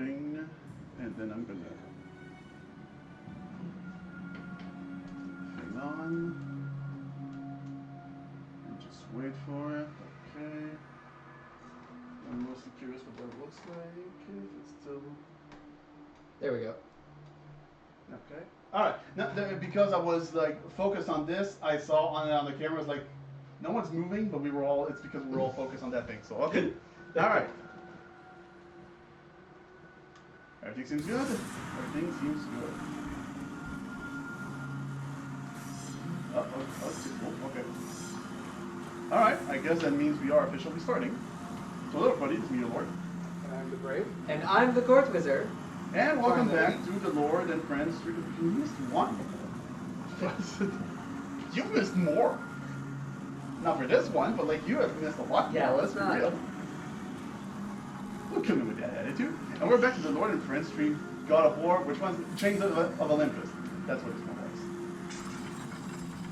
thing, and then I'm gonna hang on and just wait for it. Okay. I'm mostly curious what that looks like. If it's still. There we go. Okay. All right. Now, because I was like focused on this, I saw on the camera was like, no one's moving, but we were all. It's because we were all focused on that thing. So okay. All right. Everything seems good. Everything seems good. Oh, it's too cool. Okay. All right. I guess that means we are officially starting. So hello, everybody. It's me, your Lord. And I'm the Brave. And I'm the Court Wizard. And welcome Finally. back to the Lord and Friends. You missed one. You missed more. Not for this one, but like you have missed a lot Yeah, more. let's Let's be not. real. Look at me with that attitude. And we're back to the Lord and Friends stream, God of War. Which one's Chains of Olympus? That's what this one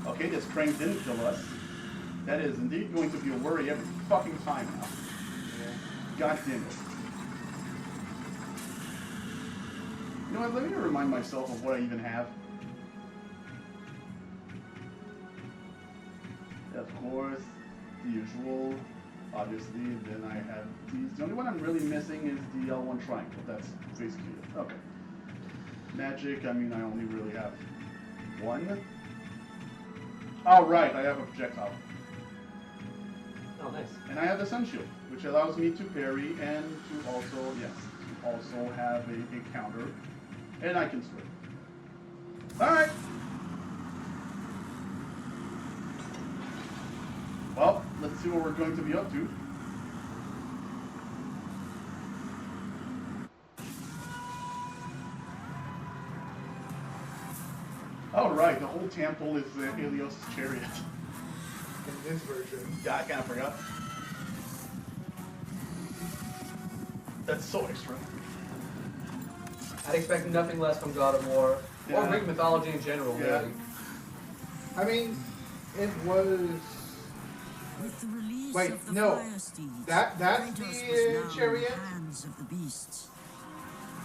was. Okay, this crank didn't kill us. That is indeed going to be a worry every fucking time now. God damn it. You know what, let me remind myself of what I even have. Of course, the usual, obviously, and then I have these. The only one I'm really missing is the L1 triangle. That's basically it. Okay. Magic, I mean, I only really have one. Oh, right, I have a projectile. Oh, nice. And I have the Sun Shield, which allows me to parry and to also, yes, to also have a counter. And I can swim. Alright. Well, let's see what we're going to be up to. Oh, right, the whole temple is Helios' chariot. In this version. Yeah, I kind of forgot. That's so extra. I'd expect nothing less from God of War. Yeah. Or Greek mythology in general, Yeah. really. I mean, it was. With the release Wait, of the no. fire steeds, That's Kratos the was now in the chariot? hands of the beasts.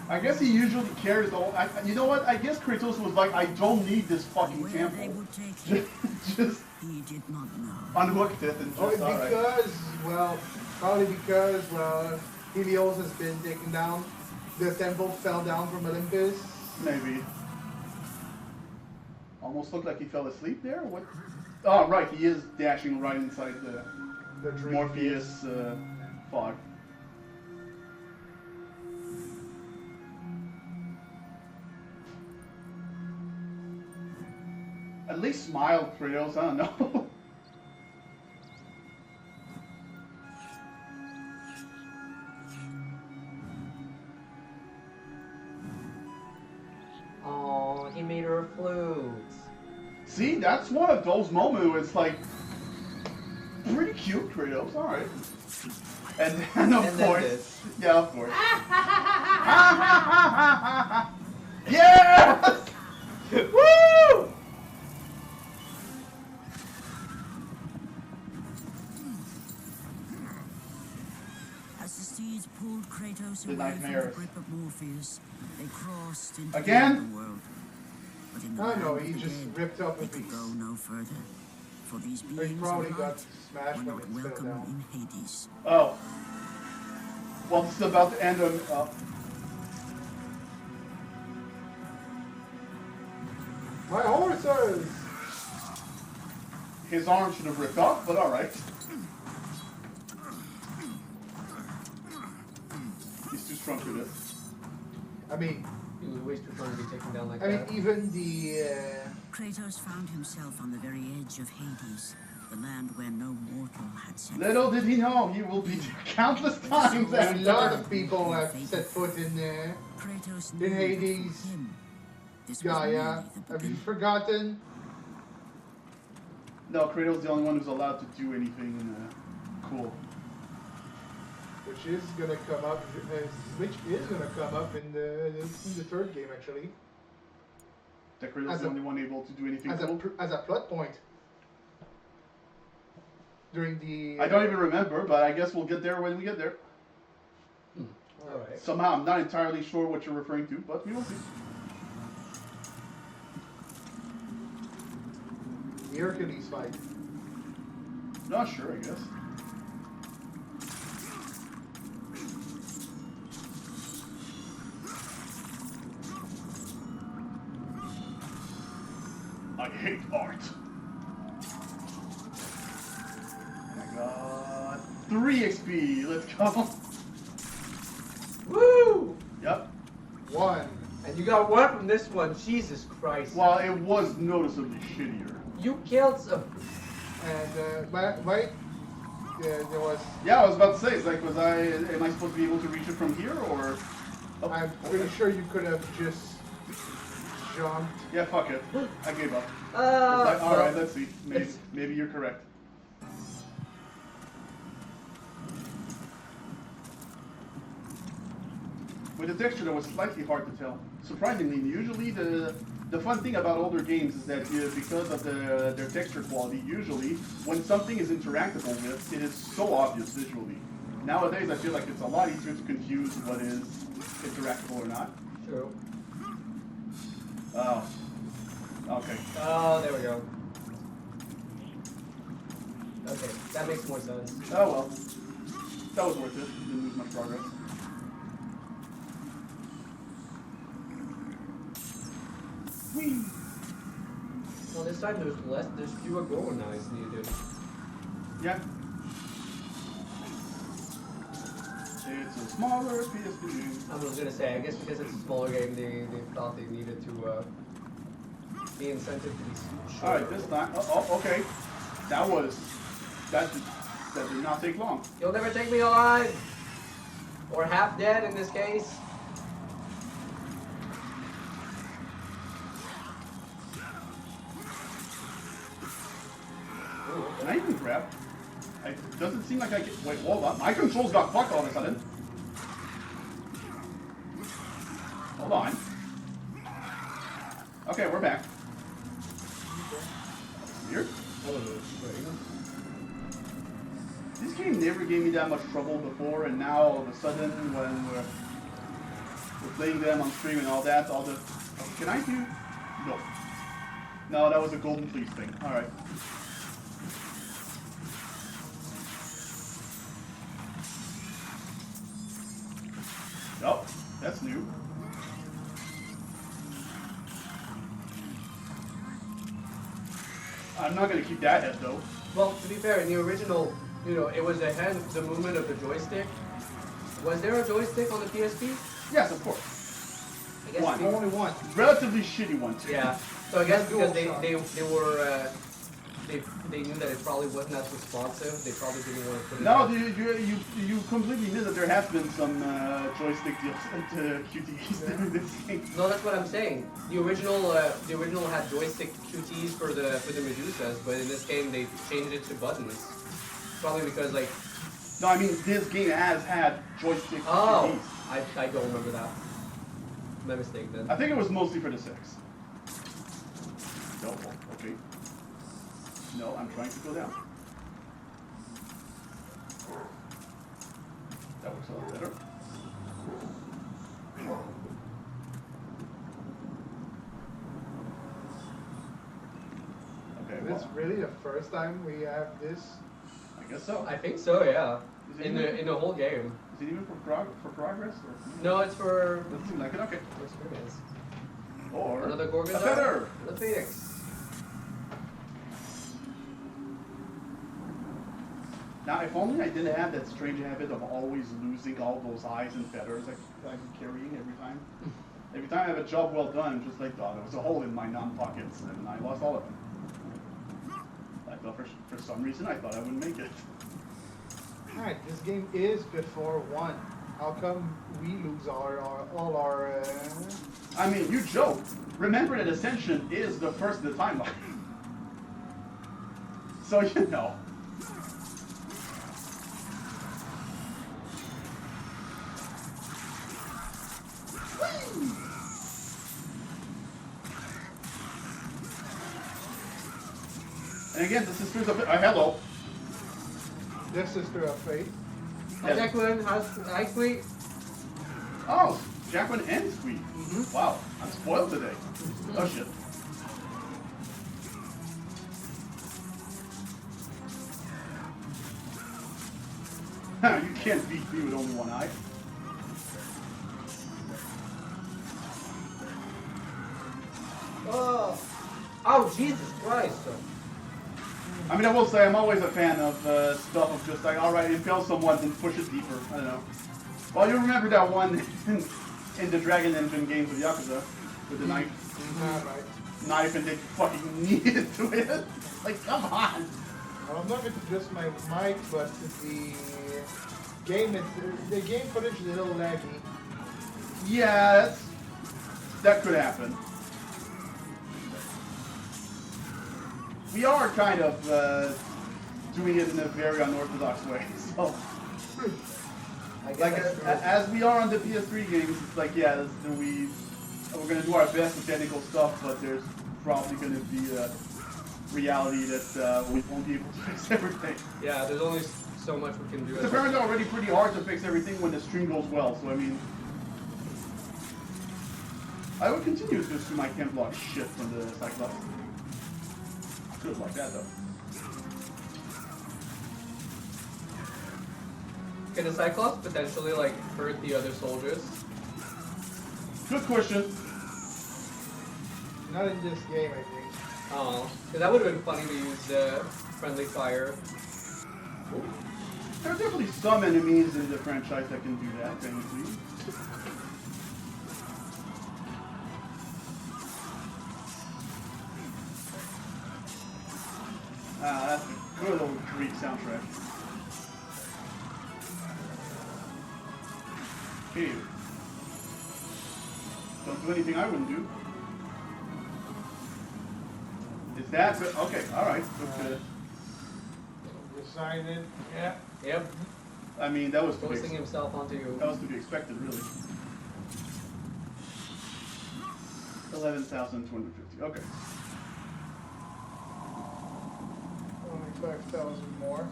I guess he usually carries the whole. You know what? I guess Kratos was like, I don't need this fucking Where temple. they would take him, Just he did not know. unhooked it and just, Oh, alright. because, well, probably because, well, Helios has been taken down. The temple fell down from Olympus. Maybe. Almost looked like he fell asleep there. What? Oh, right. He is dashing right inside the The dream. Morpheus fog. At least smile, Kratos. I don't know. Oh, he made her a flute. See, that's one of those moments where it's like pretty cute, Kratos. All right. And then of And then course, this. yeah, of course. Yes! Woo! As the steeds pulled Kratos The away from the nightmares. grip of Morpheus, they crossed into Again? the underworld. But in the I land know, of he the just dead, ripped up a they could piece. go no further. For these He beings probably of got light smashed were when not it fell welcome down. in Hades. Oh. Well, this is about to end on. My horses! His arm should have ripped off, but all right. He's too strong for this. I mean, He was way too strong to be taken down like I mean, that. even the. Kratos found himself on the very edge of Hades, the land where no mortal had set Little did he know he will be there countless times A after. lot of people have set foot in there. Kratos In knew that Hades. for him, this was Gaia. merely the Have you beginning. forgotten? No, Kratos is the only one who's allowed to do anything cool. Which is gonna come up. Which is gonna come up in the third game actually. That Kratos is As the a- only one able to do anything As cool. a plot point. During the. I don't even remember, but I guess we'll get there when we get there. Alright. Somehow, I'm not entirely sure what you're referring to, but we will see. The Hercules fight. Not sure, I guess. I hate art. Oh my god. 3 XP, let's go. Woo! Yep. 1. And you got one from this one. Jesus Christ. Well, it was noticeably shittier. You killed some. And, right? Yeah, there was. Yeah, I was about to say, it's like, am I supposed to be able to reach it from here, or? Oh, I'm pretty sure you could have just jumped. Yeah, fuck it. I gave up. Well, Alright, let's see. it's- Maybe you're correct. With the texture, that was slightly hard to tell. Surprisingly, usually the fun thing about older games is that because of their texture quality, usually when something is interactable with, it is so obvious visually. Nowadays, I feel like it's a lot easier to confuse what is interactable or not. True. Oh. Okay. Oh, there we go. Okay, that makes more sense. Oh well. That was worth it. Didn't lose much progress. Whee! Well, this time there's fewer golden eyes needed. Yeah. It's a smaller PSP game. I was gonna say, I guess because it's a smaller game, they thought they needed to be incentive to be shorter. Alright, this time. Okay. That did not take long. You'll never take me alive! Or half dead in this case. Ooh, can I even grab? It doesn't seem like I can. Wait, hold on. My controls got fucked all of a sudden. Hold on. Okay, we're back. Weird. This game never gave me that much trouble before, and now all of a sudden, when we're playing them on stream and all that, can I do? No. No, that was a golden fleece thing. All right. Nope, that's new. I'm not gonna keep that head though. Well, to be fair, in the original, it was the movement of the joystick. Was there a joystick on the PSP? Yes, of course. I guess One. Only one. Relatively shitty one too. Yeah. So I guess because they DualShock. they knew that it probably wasn't as responsive. They probably didn't want to put it. No, out. you completely missed that there has been some joystick QTEs in this game. No, that's what I'm saying. The original had joystick QTs for the Medusas, but in this game they changed it to buttons. Probably because like. No, I mean this game has had joystick Oh, QTEs. I don't remember that. My mistake then. I think it was mostly for the 6. No, okay. No, I'm trying to go down. That works a lot better. Okay, Is this well, really the first time we have this? I guess so. I think so, yeah. Is it In even- the whole game. Is it even for progress? Or? No, it's for Doesn't seem like it. Okay. experience. Or Another Gorgon. a feather. The Phoenix. Now, if only I didn't have that strange habit of always losing all those eyes and feathers I'm carrying every time. Every time I have a job well done, I'm just like, oh, there was a hole in my non-pockets, and I lost all of them. I thought for some reason I thought I wouldn't make it. Alright, this game is before 1. How come we lose all our I mean, you joke. Remember that Ascension is the first in the timeline. So, you know. And again, the sisters of hello. this Sister of Fate? Hi, Declan. Hi, Sweet. Oh, Jacqueline and Squeak. Wow, I'm spoiled today. Oh shit. You can't beat me with only one eye. Oh, Jesus Christ. I mean, I will say I'm always a fan of stuff of just like, alright, impale someone and push it deeper. I don't know. Well, you remember that one in the Dragon Engine games with Yakuza with the knife? Knife and they fucking kneed to it. Like, come on. Well, I'm not going to adjust my mic, but the game footage is a little laggy. Yeah, that could happen. We are kind of doing it in a very unorthodox way, so. I guess Like, that's true. as we are on the PS3 games, it's like, yeah, we're going to do our best with technical stuff, but there's probably going to be a reality that we won't be able to fix everything. Yeah, there's only so much we can do. It's apparently already pretty hard to fix everything when the stream goes well, so I mean... I would continue to assume I can't block shit from the Cyclops. Good like that, though. Can the Cyclops potentially, like, hurt the other soldiers? Good question. Not in this game, I think. Oh, because that would have been funny to use friendly fire. There are definitely some enemies in the franchise that can do that, technically. Ah, that's a good old Greek soundtrack. Okay. Don't do anything I wouldn't do. Is that good? Okay, alright. Decided. Yeah. Yep. I mean, that was Forcing himself onto you. That was to be expected, really. 11,250. Okay. Only 5,000 more.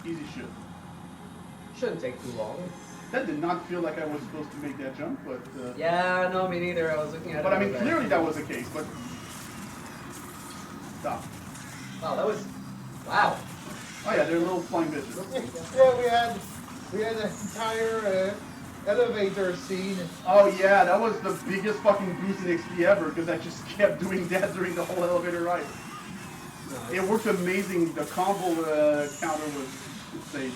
Easy shit. Shouldn't take too long. That did not feel like I was supposed to make that jump, but... Yeah, no, me neither. I was looking at it. But I mean, was clearly that was the case, but... Stop. Wow, that was... Wow. Oh yeah, they're little flying bitches. Yeah, we had an entire elevator scene. Oh yeah, that was the biggest fucking boost in XP ever, because I just kept doing that during the whole elevator ride. Nice. It worked amazing. The combo counter was insane.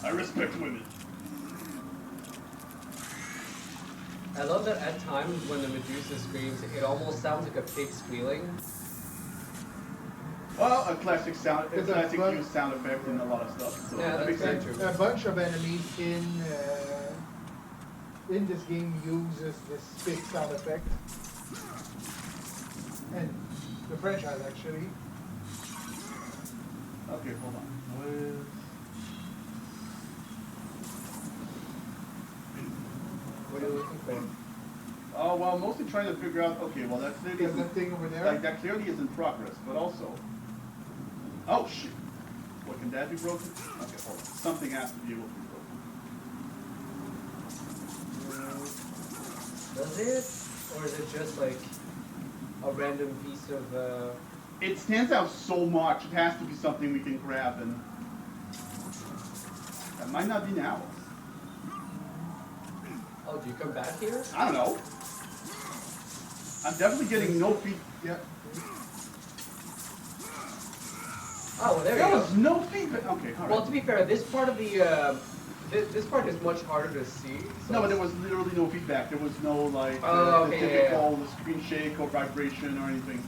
I respect women. I love that at times when the Medusa screams, it almost sounds like a pig squealing. Well, a classic sound, a It's a classic fun- used sound effect in a lot of stuff. So Yeah, that makes that's sense. true. A bunch of enemies in this game uses this big sound effect. And the franchise actually. Okay, hold on. What are you looking for? Oh well, mostly trying to figure out. Okay, well that clearly There's that isn't, thing over there. like that clearly is in progress, but also. Oh shit! What can that be broken? Okay, hold on. Something has to be able to be broken. Does it? Or is it just like a random piece of... It stands out so much. It has to be something we can grab, and that might not be now. Oh, do you come back here? I don't know. I'm definitely getting no feed. Yeah. Oh, well, there There you go. was no feedback. Okay, all right. Well, to be fair, this part of the... this part is much harder to see. So No, but there was literally no feedback. There was no like Oh, the okay, typical screen shake or vibration or anything.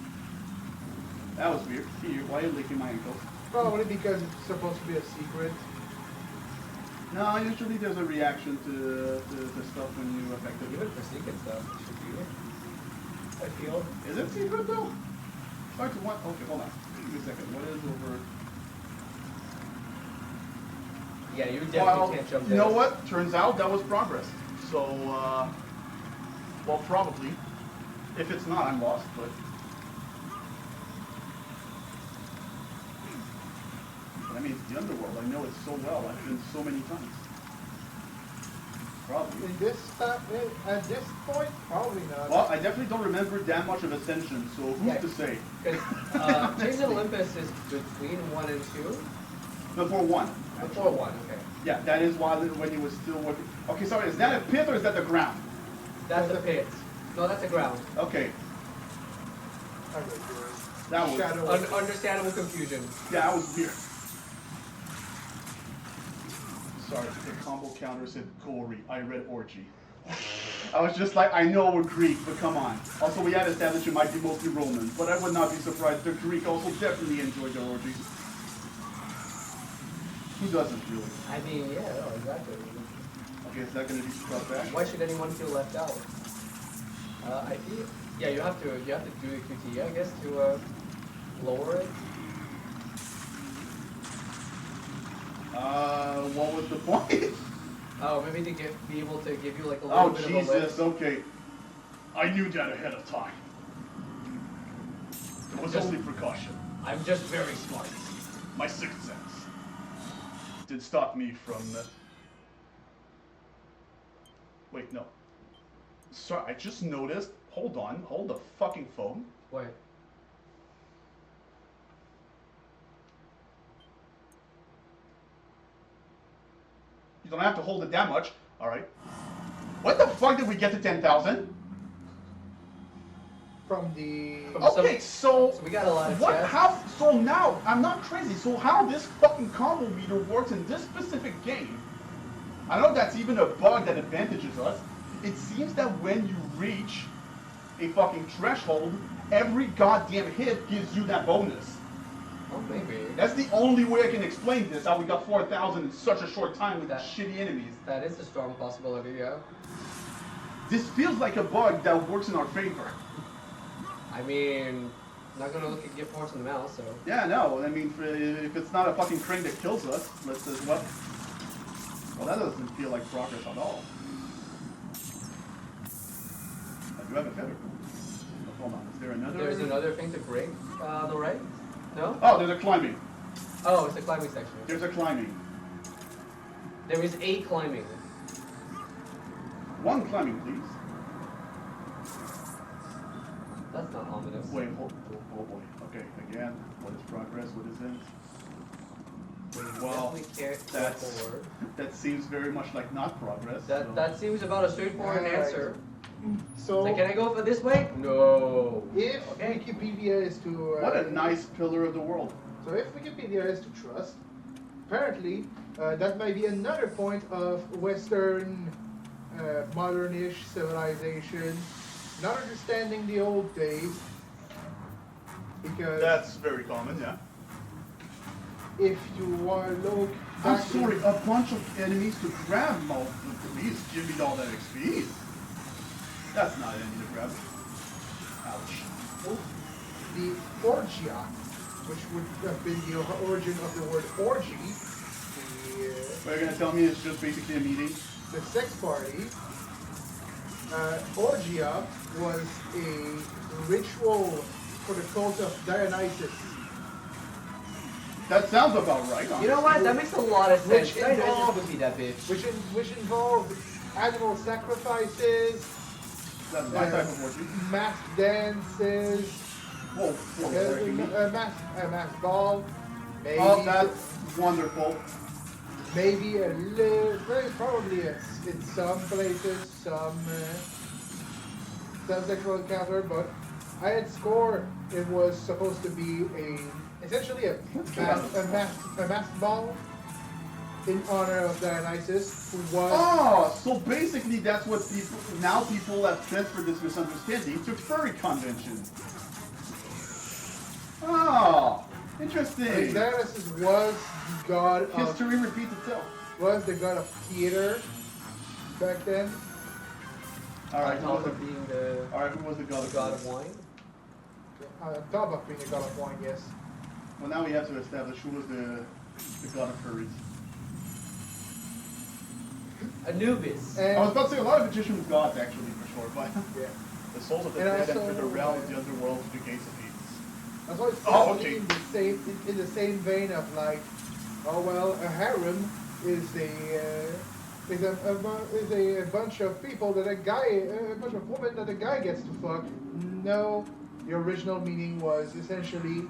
That was weird. Here, why are you licking my ankle? Probably because it's supposed to be a secret. No, usually there's a reaction to stuff when you affect it. even for secret stuff, it should be. I feel. Is it secret though? Start to what? Okay, hold on. Give me a second. What is over? Yeah, you definitely Well, can't jump you there. know what? Turns out that was progress. So, well, probably. If it's not, I'm lost, but... I mean, it's the underworld. I know it so well. I've been so many times. Probably. In this at this point, probably not. Well, I definitely don't remember that much of Ascension, so who's Yeah. to say? Because Chains of Olympus is between 1 and 2? Before 1. Before 1, okay. Yeah, that is why when he was still working. Okay, sorry, is that a pit or is that the ground? That's the pit. No, that's the ground. Okay, I read yours. that was... Shadow. Understandable confusion. Yeah, that was weird. Sorry, the combo counter said gory. I read orgy. I was just like, I know we're Greek, but come on. Also, we had established it might be mostly Roman, but I would not be surprised. The Greek also definitely enjoyed their orgies. Who doesn't, really? I mean, yeah, no, exactly. Okay, is that going to be brought back? Why should anyone feel left out? I feel, yeah, you have to do the QTE, I guess, to lower it. What was the point? Oh, maybe to be able to give you like a little Oh, bit of a lift. Jesus, okay. I knew that ahead of time. It was Just- only precaution. I'm just very smart. My sixth sense did stop me from... Wait, no. Sorry, I just noticed... Hold on, hold the fucking phone. Wait. You don't have to hold it that much. Alright. What the fuck did we get to 10,000? From the Okay, so... So we got a lot of What? chests. How? So now, I'm not crazy. So how this fucking combo meter works in this specific game? I know that's even a bug that advantages us. It seems that when you reach a fucking threshold, every goddamn hit gives you that bonus. Oh, maybe. That's the only way I can explain this. How we got 4,000 in such a short time with That- shitty enemies. That is a strong possibility, yeah. This feels like a bug that works in our favor. I mean, not gonna look at gift horse in the mouth, so. Yeah, no. I mean, if it's not a fucking crane that kills us, let's as well. Well, that doesn't feel like progress at all. I do have a feather. Oh, hold on, is there another? There's another thing to break, the right? No? Oh, there's a climbing. Oh, it's the climbing section. There's a climbing. There is a climbing. One climbing, please. That's not ominous. Wait, oh boy. Okay, again, what is progress? What is it? Well, Definitely can't go that's, forward. that seems very much like not progress. so- That seems about a straightforward Alright. answer. so Like, can I go for this way? No. if Okay. Wikipedia is to What a nice pillar of the world. so if Wikipedia is to trust, apparently that might be another point of Western modernish civilization not understanding the old days, because That's very common, yeah. if you want to look I'm back sorry, a bunch of enemies to grab, please give me all that XP. That's not an enemy to grab. Ouch. the orgia, which would have been the origin of the word orgy, What you're gonna tell me is just basically a meeting? the sex party. Orgia was a ritual for the cult of Dionysus. That sounds about right, honestly. You know what? That makes a lot of sense. Which I know involved- this would be that bitch. Which involved animal sacrifices, That's my type of orgy. mass dances, Whoa, whoa, sorry, give me. a mass ball, maybe, Oh, that's wonderful. maybe a little, very probably in some places, some sexual encounter, but I had score it was supposed to be essentially a mass ball in honor of Dionysus, who was Oh, so basically that's what people have transferred this misunderstanding to furry convention. Oh, interesting. Dionysus was the god of History repeats itself. theater back then. Alright, On who top was of the, being the all right, who was the god god of of wine. On top of being a god of wine, yes. Well, now we have to establish who was the god of furries. Anubis. I was about to say a lot of Egyptian gods actually for short, but Yeah. the souls of the And dead also, enter the realm of the underworld through the gates of Hades. That's why it's Oh, probably okay. in the same vein of like, oh well, a harem is a bunch of people that a bunch of women that a guy gets to fuck. No, the original meaning was essentially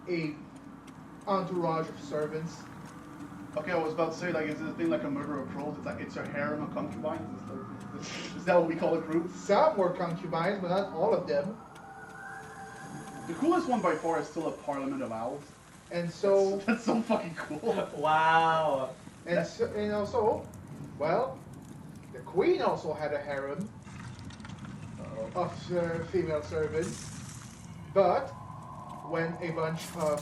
a entourage of servants. Okay, I was about to say, like, is it a thing like a murder of crows? It's like, it's a harem of concubines? Is that what we call a group? Some were concubines, but not all of them. The coolest one by far is still a parliament of owls. And so, That's so fucking cool. Wow. and also, well, the queen also had a harem of female servants, but when a bunch of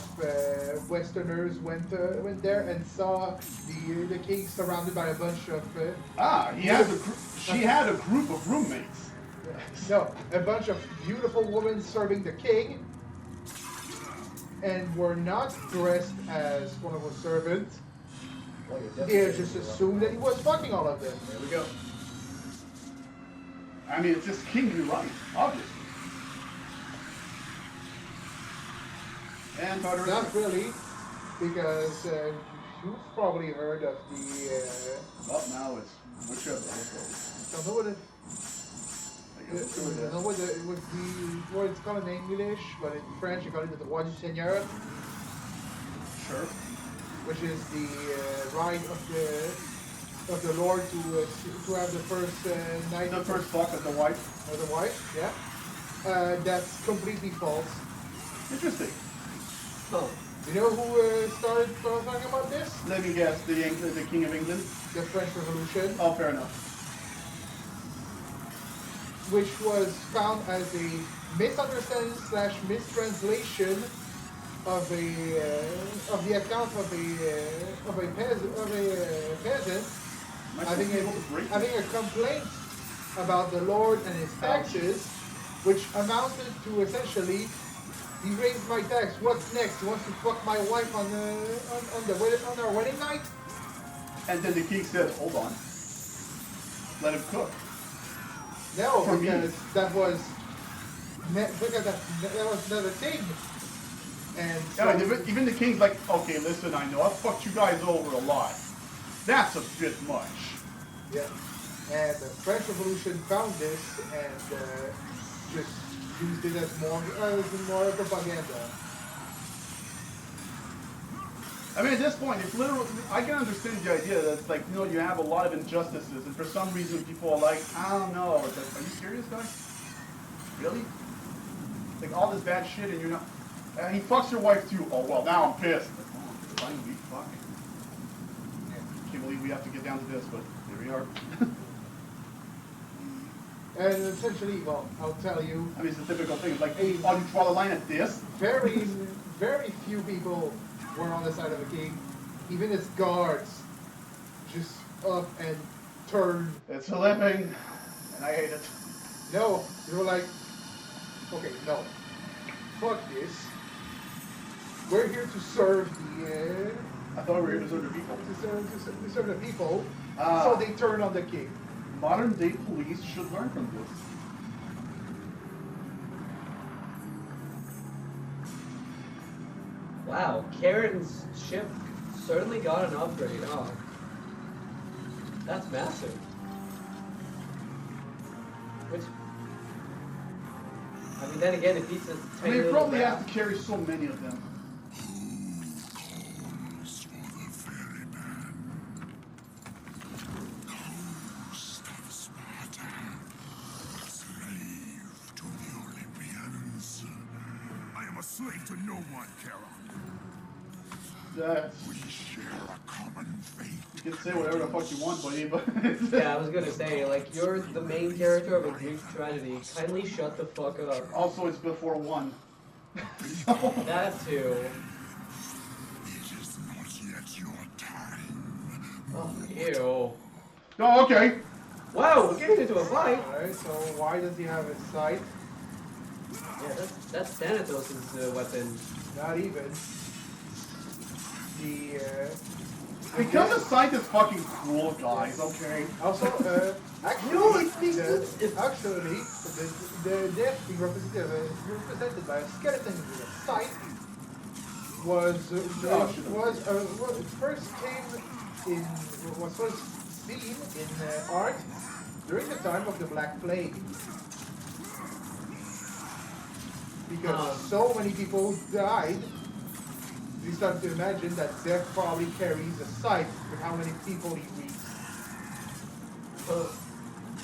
Westerners went there and saw the king surrounded by a bunch of She had a group of roommates. a bunch of beautiful women serving the king, and were not dressed as one of her servants. They just assumed that he was fucking all of them. There we go. I mean, it's just kingly right, obviously. And Tartarus. Not really, because you've probably heard of the. Well, now it's whichever. Don't know what it. I guess I don't know what it's called in English, but in French you call it the Roi du Seigneur, Sure. which is the right of the Lord to have the first night. The first fuck of the wife. Of the wife, yeah. That's completely false. Interesting. Huh. You know who started talking about this? Let me guess, the King of England? The French Revolution, Oh, fair enough. which was found as a misunderstanding / mistranslation of the account of a peasant Am I supposed to be able to break having a complaint about the Lord and his taxes, which amounted to essentially, he raised my tax. What's next? He wants to fuck my wife on our wedding night? And then the king said, hold on. Let him cook. No, For me. because that was another thing. And so, Yeah, even the king's like, okay, listen, I know I fucked you guys over a lot. That's a bit much. yeah. And the French Revolution found this and just used it as more propaganda. I mean, at this point, it's literally, I can understand the idea that, it's like, you know, you have a lot of injustices, and for some reason people are like, I don't know. It's like, are you serious, guys? Really? Like, all this bad shit, and you're not... he fucks your wife, too. Oh, well, now I'm pissed. Like, oh, finally, fuck. Can't believe we have to get down to this, but here we are. And essentially, well, I'll tell you, I mean, it's a typical thing. It's like, hey, oh, you draw the line at this? very, very few people were on the side of the king. Even his guards just up and turned. It's a living, and I hate it. No, they were like, okay, no, fuck this. We're here to serve the I thought we were here to serve the people. to serve the people. Ah. So they turned on the king. Modern day police should learn from this. Wow, Karen's ship certainly got an upgrade, huh? That's massive. Which, I mean, then again, it beats a I tiny mean, they little probably have craft. to carry so many of them. Slave to no one, Charon. That's, We share a common fate. you can say whatever the fuck you want, buddy, but Yeah, I was gonna say, like, you're the main character of a Greek tragedy. Kindly shut the fuck up. also it's before 1. So, That too. It is not yet your time. Oh, ew. oh, okay. Wow, we're getting into a fight. Alright, so why does he have his sight? Yeah, that's Thanatos' weapon. Not even. The Because the site is fucking cool, guys, okay? Also, actually, No, it's actually, the death being represented by a skeleton with a scythe was first seen in art during the time of the Black Plague. Because so many people died, we start to imagine that Death probably carries a scythe with how many people he reads.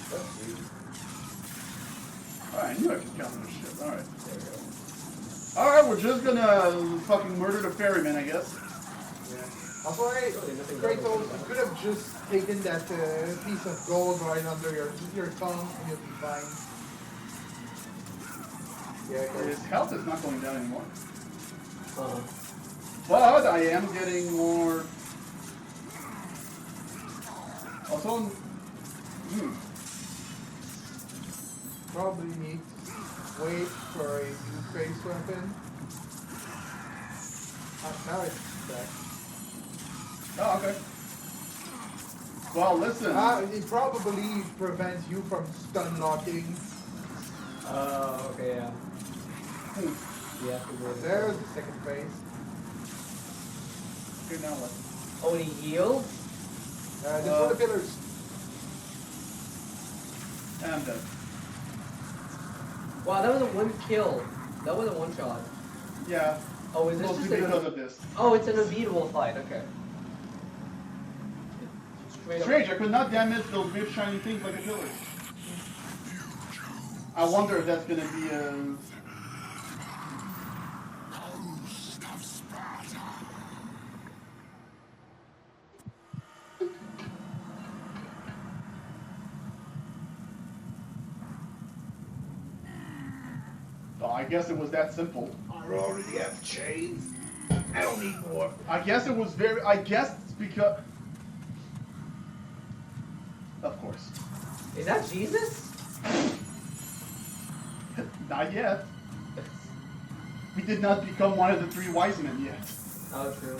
That's weird. Alright, I knew I could count this shit. Alright. There we go. Alright, we're just gonna fucking murder the ferryman, I guess. Yeah. Also, nothing Kratos could have just taken that piece of gold right under your tongue and you'll be fine. Yeah, His health is not going down anymore. Uh-huh. But I am getting more. Also, probably need to wait for a new face weapon. Now it's back. Oh, okay. Well, listen. It probably prevents you from stun locking. Okay, yeah. Yeah, There's the second phase. Okay, now what? Oh, and he healed? This one of the pillars. And I'm dead. Wow, that was a one kill. That was a one shot. Yeah. Oh, is this Mostly just because of this. Oh, it's an unbeatable fight, okay. Straight Strange, I could not damage those weird shiny things like a pillar. I wonder if that's gonna be a. Ghost of Sparta. Oh, I guess it was that simple. I already have chains. I don't need more. I guess it was very. I guess it's because. Of course. Is that Jesus? Not yet. We did not become one of the three wise men yet. Oh, true.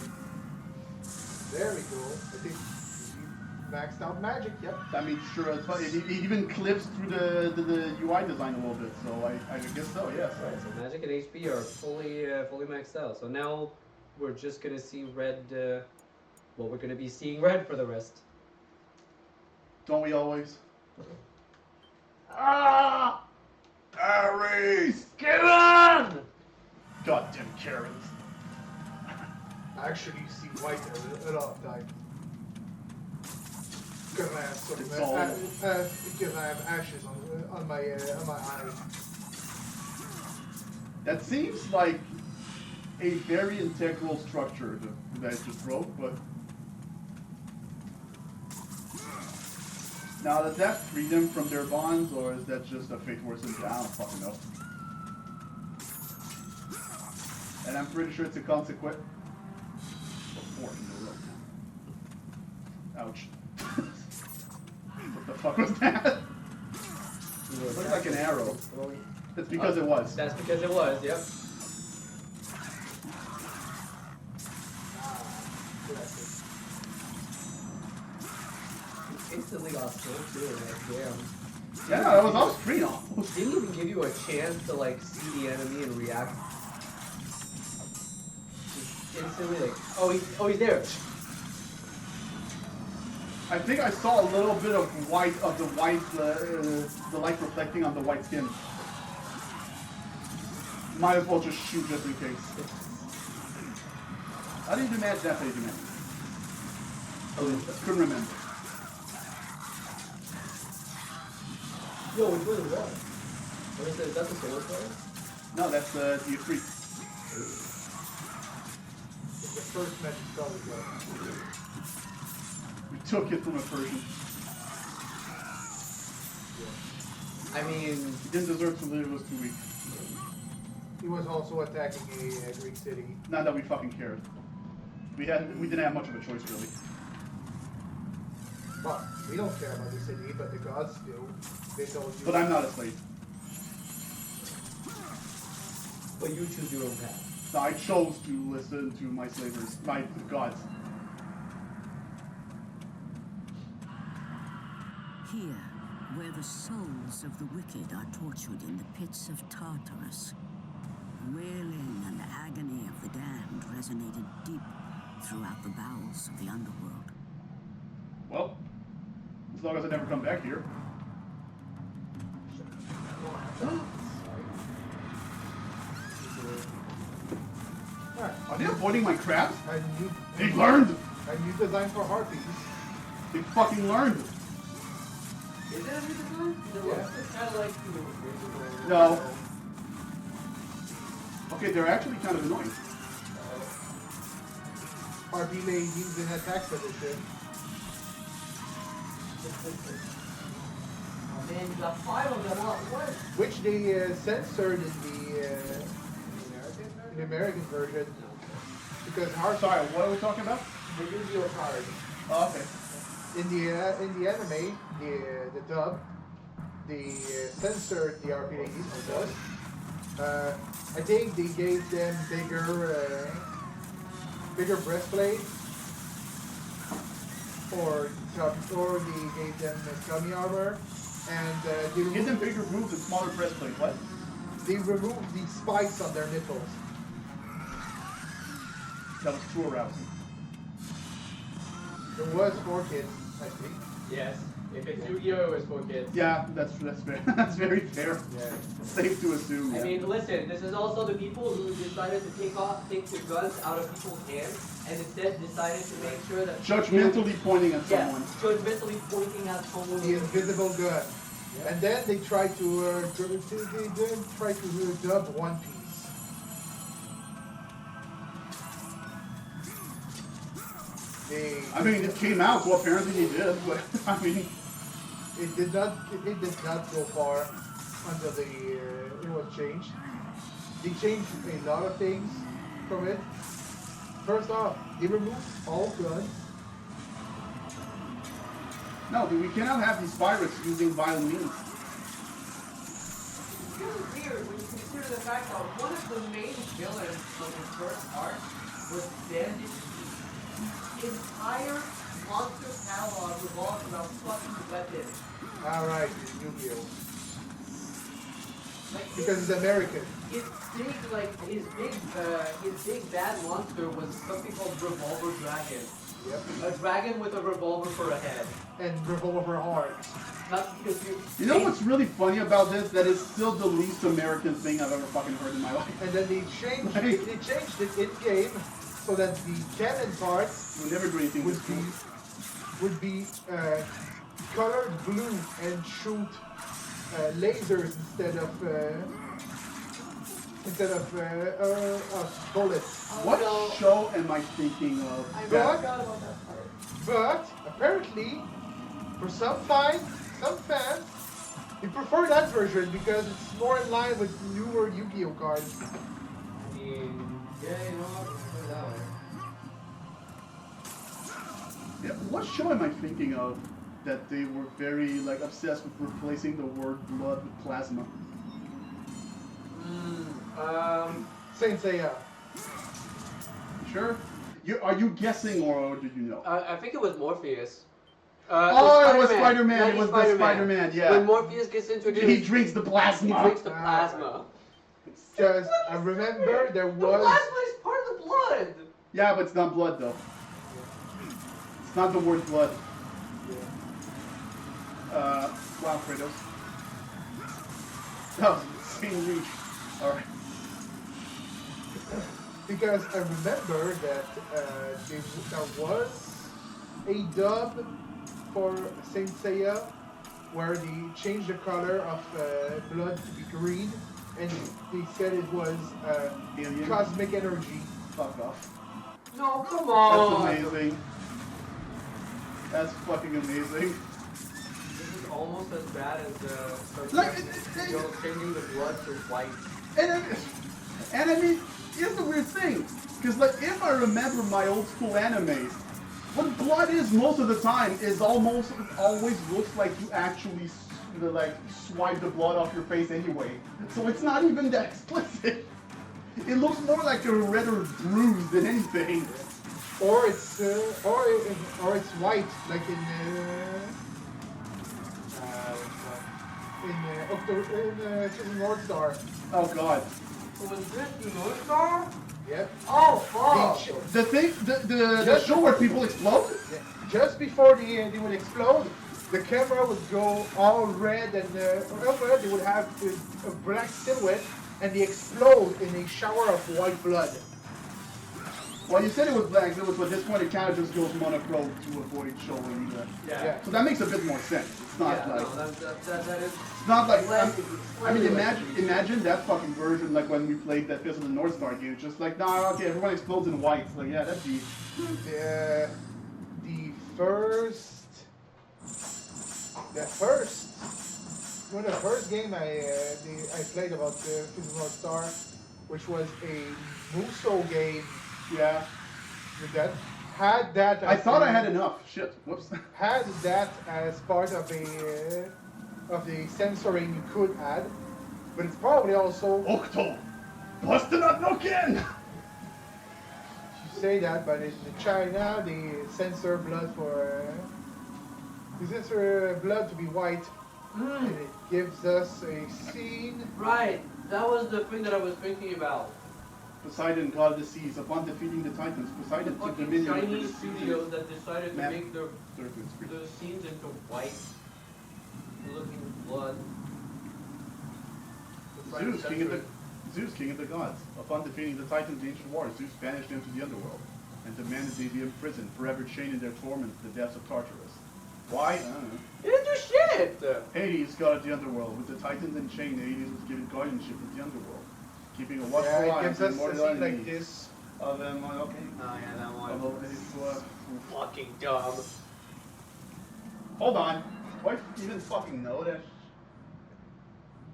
There we go. I think you maxed out magic, yep. I mean, sure, it's fun. It even clips through the UI design a little bit, so I guess so, yes. Alright, so magic and HP are fully maxed out. So now we're just gonna see red. Well, we're gonna be seeing red for the rest. Don't we always? Ah! Ares! Come on! Goddamn Karens. Actually, you see white a lot of time. Gonna have some It's all- gonna have ashes on my eye. That seems like a very integral structure that I just wrote, but now does that free them from their bonds, or is that just a fate worse than I don't fucking know. And I'm pretty sure it's a consequence. Four in a row. Ouch. What the fuck was that? It looked like an arrow. That's because it was. That's because it was, yep. Classic. Instantly got killed too, like, damn. Yeah, that was off screen almost. Didn't even give you a chance to like see the enemy and react. Just instantly like, oh he's there. I think I saw a little bit of white, the light reflecting on the white skin. Might as well just shoot just in case. How do you do magic? That's how you do magic. Couldn't remember. Yo, which one is that? What is that the solar flare? No, that's the E3. It's the first magic spell we got. We took it from a Persian. I mean, He didn't deserve to live, it was too weak. He was also attacking a Greek city. Not that we fucking cared. We didn't have much of a choice really. But we don't care about the city, but the gods do. They told you. But I'm not a slave. but you choose your own path. No, I chose to listen to my slavers, my gods. Here, where the souls of the wicked are tortured in the pits of Tartarus, wailing and agony of the damned resonated deep throughout the bowels of the underworld. Well, as long as I never come back here. Are they avoiding my crabs? They've learned! A new design for harpies. They fucking learned! Is it a new design? It's kind of like the original. No. Okay, they're actually kind of annoying. Harpy ladies in attack position. Oh man, you got 5 of them all at once. Which they censored in the American version. Because Harpy, Sorry, what are we talking about? The Yu-Gi-Oh card. Oh, okay. in the anime, the dub, they censored the RP ladies for us. I think they gave them bigger breastplate, or they gave them tummy armor, and they Give them removed, bigger boobs and smaller breastplate. What? they removed the spikes on their nipples. That was too arousing. There was 4 kids, I think. Yes. If it's Yu-Gi-Oh, it's for kids. Yeah, that's fair. That's very fair. Yeah. Safe to assume. I Yeah. mean, listen, this is also the people who decided to take the guns out of people's hands and instead decided to make sure that Judgmentally pointing at yeah, someone. judgmentally pointing at someone. The invisible gun. Yeah. And then they tried to dub One Piece. I mean, it came out, so apparently they did. But I mean, It did not go far until it was changed. They changed a lot of things from it. First off, they removed all guns. no, we cannot have these pirates using violent means. It's really weird when you consider the fact that one of the main villains of the first arc was Bandit. The entire monster catalog revolves around fucking weapons. Alright, Yu-Gi-Oh! Like, Because it's American. his big bad monster was something called Revolver Dragon. Yep. A dragon with a revolver for a head. And revolver heart. Not because You know what's really funny about this? That is still the least American thing I've ever fucking heard in my life. And then they changed it in game so that the cannon parts We never do anything would this be cool. would be colored blue and shoot lasers instead of bullets. What no. show am I thinking of? I But- forgot about that part. But apparently, for some fans, they prefer that version because it's more in line with newer Yu-Gi-Oh cards. I mean, yeah, you know what? Put it that way. Yeah, what show am I thinking of that they were very like obsessed with replacing the word blood with plasma? Saint Seiya. Sure. Are you guessing or did you know? I think it was Morpheus. Oh, it was Spider-Man. It was the Spider-Man. Yeah. When Morpheus gets introduced, He drinks the plasma. he drinks the plasma. Because I remember there The was. plasma is part of the blood. Yeah, but it's not blood though. It's not the word blood. Wow, Kratos. That was insane reach. Alright. Because I remember that there was a dub for Saint Seiya where they changed the color of blood to be green, and they said it was Alien. cosmic energy. Fuck off. No, come That's on. amazing. That's fucking amazing. This is almost as bad as Like, changing the blood to white. And I mean, here's the weird thing. Because, like, if I remember my old school animes, what blood is most of the time is almost always looks like you actually like swipe the blood off your face anyway. So it's not even that explicit. It looks more like a red or bruise than anything. Or it's white, like in Super North Star. Oh god. Was this the North Star? Yep. Oh, fuck. The thing, the show where people explode? Yeah. Just before they would explode, the camera would go all red and red. They would have a black silhouette, and they explode in a shower of white blood. Well, you said it was black, but at this point it kind of just goes monochrome to avoid showing. Yeah. So that makes a bit more sense. It's not Yeah, like. no, that is. It's not like. Less- I mean, less- imagine that fucking version like when we played that Fist of the North Star game. It's just like, nah, okay, everyone explodes in white. So yeah, that'd be. One of the first game I played about the Fist of North Star, which was a Muso game. Yeah. With that had that. I as thought a- I had enough. Shit. Whoops. Had that as part of the censoring you could add, but it's probably also. Octo! Bustin' up no can! You say that, but in China they censor blood for. They censor blood to be white, and it gives us a scene. Right. That was the thing that I was thinking about. Poseidon, god of the seas, upon defeating the Titans, Poseidon took Fucking dominion over the Chinese seas. studios that decided to Map. make the Surface screen. scenes into white looking blood. Zeus, king of the gods. Upon defeating the Titans in ancient war, Zeus banished them to the underworld and demanded they be imprisoned, forever chained in their torment to the depths of Tartarus. Why? I don't know. He didn't do shit! Hades, god of the underworld. With the Titans in chain, Hades was given guardianship of the underworld, keeping a watchful Yeah, eye it gives on us a immortal scene like enemies. this. Of them, okay. Oh yeah, that one Although was it's, fucking dumb. hold on. Do I even fucking know that?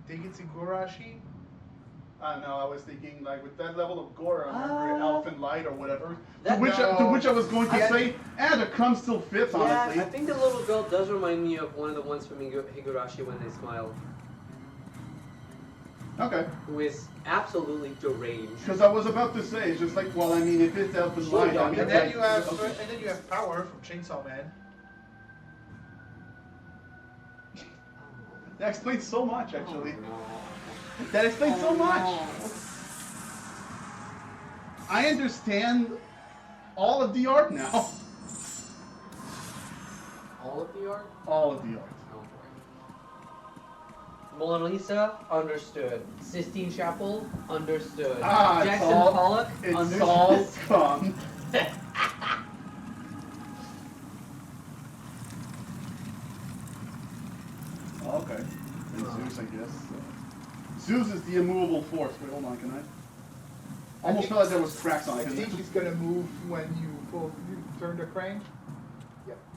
Think it's Igurashi? I don't know, I was thinking like with that level of gore, I remember Elfin Light or whatever. To That- which I was going to I- say, the cum still fits, honestly. Yeah, I think the little girl does remind me of one of the ones from Higurashi when they smile, Okay. who is absolutely deranged. Because I was about to say, it's just like, well, I mean, if it's Elfin Sure, Light, I mean, And it's then like, you have okay. Power from Chainsaw Man. That explains so much, actually. Oh, That explains so much. I understand all of the art now. All of the art? All of the art. Mona Lisa, understood. Sistine Chapel, understood. Ah, it's Jackson all- Pollock, It's understood. all cum. Okay. And Zeus, I guess. Zeus is the immovable force. Wait, hold on, can I? Almost felt like there was cracks on I it. think he's gonna move when you turn the crank.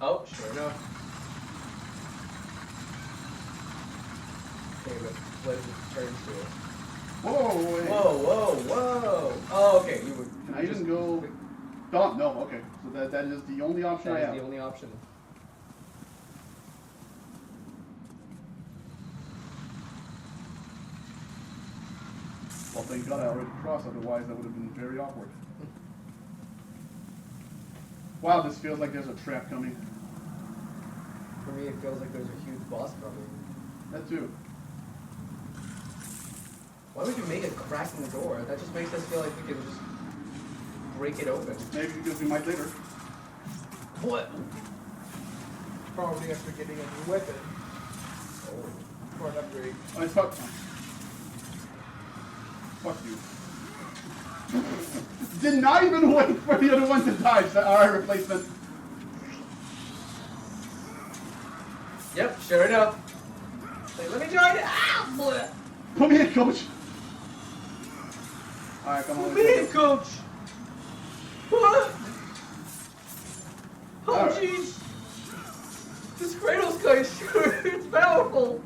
Oh, sure enough. Okay, but what does it turn to? Whoa, wait. Whoa. Oh, okay. You would. Can I even go? Don't, no, okay. So that is the only option I That have. is the only option. Well, thank God I already crossed, otherwise that would have been very awkward. Wow, this feels like there's a trap coming. For me, it feels like there's a huge boss coming. That too. Why would you make a crack in the door? That just makes us feel like we can just break it open. Maybe because we might later. What? Probably after getting a new weapon Oh. or an upgrade. I fuck. Fuck you. Did not even wait for the other one to die. So, alright, replacement. Yep, sure enough. Like, let me join it. Ah, boy. Put me in, coach. Alright, come on. Put me in, coach. What? Oh, Alright. jeez. This Kratos guy is sure it's powerful.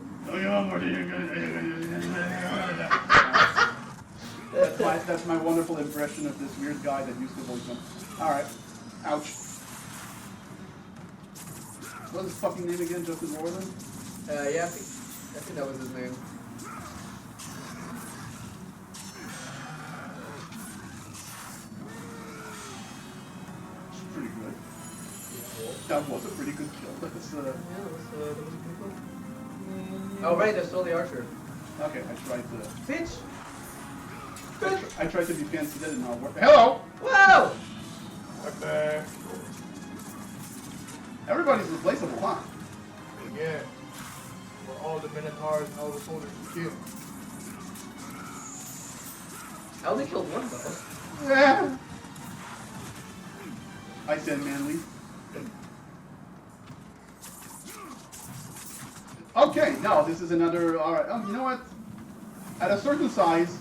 That's my wonderful impression of this weird guy that used to voice him. Alright. Ouch. What's his fucking name again? Justin Roiland? Yeah, I think that was his name. It's pretty good. That was a pretty good kill. That's, Yeah, that was pretty cool. Oh right, there's still the archer. Okay, I tried to. Bitch! I tried to be fancy, that did not work. Hello! Whoa! I'm back. Everybody's replaceable, huh? Yeah. For all the Minotaurs and all the soldiers you kill. I only killed one though. Yeah. I said manly. Okay, now this is another. Alright, you know what? At a certain size,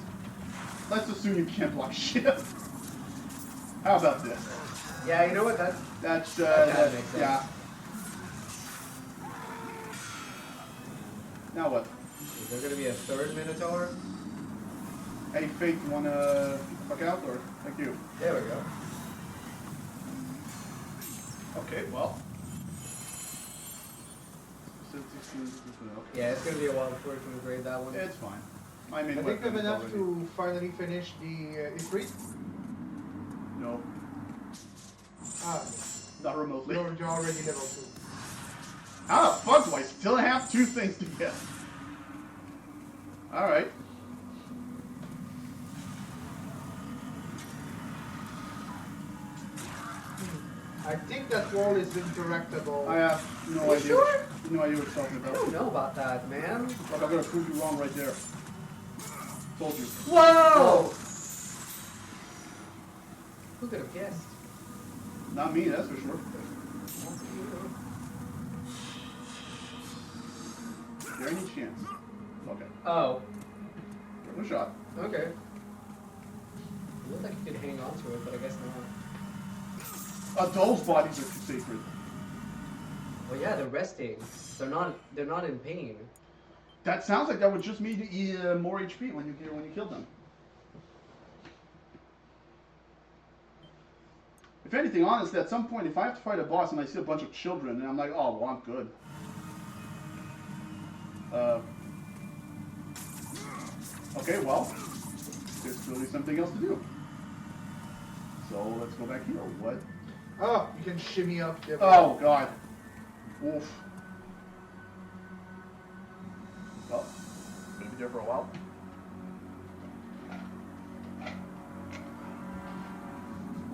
let's assume you can't block shit. How about this? Yeah, you know what? That's That kinda makes sense. yeah. Now what? Is there gonna be a third Minotaur? Hey, Fate, you wanna fuck out or thank you? There we go. Okay, well. Okay. Yeah, it's gonna be a while before we can grade that one. It's fine. My main I think we weapon have is enough already- to finally finish the Ifrit. No, Ah, not remotely. you're already level 2. How the fuck do I still have 2 things to get? Alright. I think that wall is interactable. I have no Are you idea. sure? No idea what you're talking I about. don't know about that, man. Look, I'm gonna prove you wrong right there. Told you. Whoa! Who could have guessed? Not me, that's for sure. Is there any chance? Okay. Oh, Give him a shot. okay. It looked like you could hang on to it, but I guess not. Those bodies are too sacred. Well, yeah, they're resting. They're not in pain. That sounds like that would just mean more HP when you kill them. If anything, honestly, at some point, if I have to fight a boss and I see a bunch of children, and I'm like, oh, well, I'm good. Okay, well, there's clearly something else to do. So let's go back here. What? Oh, you can shimmy up. The Oh, God. Oof. Well, gonna be there for a while.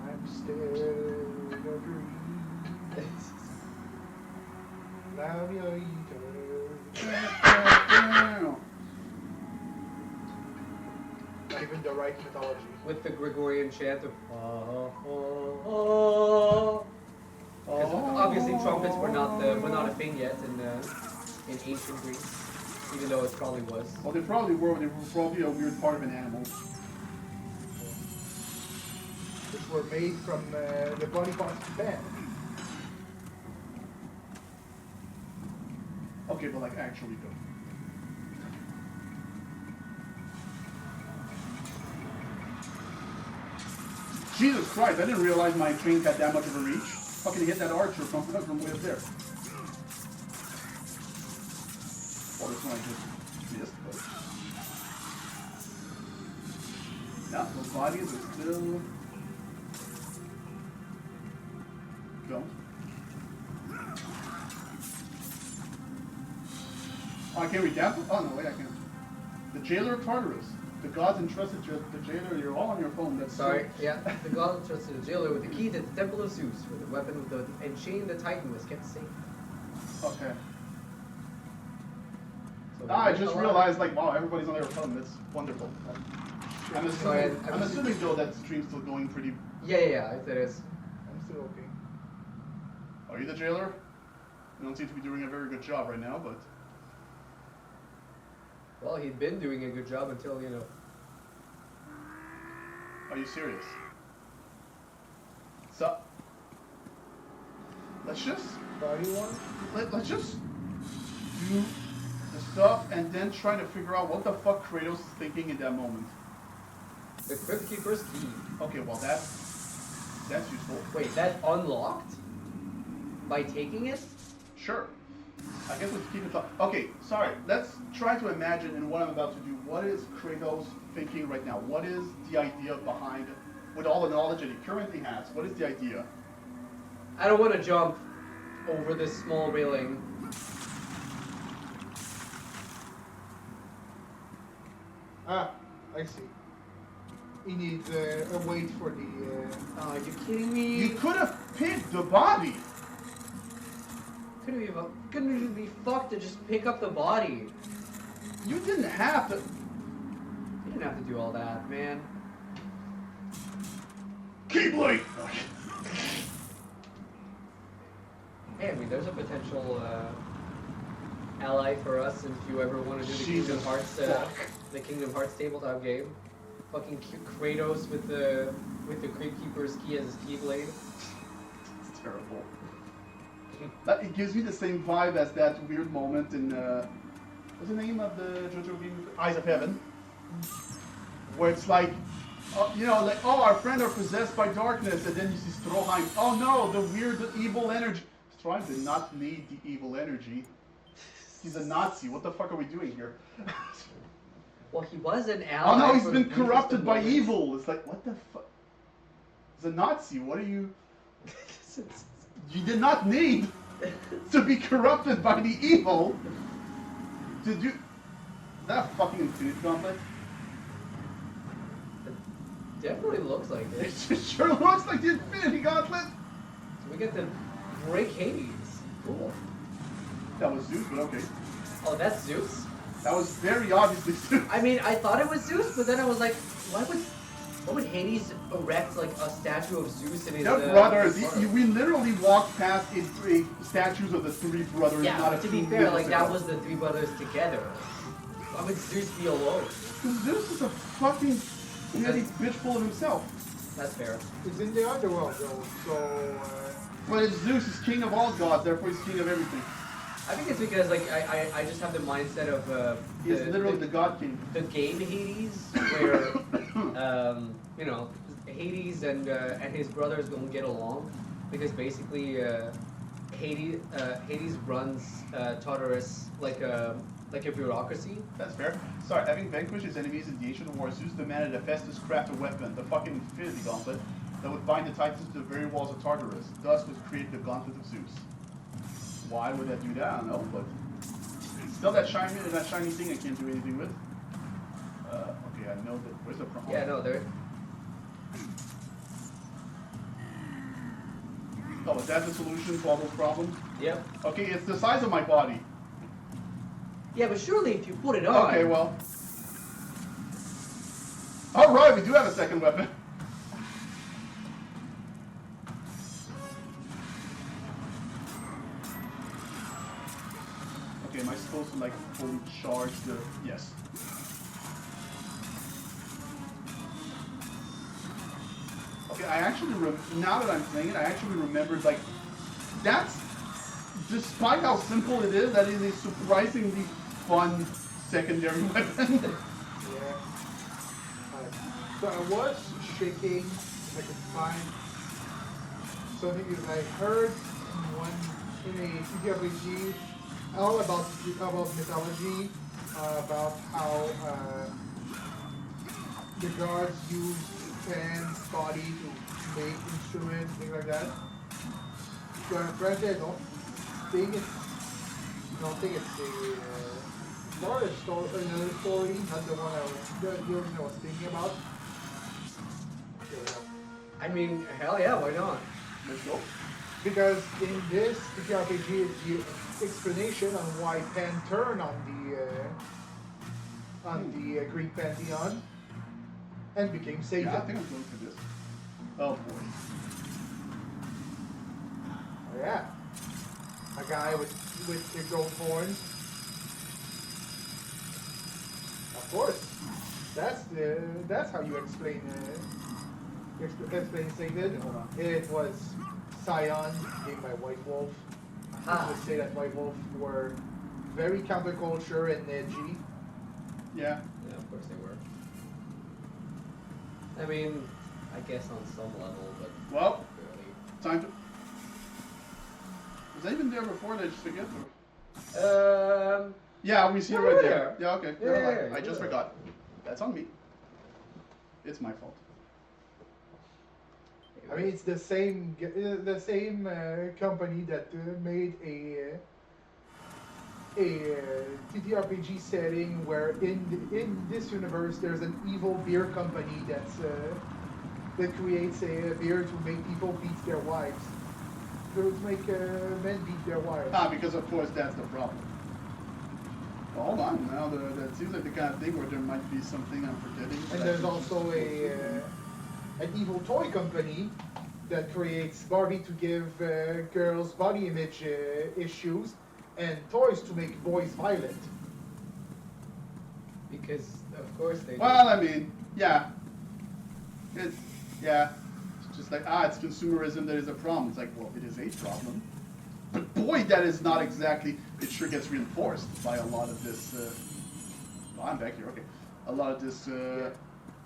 I'm still a dream. Love your Not even the right mythology. With the Gregorian chant of because obviously trumpets were not a thing yet in ancient Greece, even though it probably was. Well, they probably were. They were probably a weird part of an animal. Which were made from the body parts of man. Okay, but like actually good. Jesus Christ, I didn't realize my chains had that much of a reach. Fucking hit that archer from way up there. Well, this one I just missed, but... Yeah, those bodies are still... Go. Oh, I can't read that? Oh, no, wait, I can't. The jailer of Tartarus. The gods entrusted to the jailer. You're all on your phone. That's Sorry, so... yeah. The god entrusted the jailer with the key to the temple of Zeus, where the weapon of the enchained the Titan was kept safe. Okay. So I just realized, like, wow, everybody's on their phone. That's wonderful. I'm Sorry, assuming, I'm assuming though, that stream's still going pretty... Yeah, it is. I'm still okay. Are you the jailer? You don't seem to be doing a very good job right now, but... Well, he'd been doing a good job until, you know. Are you serious? So... Let's just... Body one? Let's just do the stuff and then try to figure out what the fuck Kratos is thinking in that moment. The Crypt Keeper's key. Okay, well that's useful. Wait, that unlocked? By taking it? Sure. I guess let's keep it up. Okay, sorry. Let's try to imagine in what I'm about to do. What is Kratos thinking right now? What is the idea behind, with all the knowledge that he currently has, what is the idea? I don't want to jump over this small railing. Ah, I see. He needs a wait for the. Oh, are you kidding me? You could have picked the body. Couldn't even be fucked to just pick up the body. You didn't have to. You didn't have to do all that, man. Keyblade. Hey, I mean, there's a potential ally for us if you ever want to do the Jesus Kingdom Hearts tabletop game. Fucking Kratos with the Crypt Keeper's key as his keyblade. It's terrible. It gives me the same vibe as that weird moment in what's the name of the JoJo game? Eyes of Heaven, where it's like, our friend are possessed by darkness, and then you see Stroheim. Oh no, the weird, evil energy. Stroheim did not need the evil energy. He's a Nazi. What the fuck are we doing here? Well, he was an ally. Oh no, he's for been the briefest corrupted of by moments. evil. It's like, what the fuck? He's a Nazi. What are you? You did not need to be corrupted by the evil. Did you? Is that a fucking Infinity Gauntlet? Definitely looks like it. It sure looks like the Infinity Gauntlet. So we get to break Hades. Cool. That was Zeus, but okay. Oh, that's Zeus? That was very obviously Zeus. I mean, I thought it was Zeus, but then I was like, why would Hades erect like a statue of Zeus in his They're brothers. his We literally walked past statues of the three brothers. Yeah, not but a to be few fair, minutes like ago. that was the three brothers together. Why would Zeus be alone? Because Zeus is a fucking bitch full of himself. That's fair. He's in the underworld though, so. But it's Zeus is king of all gods, therefore he's king of everything. I think it's because like I just have the mindset of He is literally the god king. the game Hades, where Hades and his brothers don't get along because basically Hades runs Tartarus like a bureaucracy. That's fair. Sorry, having vanquished his enemies in the ancient war, Zeus demanded Hephaestus craft a weapon, the fucking Infinity Gauntlet, that would bind the Titans to the very walls of Tartarus. Thus was created the Gauntlet of Zeus. Why would that do that? I don't know, but still that shiny thing I can't do anything with. Okay, I know that. Where's the problem? Yeah, no, they're Oh, is that the solution to all those problems? yep. Okay, it's the size of my body. Yeah, but surely if you put it on. Okay, well. Alright, we do have a second weapon. Okay, am I supposed to like fully charge the... Yes. Okay, I actually, now that I'm playing it, I actually remembered like, that's, despite how simple it is, that is a surprisingly fun secondary weapon. Yeah. So I was shaking, if I could find something that I heard in a TTRPG all about mythology, about how the gods use Pan's body to make instruments, things like that. So frankly, I don't think it's a more a story, another story, not the one the one I was thinking about. I mean, hell yeah, why not? Let's go. Because in this RPG, it's the explanation on why Pan turned on the Greek pantheon and became Satan. Yeah, I think I'm going for this. Oh boy. Oh, yeah, a guy with the gold horns. Of course, that's how you explain Satan. Hold on. It was Scion, named by White Wolf. Ah. I would say that White Wolf were very counterculture and edgy. Yeah. Yeah, of course they were. I mean, I guess on some level, but Well, really. time to... Was that even there before? Did I just forget? Or... Yeah, we see it No, right you're there. there. Yeah, okay. Yeah, Never yeah, mind. yeah, I you're just there. forgot. That's on me. It's my fault. I mean, it's the same company that made a TTRPG setting where in this universe there's an evil beer company that creates a beer to make people beat their wives. To make men beat their wives. Because of course that's the problem. Well, hold on, now that seems like the kind of thing where there might be something I'm forgetting. And there's also an evil toy company that creates Barbie to give girls body image issues and toys to make boys violent. Because of course they. Well, I mean, yeah. It's just like, it's consumerism that is a problem. It's like, well, it is a problem. But boy, that is not exactly, it sure gets reinforced by a lot of this, I'm back here, okay. A lot of this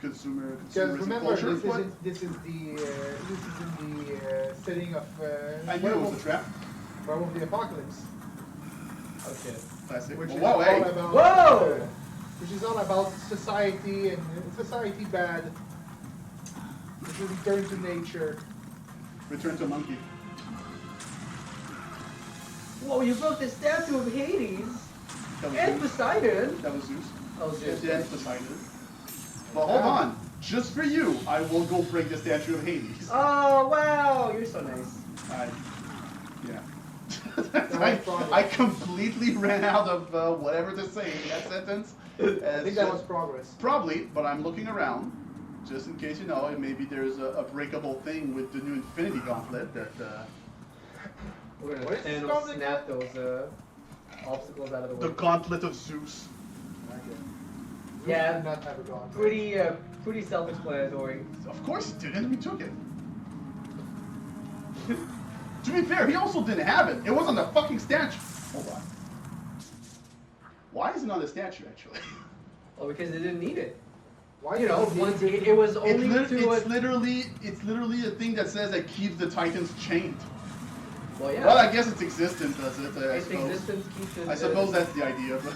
consumerism Because remember, culture. this is in the setting of I knew it was a trap. Werewolf the Apocalypse. Okay. Classic. Which is Whoa, all hey. about Whoa! Which is all about society and society bad. Which is return to nature. Return to monkey. Whoa! You broke the statue of Hades That was and Zeus. Poseidon. That was Zeus. Oh, Zeus. And Poseidon. But hold on. Just for you, I will go break the statue of Hades. Oh wow! You're so nice. Yeah. was progress. I completely ran out of whatever to say in that sentence. I think that was progress. Probably, but I'm looking around, just in case you know, and maybe there's a breakable thing with the new Infinity Gauntlet that... We're What gonna is this Thanos gauntlet snap those obstacles out of the way. the Gauntlet of Zeus. Yeah. We did not have a gauntlet. Pretty self-explanatory. Of course he didn't, we took it. To be fair, he also didn't have it. It was on the fucking statue. Hold on. Why is it on the statue, actually? Well, because they didn't need it. Why You know, did once they- it was It's, only lit- to it's literally a thing that says that keeps the Titans chained. well, yeah. Well, I guess its existence does it. I its suppose. existence keeps it. I suppose that's the idea, but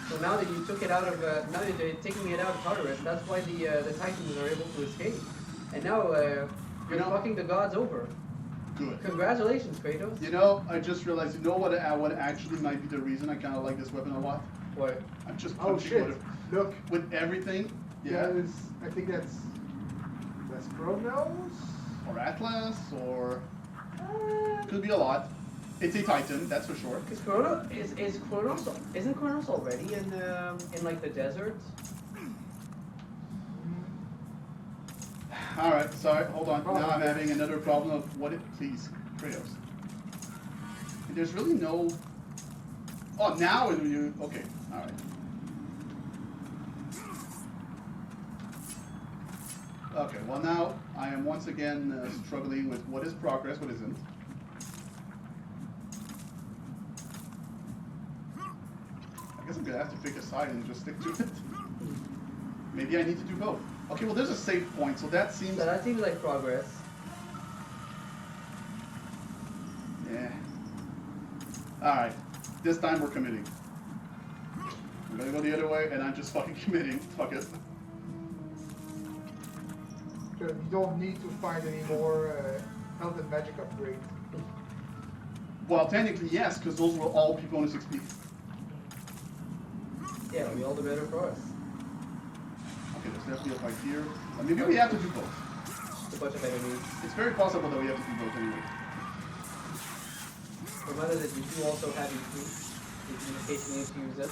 So now that you took it out of, now that you're taking it out of Tartarus, that's why the Titans are able to escape. And now you're know- fucking the gods over. good. Congratulations, Kratos. You know, I just realized. You know what actually might be the reason I kind of like this weapon a lot. What? I'm just Oh punching shit! Look, with everything. Yeah. that is, I think that's Chronos. Or Atlas, or could be a lot. It's a Titan, that's for sure. Is Chronos isn't Chronos already in like the desert? All right, sorry, hold on. Now I'm having another problem of what it. Please, Kratos. And there's really no. Oh, now you. Okay, all right. Okay, well now I am once again struggling with what is progress, what isn't. I guess I'm gonna have to pick a side and just stick to it. Maybe I need to do both. Okay, well there's a save point, so that seems. So that seems like progress. Yeah. Alright. This time we're committing. I'm gonna go the other way and I'm just fucking committing. Fuck it. You don't need to find any more health and magic upgrades. Well, technically yes, because those will all be bonus XP. Yeah, it'll be all the better for us. Okay, there's definitely a fight here. Maybe we have to do both. A bunch of enemies. It's very possible that we have to do both anyway. Remember that you do also have EP, in case you need to use it.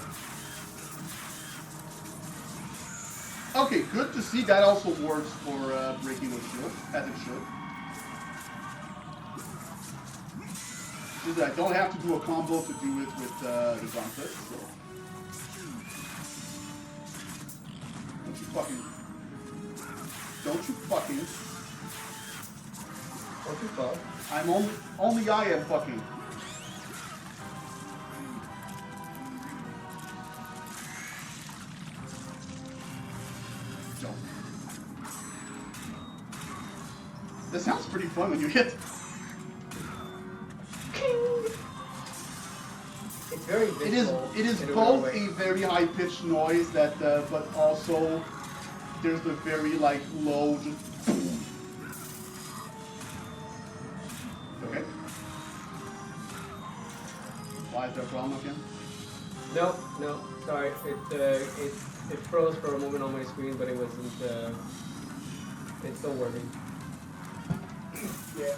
Okay, good to see that also works for breaking those shields, as it should. Just that I don't have to do a combo to do it with the gauntlet, so. Don't you fucking. Don't you fall. I'm only I am fucking. Don't. This sounds pretty fun when you hit. It's very visceral. It is in a both weird way. a very high pitched noise that, but also there's the very like low just. Okay. Is there a problem again? No, no, sorry. It froze for a moment on my screen, but it wasn't. It's still working. Yeah,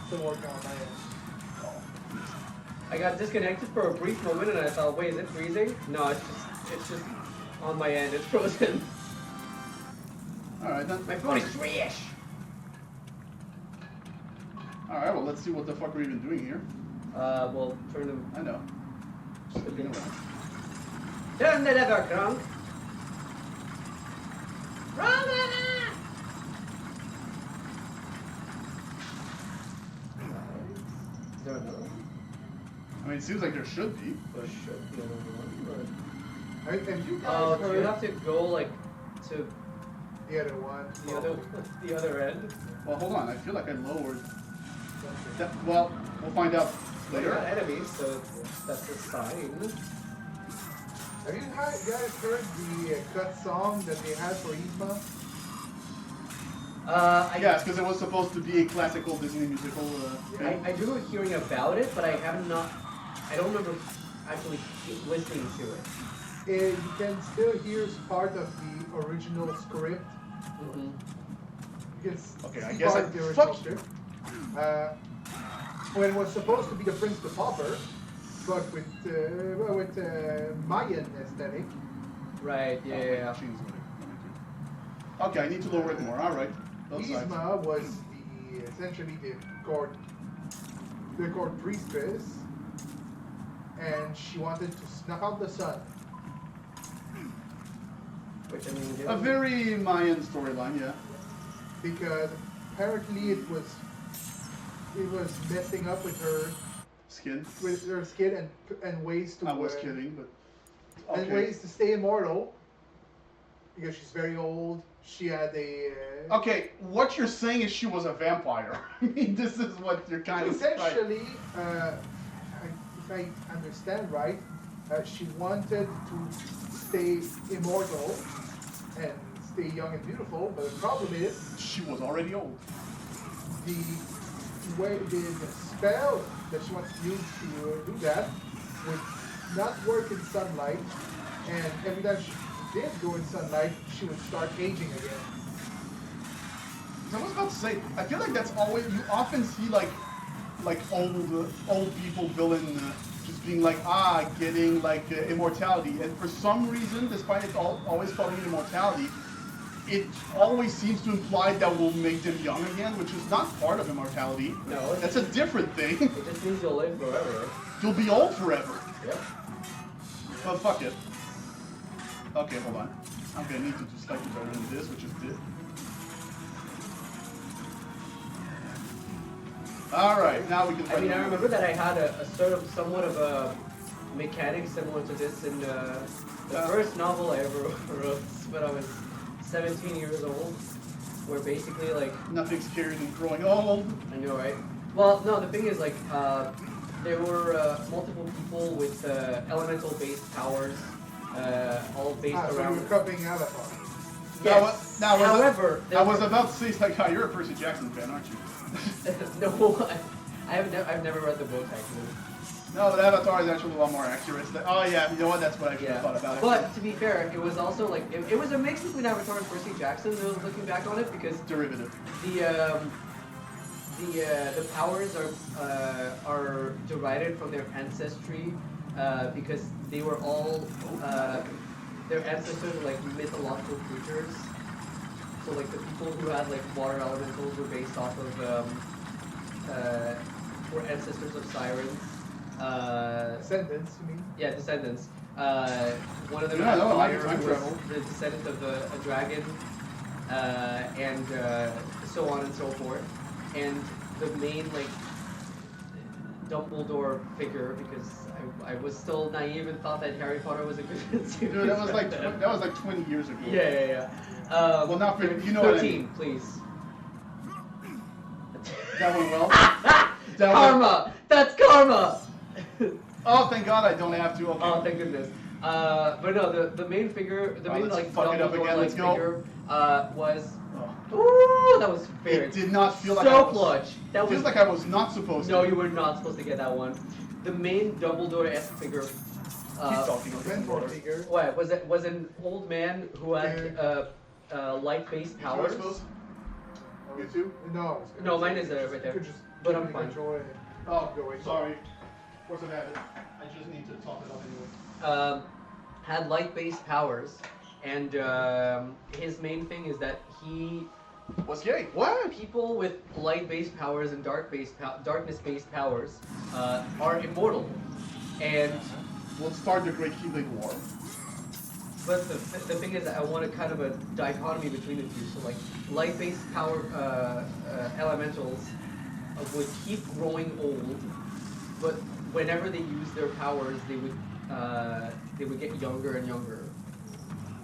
still working on my end. I got disconnected for a brief moment, and I thought, wait, is it freezing? No, it's just on my end. It's frozen. All right then. My phone is trash. All right. Well, let's see what the fuck we're even doing here. Well, turn them. I know. You know what? Turn the lever, Grunk. Wrong lever. Is there another one? I mean, it seems like there should be. There should be another one, Have you but... guys do you heard have to go, like, to the other one? the other end? Well, hold on. I feel like I lowered. That, well, we'll find out They're later. not enemies, so that's a sign. Have you guys heard the cut song that they had for Yzma? Yes, because it was supposed to be a classical Disney musical. Thing. I do remember hearing about it, but I don't remember actually listening to it. You can still hear part of the original script. Mm-hmm. You can Okay, I see guess part I- of the original fuck. script. When it was supposed to be the Prince the Pauper, but with Mayan aesthetic. Right, yeah, Oh, yeah, wait, yeah. machines with it. Okay, I need to lower it more. All right. Both sides. Yzma was essentially the court priestess, and she wanted to snuff out the sun. Which, I mean, A very Mayan storyline, yeah. Because apparently it was messing up with her Skin. skin and ways to I was kidding, but and okay. ways to stay immortal because she's very old. She had a Okay, what you're saying is she was a vampire. I mean, this is what you're kind of essentially, if I understand right, she wanted to stay immortal and stay young and beautiful. But the problem is She was already old. the spell that she wants to use to do that would not work in sunlight, and every time she did go in sunlight, she would start aging again. I was about to say, I feel like that's always, you often see like old people villain just being like, getting like immortality, and for some reason, despite it always calling it immortality, it always seems to imply that will make them young again, which is not part of immortality. No, That's a different thing. it just means you'll live forever. You'll be old forever. Yep. But fuck it. Okay, hold on. I'm gonna need to do slightly better than this, which is this. Alright, now we can I fight mean, I them. remember that I had a sort of somewhat of a mechanic similar to this in the first novel I ever wrote when I was 17 years old, where basically like Nothing scarier than growing old. I know, right? Well, no, the thing is like there were multiple people with elemental-based powers, all based So around. you're copying Avatar. Yes. However, I was about to say, it's like, you're a Percy Jackson fan, aren't you? no, I've never read the book actually. No, but Avatar is actually a lot more accurate. It's like, oh yeah, you know what? That's what I should have thought about it. But to be fair, it was also like it was a mix between Avatar and Percy Jackson. I was looking back on it because Derivative. the powers are derived from their ancestry because they were all their ancestors were like mythological creatures. So like the people who had like water elementals were based off of were ancestors of sirens. Descendants, you mean? Yeah, descendants. One of them Yeah, had no, fire, time who was travel. the descendant of a dragon, and so on and so forth. And the main like Dumbledore figure, because I was still naive and thought that Harry Potter was a good series. Dude, that was like 20 years ago. Yeah. Well, not for you know what I 13, mean. please. That went well. Karma! That's karma! Oh, thank God I don't have to. Okay. Oh, thank goodness. But no, the main figure, the main let's like fuck it up again. Let's go. figure was. Oh. Ooh, that was very. It did not feel like so I was, clutch. That It feels was like I was not supposed to. No, you were not supposed to get that one. the main Dumbledore-esque figure. Keep talking. Okay. Mentor figure. What was an old man who had light-based powers. You too? No. No, mine is right there. You could just But give I'm me fine. control and Oh, keep going. sorry. What's the habit? I just need to talk it up anyway. Had light-based powers, and his main thing is that he What's gay? What? people with light-based powers and darkness-based powers are immortal, and We'll start the Great Keyblade War. but the thing is that I want a kind of a dichotomy between the two. So like light-based power elementals would keep growing old, but whenever they use their powers, they would get younger and younger.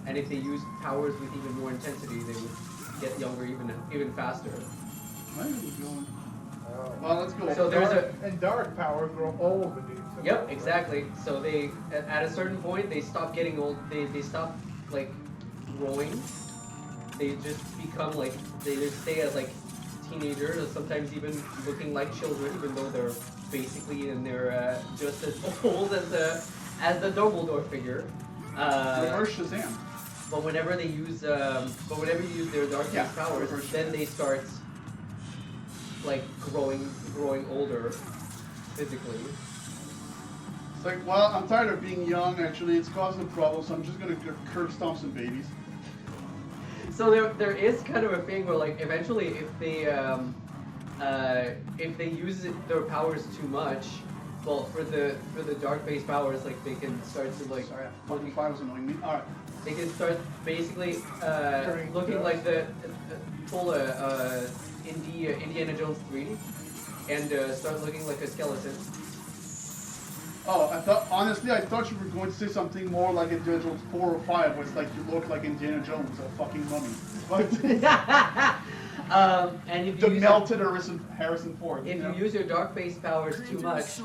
And if they use powers with even more intensity, they would get younger even faster. Where are we going? Oh. Well, let's go. So there's And dark power grow old with these. Yep, exactly. So they, at a certain point, they stop getting old. They stop like growing. They just become like they just stay as like teenagers, or sometimes even looking like children, even though they're basically and they're just as old as the Dumbledore figure. Reverse Shazam. But whenever they use, whenever you use their dark Yeah, powers, reverse then they start like growing older physically. It's like, well, I'm tired of being young. Actually, it's causing a problem, so I'm just gonna curb stomp some babies. So there is kind of a thing where like eventually if they use their powers too much, well for the dark based powers like they can start to like Sorry, fucking fire was annoying me. All right. they can start basically Turning looking to- like the full Indiana Jones 3 and start looking like a skeleton. Oh, honestly, I thought you were going to say something more like Indiana Jones 4 or 5, where it's like you look like Indiana Jones, a fucking mummy. But And if the you use melted Harrison Ford. If you know? you use your dark based powers too much,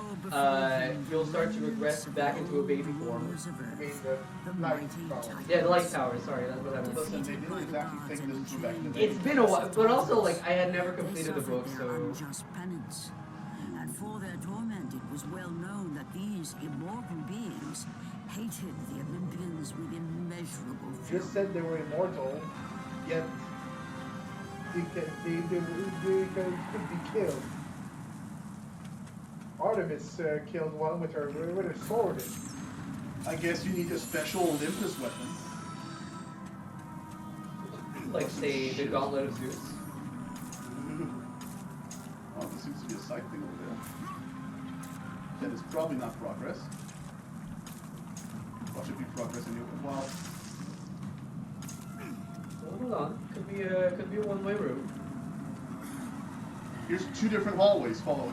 you'll start to regress back into a baby form. I mean, the light power. Yeah, the light powers, sorry, that's what I meant. Listen, they didn't exactly think this through back in the day. It's been a while, but also, like, I had never completed the book, so... Unjust penance. And for their torment, it was well known that these immortal beings hated the Olympians with immeasurable fury. Just said they were immortal, yet they could be killed. Artemis killed one with her sword. I guess you need a special Olympus weapon. Like, say, the Gauntlet of Zeus. Oh, this seems to be a side thing over there. That is probably not progress. What should be progress anyway? Well, Hold on, could be a one-way route. here's two different hallways. Follow.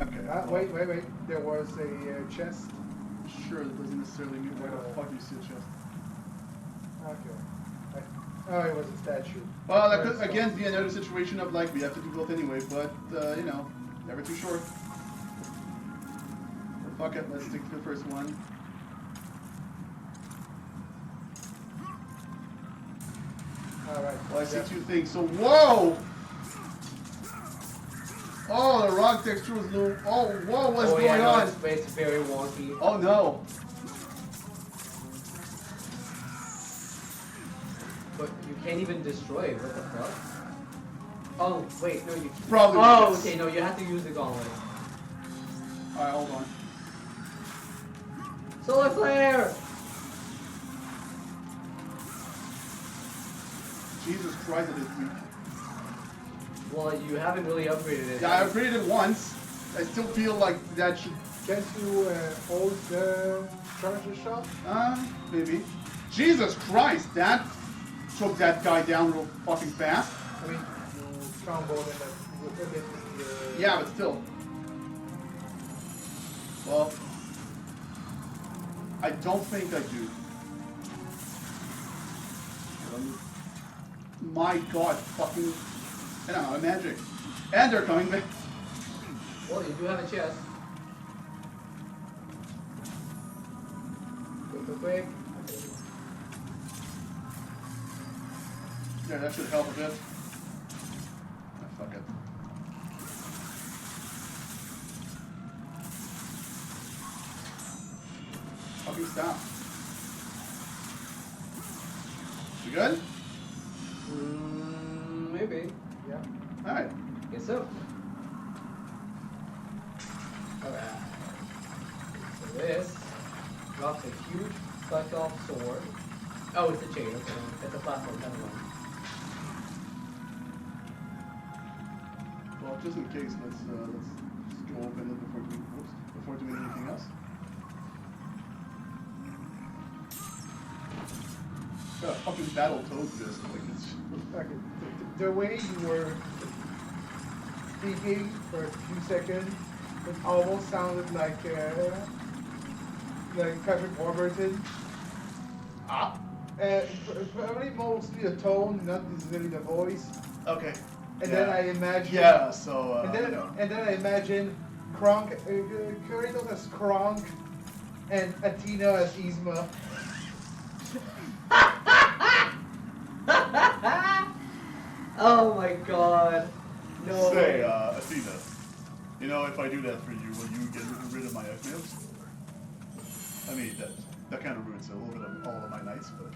Okay. Wait. There was a chest. Sure, that doesn't necessarily mean where the fuck you see a chest. Okay. Oh, it was a statue. Well, that could again be another situation of like we have to do both anyway, but you know, never too short. But fuck it, let's stick to the first one. Alright. Well, I see two things. So, whoa! Oh, the rock texture was low. Oh, whoa, what's going yeah, no, on? it's very wonky. Oh no! But you can't even destroy it, what the fuck? Oh, wait, no, you... Probably. Oh, yes. okay, no, you have to use the Gauntlet. Alright, hold on. Solar Flare! Jesus Christ, it is weak. Well, you haven't really upgraded it. Yeah, I upgraded it once. I still feel like that should. Can't you hold the charger shot? Maybe. Jesus Christ, that took that guy down real fucking fast. I mean, you combo them with the... Yeah, but still. Well, I don't think I do. My God, fucking, I don't know, magic. And they're coming back. Well, you do have a chest. Quick. Yeah, that should help a bit. Ah, fuck it. Fucking stop. You good? Maybe. Yeah. Alright. Guess so. Alright. So this drops a huge fucked off sword. Oh, it's a chain, okay. It's a platform, never mind. Well, just in case, let's just go open it before doing anything else. Got a fucking battle toad fist. Like it's... Okay. The way you were speaking for a few seconds, it almost sounded like Patrick Warburton. Ah. Probably mostly the tone, not necessarily the voice. Okay. And Yeah. then I imagine. Yeah. So. And then, you know. and then I imagine Kronk, Kratos as Kronk, and Athena as Yzma. Oh my god. No. Say, Athena. You know, if I do that for you, will you get rid of my F-nails? I mean, that kind of ruins a little bit of all of my nights, but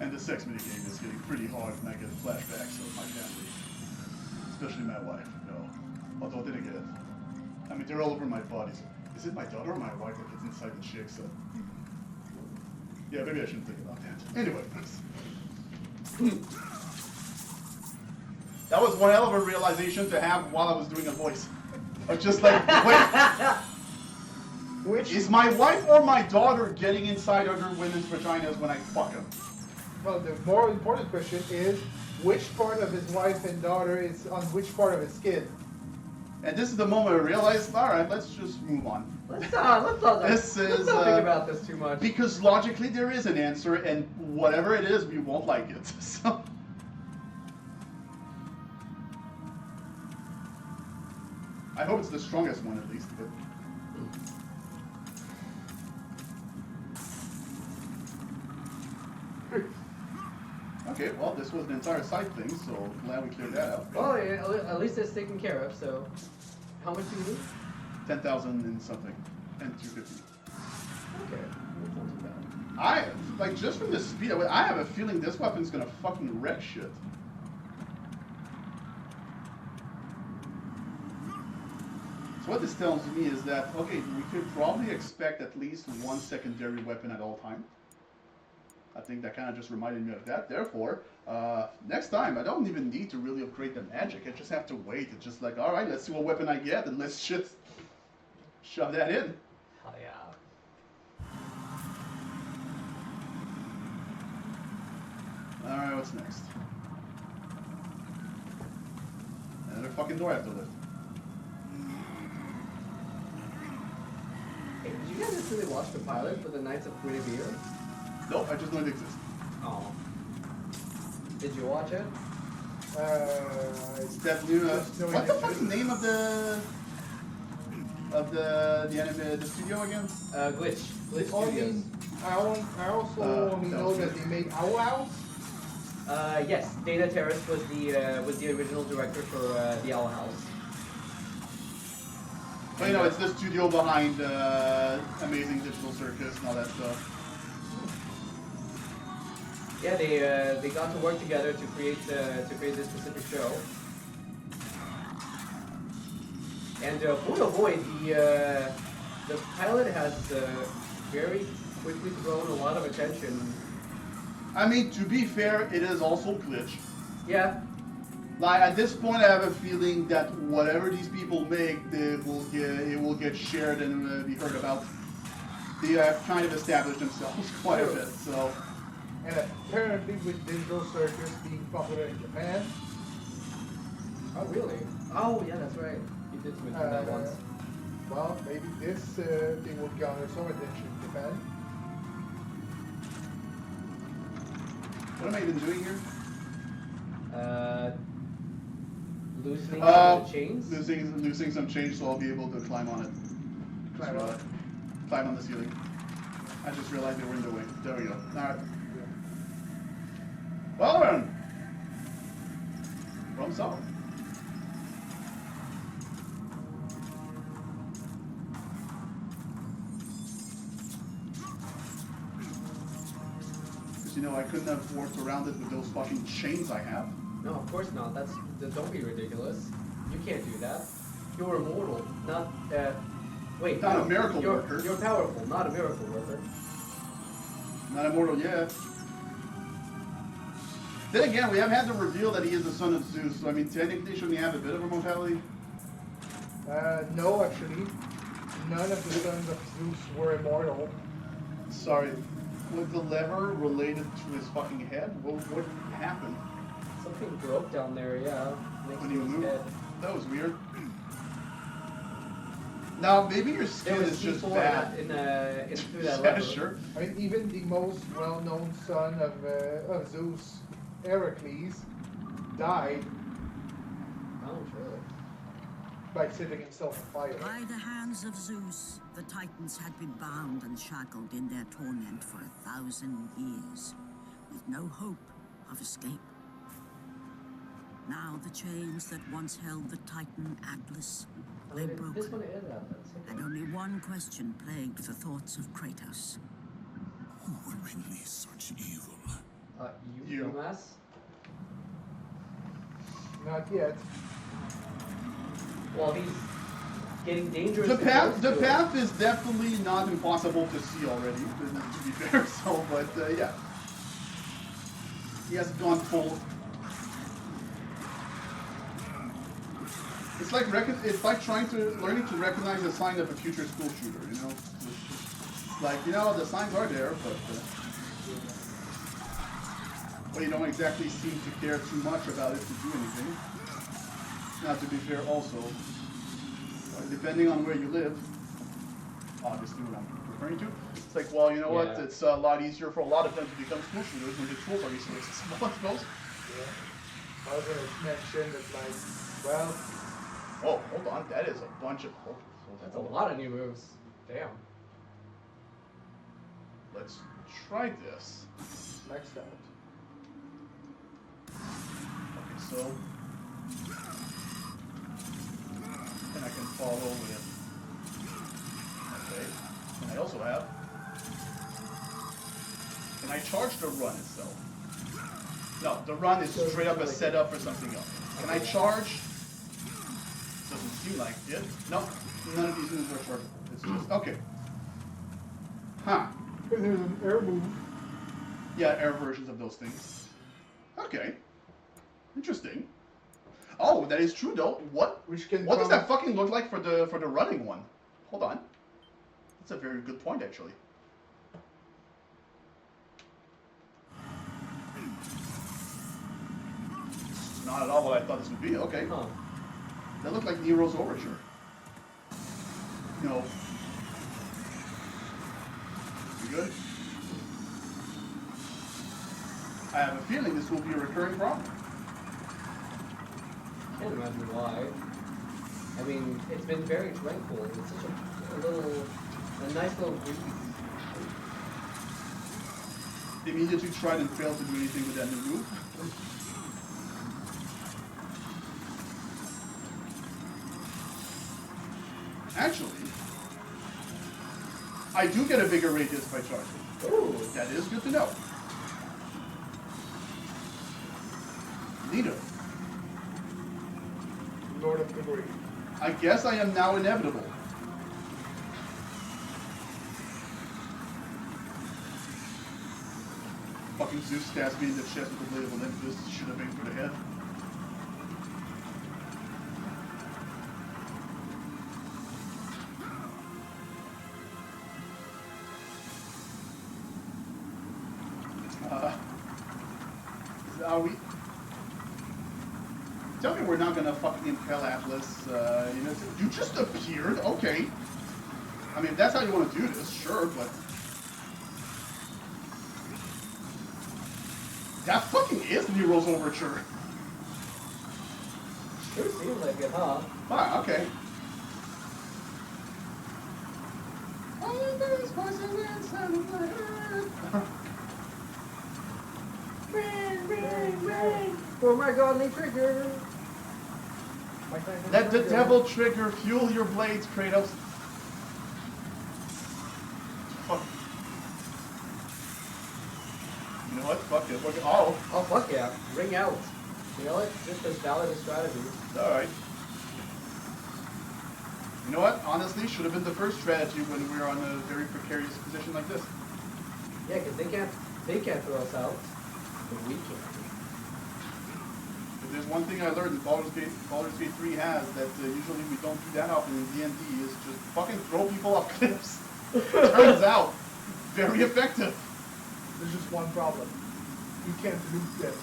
and the sex mini game is getting pretty hard, and I get flashbacks of my family, especially my wife. You know, although then again, I mean, they're all over my body. So is it my daughter or my wife that gets inside the chick? So yeah, maybe I shouldn't think about that. Anyway. That was one hell of a realization to have while I was doing a voice. I was just like, wait, Which is my wife or my daughter getting inside other women's vaginas when I fuck them? Well, the more important question is, which part of his wife and daughter is on which part of his skin? And this is the moment I realized, all right, let's just move on. Let's not This let's is, not think about this too much. Because logically there is an answer, and whatever it is, we won't like it. So. I hope it's the strongest one at least, but... Okay, well, this was the entire side thing, so glad we cleared that out. Oh, yeah, at least it's taken care of, so... How much do you need? 10,000 and something, and 250. Okay, that's not too bad. I, like, just from the speed of it, I have a feeling this weapon's gonna fucking wreck shit. So what this tells me is that, okay, we could probably expect at least one secondary weapon at all time. I think that kind of just reminded me of that. Therefore, next time, I don't even need to really upgrade the magic. I just have to wait. It's just like, all right, let's see what weapon I get, and let's just shove that in. Hell yeah. All right, what's next? Another fucking door I have to lift. Hey, did you guys actually watch the pilot for the Knights of Guinevere? Nope, I just know it exists. Oh. Did you watch it? It's that new. Just know What's it the fucking name of the anime, the studio again? Glitch. Glitch Only, Studios. I also only that know was that good. they made Owl House. Yes, Dana Terrace was the original director for the Owl House. But you know, it's the studio behind Amazing Digital Circus and all that stuff. Yeah, they got to work together to create this specific show. And boy, the pilot has very quickly thrown a lot of attention. I mean, to be fair, it is also Glitch. Yeah, Like at this point, I have a feeling that whatever these people make, it will get shared and be heard about. They have kind of established themselves quite a bit. So. And apparently with Digital Circus being popular in Japan, oh really? Oh yeah, that's right. You did mention that once. well, maybe this thing would garner some attention in Japan. What am I even doing here? Loosening the chains. Losing some change, so I'll be able to climb on it. Climb on it. Climb on the ceiling. I just realized they were in the way. There we go. All right. Well then. Problem solved. Olympus, you know, I couldn't have worked around it with those fucking chains I have. No, of course not. Don't be ridiculous. You can't do that. You're immortal, not wait. Not no, a miracle you're, worker. You're powerful, not a miracle worker. Not immortal yet. Then again, we haven't had to reveal that he is the son of Zeus, so I mean, technically, shouldn't he have a bit of immortality? No, actually. None of the sons of Zeus were immortal. Sorry, was the lever related to his fucking head? What happened? Something broke down there, yeah. Next When to you his moved? head. That was weird. Now, maybe your skin There was is just C4 bad. in through that Yeah, lever. sure. I mean, even the most well-known son of Zeus, Heracles, died Oh, sure. by setting himself afire. By the hands of Zeus, the Titans had been bound and shackled in their torment for 1,000 years, with no hope of escape. Now the chains that once held the Titan Atlas lay This broken, one is Atlas. and only one question plagued the thoughts of Kratos. Who will release such evil? You You. dumbass. Not yet. Well, he's getting dangerous. The close to it. path is definitely not impossible to see already, to be fair. So, but yeah, he hasn't gone full. It's like learning to recognize a sign of a future school shooter. You know, it's like, you know, the signs are there, but you don't exactly seem to care too much about it to do anything. Now, to be fair, also, depending on where you live, obviously what I'm referring to, it's like, well, you know what, Yeah. it's a lot easier for a lot of them to become school shooters when the tools are easily accessible, I suppose. Yeah. I was going to mention that, like, well, Oh, hold on, that is a bunch of... Oh, That's a lot of new moves. Damn. Let's try this. maxed out. Okay, so... And I can follow with... Okay, and I also have... Can I charge the run itself? No, the run is So straight up a like- setup for something else. Can I charge? Doesn't seem like it. No, none of these moves are chargeable. It's just... Okay. Huh. But there's an air move. Yeah, air versions of those things. Okay. Interesting. Oh, that is true though. What Which can does come- that fucking look like for the running one? Hold on. That's a very good point actually. It's not at all what I thought this would be. Okay. Huh. That looked like Nero's Overture. No. You good? I have a feeling this will be a recurring problem. Can't imagine why. I mean, it's been very tranquil. It's such a nice little breeze. Immediately tried and failed to do anything with that new move. Actually, I do get a bigger radius by charging. Ooh. That is good to know. Neato. Lord of the Green. I guess I am now inevitable. Fucking Zeus stabs me in the chest with the blade of Olympus. Should have aimed for the head. Are we? Tell me we're not gonna fucking impel Atlas. You know, you just appeared. Okay. I mean, if that's how you want to do this, sure, but that fucking is Nero's Overture. Sure seems like it, huh? Fine, okay. Oh, there's poison inside of my head. Ring! For my godly trigger! Let the devil trigger fuel your blades, Kratos. Fuck. You know it. Work it. Oh, Oh fuck yeah! Ring out. You know what? Just as valid a strategy. all right. You know what? Honestly, should have been the first strategy when we were on a very precarious position like this. Yeah, because they can't throw us out, but we can. If there's one thing I learned that Baldur's Gate 3 has that usually we don't do that often in D&D is just fucking throw people off cliffs. Turns out, very effective. There's just one problem. You can't loot them.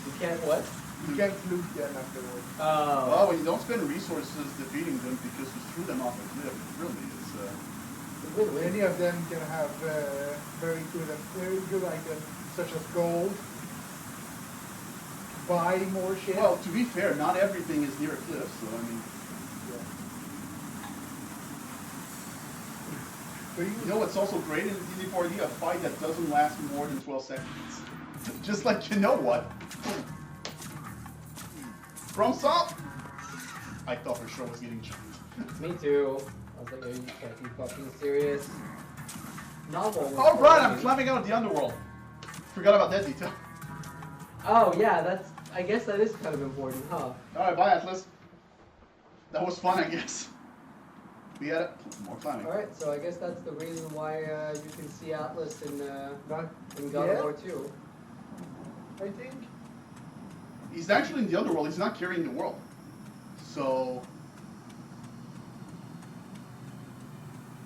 You can't what? You can't loot them afterwards. Well, when you don't spend resources defeating them because you threw them off a cliff, really, Many of them can have very good items, such as gold. Buy more shit. Well, to be fair, not everything is near a cliff, so I mean... Yeah. You know what's also great in D&D 4D? A fight that doesn't last more than 12 seconds. Just like, you know what? From Sop! I thought for sure I was getting jumped. Me too. I was like, are you fucking fucking serious? Novel. Oh, right, I'm climbing out of the underworld. Forgot about that detail. Oh yeah, I guess that is kind of important, huh? Alright, bye Atlas. That was fun, I guess. We had more climbing. Alright, so I guess that's the reason why you can see Atlas in God Yeah. of War 2. I think. He's actually in the underworld, he's not carrying the world. So...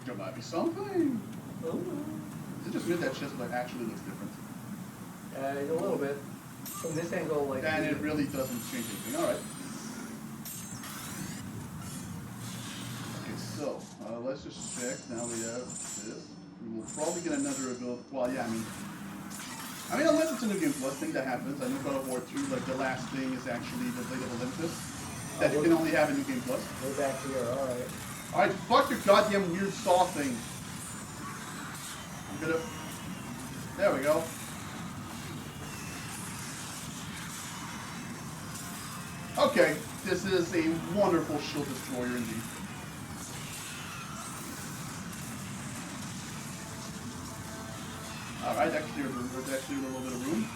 there might be something. Oh. Is it just weird that chestplate actually looks different? A little bit. From this angle, like... And it really doesn't change anything. Alright. Okay, so, let's just check. Now we have this. We will probably get another ability. Well, yeah, I mean, unless it's a New Game Plus thing that happens. I know God of War 2, like, the last thing is actually the Blade of Olympus. That you can only have in New Game Plus. Way back here, alright. Alright, fuck your goddamn weird saw thing. I'm gonna... There we go. Okay, this is a wonderful shield destroyer indeed. Alright, actually there's actually a little bit of room.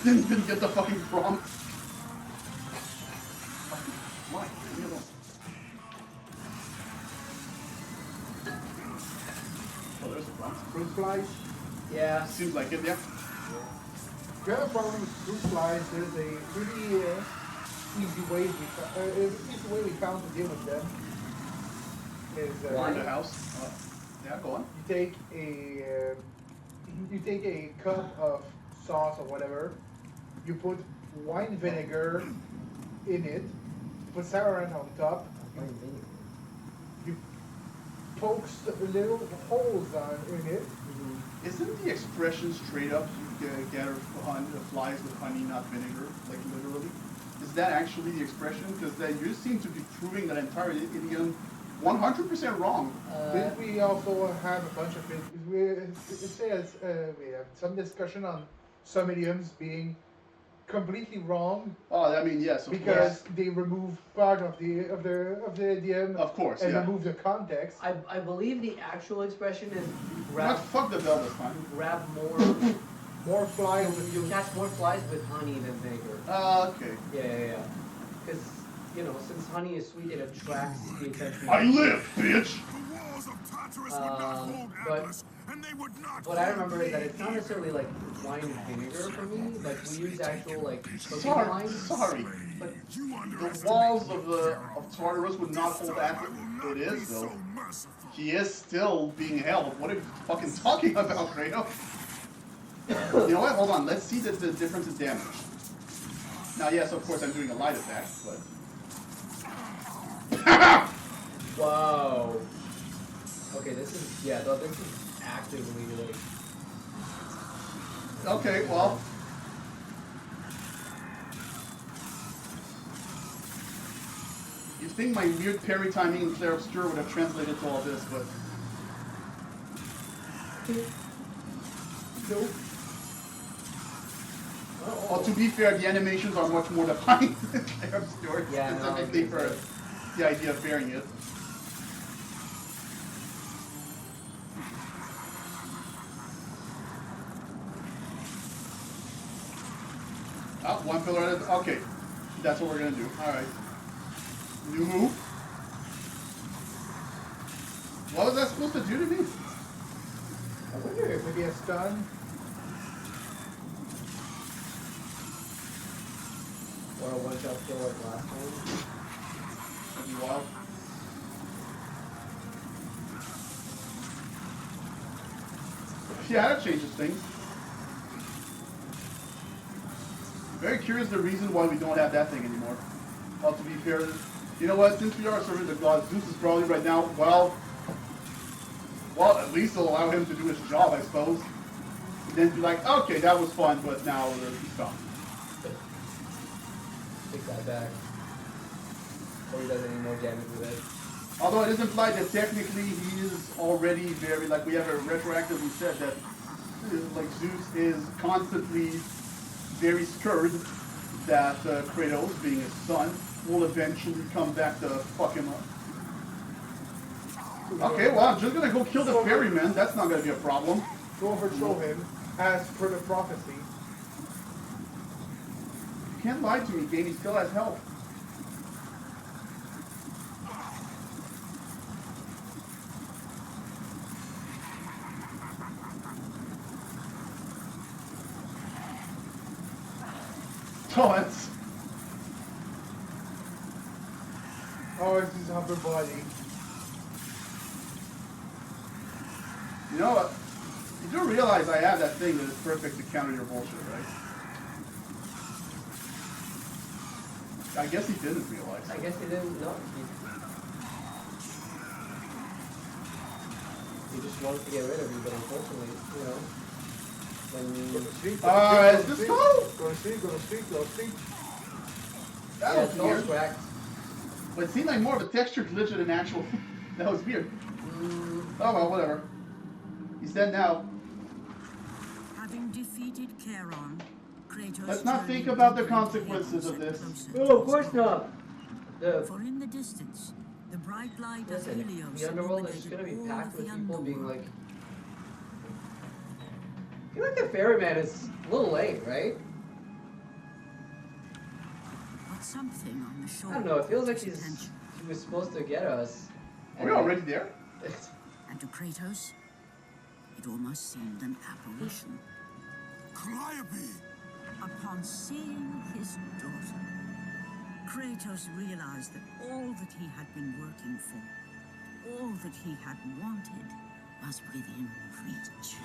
Didn't get the fucking prompt. Why? Leave me alone. Oh, there's a prompt. Fruit flies. Yeah. Seems like it, yeah. If you have a problem with fruit flies, there's a pretty easy way we found to deal with them. Is Or in the house. Yeah, go on. you take a cup of sauce or whatever, you put wine vinegar in it, put saffron on top, you poke little holes in it. Isn't the expression straight up you gather flies with honey, not vinegar, like literally? Is that actually the expression? Because then you seem to be proving that entire idiom 100% wrong. Then we also have a bunch of it says we have some discussion on some idioms being completely wrong. Oh, I mean, yes, of because course. they remove part of the idiom. Of course, and yeah. remove the context. I believe the actual expression is What? Fuck the bell this time. grab more. More flies. You catch more flies with honey than vinegar. Okay. Yeah. Because, you know, since honey is sweet, it attracts the attention. I live, bitch! The walls of Tartarus would not hold but Atlas, and they would not what I remember is that it's not necessarily like wine and vinegar for me. Like we use actual like cooking wine. Sorry. But You The underestimate walls of Tartarus would not hold that. It is, though. so merciful. He is still being held. What are you fucking talking about, Kratos? You know what? Hold on. Let's see the difference in damage. Now, yes, of course, I'm doing a light attack, but... whoa. Okay, this is actively like. Okay, well... You'd think my weird parry timing in Clair Obscure would have translated to all this, but... Nope. Well, to be fair, the animations are much more defined than Clair Obscure, Yeah, no, specifically it's for like- the idea of bearing it. pillar. Okay, that's what we're gonna do. All right. New move. What was that supposed to do to me? I wonder if maybe a stun. Or a one-shot kill like last time. That'd be wild. Yeah, that changes things. Very curious the reason why we don't have that thing anymore. Well, to be fair, you know what? Since we are serving the gods, Zeus is probably right now, well, at least it'll allow him to do his job, I suppose. And then be like, okay, that was fun, but now he's gone. Take that back. Or he does any more damage with it. Although it is implied that technically he is already very, like we have a retroactively said that, like Zeus is constantly very scared that Kratos, being his son, will eventually come back to fuck him up. Okay, well, I'm just gonna go kill the ferryman. That's not gonna be a problem. Go overthrow him, as per the prophecy. You can't lie to me, game. He still has health. Oh, that's... Oh, it's his upper body. You know what? You do realize I have that thing that is perfect to counter your bullshit, right? I guess he didn't realize. I guess he didn't know. He just wanted to get rid of you, but unfortunately, you know, when Go to sleep. Is this go? Go to sleep, go to sleep, go to sleep. That yeah, was it's all weird. cracked. But it seemed like more of a texture glitch than an actual... That was weird. Oh well, whatever. He's dead now. Having defeated Charon, Kratos Let's not journeyed think about the deeper into consequences Helios of this. and closer Oh, to of his course goal. not. The For in the distance, the bright light of listen, Helios the underworld is gonna be illuminated packed all with the people being underworld. like. I feel like the ferryman is a little late, right? But something on the shore I don't know. It feels like caught his he attention. was supposed to get us. Are we already there? And to Kratos, it almost seemed an apparition. Calliope! Upon seeing his daughter, Kratos realized that all that he had been working for, all that he had wanted, was within reach.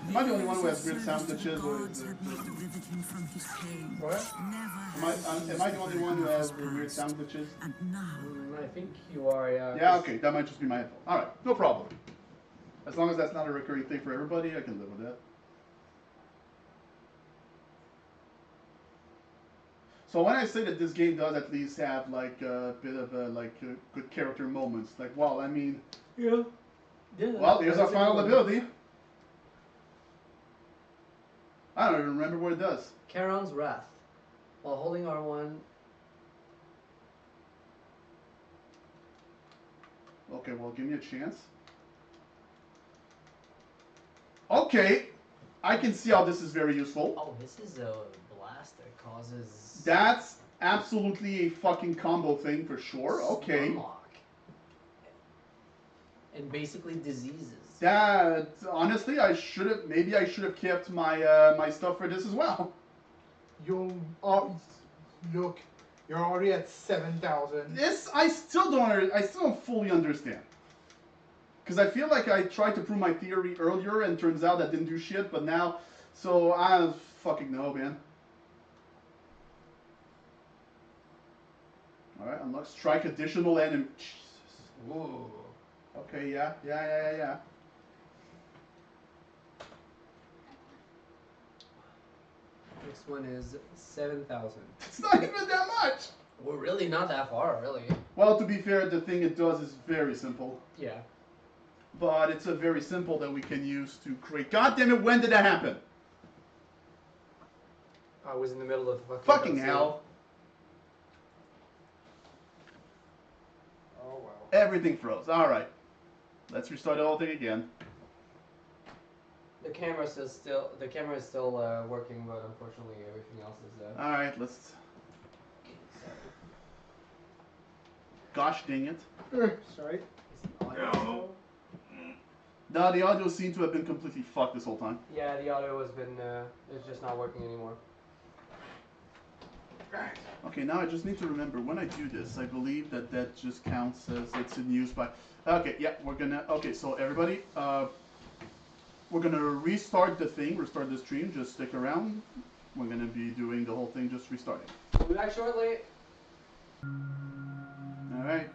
Am I the only one who has Years weird of sound service to the glitches? Or gods had not delivered him from his pain. What? am I the only one who has weird sound glitches? And now, I think you are, yeah. Yeah, okay, that might just be my headphone. Alright, no problem. As long as that's not a recurring thing for everybody, I can live with that. So when I say that this game does at least have like a bit of good character moments, like, well, I mean, Yeah. Yeah. well, here's our that's a final good one. ability. I don't even remember what it does. Charon's Wrath. While holding R1, Okay, well, give me a chance. Okay, I can see how this is very useful. oh, this is a blast that causes That's absolutely a fucking combo thing for sure. Okay. Unlock. And basically diseases. That honestly, maybe I should have kept my my stuff for this as well. You look, you're already at 7,000. This I still don't fully understand. Because I feel like I tried to prove my theory earlier and turns out that didn't do shit, but now, so I don't fucking know, man. Alright, unlock strike additional enemy. Jesus. Whoa. Okay, yeah. Next one is 7,000. It's not even that much! We're really not that far, really. Well, to be fair, the thing it does is very simple. Yeah. But it's a very simple that we can use to create. God damn it, when did that happen? I was in the middle of the Fucking hell. Oh well. Everything froze. Alright. Let's restart the whole thing again. The camera is still working, but unfortunately everything else is. All right, let's. Gosh dang it! Sorry. Is the audio still? No, the audio seemed to have been completely fucked this whole time. Yeah, the audio has been. It's just not working anymore. Okay, now I just need to remember when I do this. I believe that just counts as it's in use by. Okay, yeah, we're gonna. Okay, so everybody, we're gonna restart the thing, restart the stream. Just stick around. We're gonna be doing the whole thing, just restarting. We'll be back shortly. All right.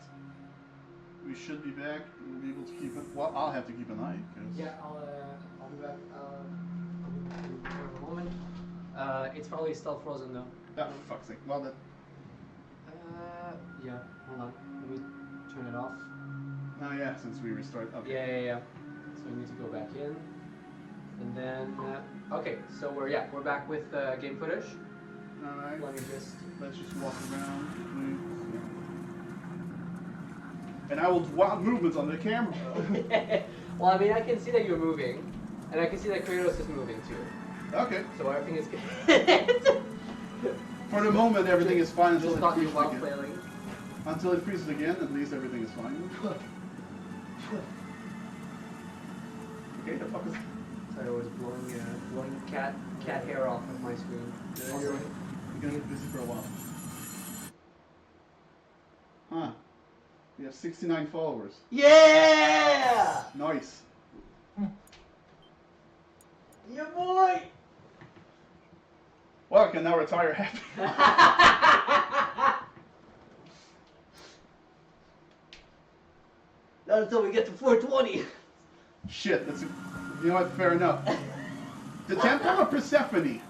We should be back. We'll be able to keep it. Well, I'll have to keep an eye. 'Cause Yeah, I'll be back. For a moment. It's probably still frozen though. Ah, for fuck's sake. Well, that. Yeah. Hold on. Let me turn it off. Oh yeah, since we restarted. Okay. Yeah. So we need to go back in, and then okay. So we're back with game footage. All right. Let me just. Let's just walk around quickly. And I will do wild movements on the camera. Well, I mean, I can see that you're moving, and I can see that Kratos is moving too. Okay. So everything is good. For the moment, everything is fine until Just it thought you freezes while again. flailing. Until it freezes again, at least everything is fine. Okay, the fuck is... Sorry, I was blowing cat hair off of my screen. You're gonna get busy for a while. Huh. We have 69 followers. Yeah! Nice. Yeah, boy! Well, I can now retire happy. Not until we get to 420. Shit, that's... You know what, fair enough. The Temple of Persephone.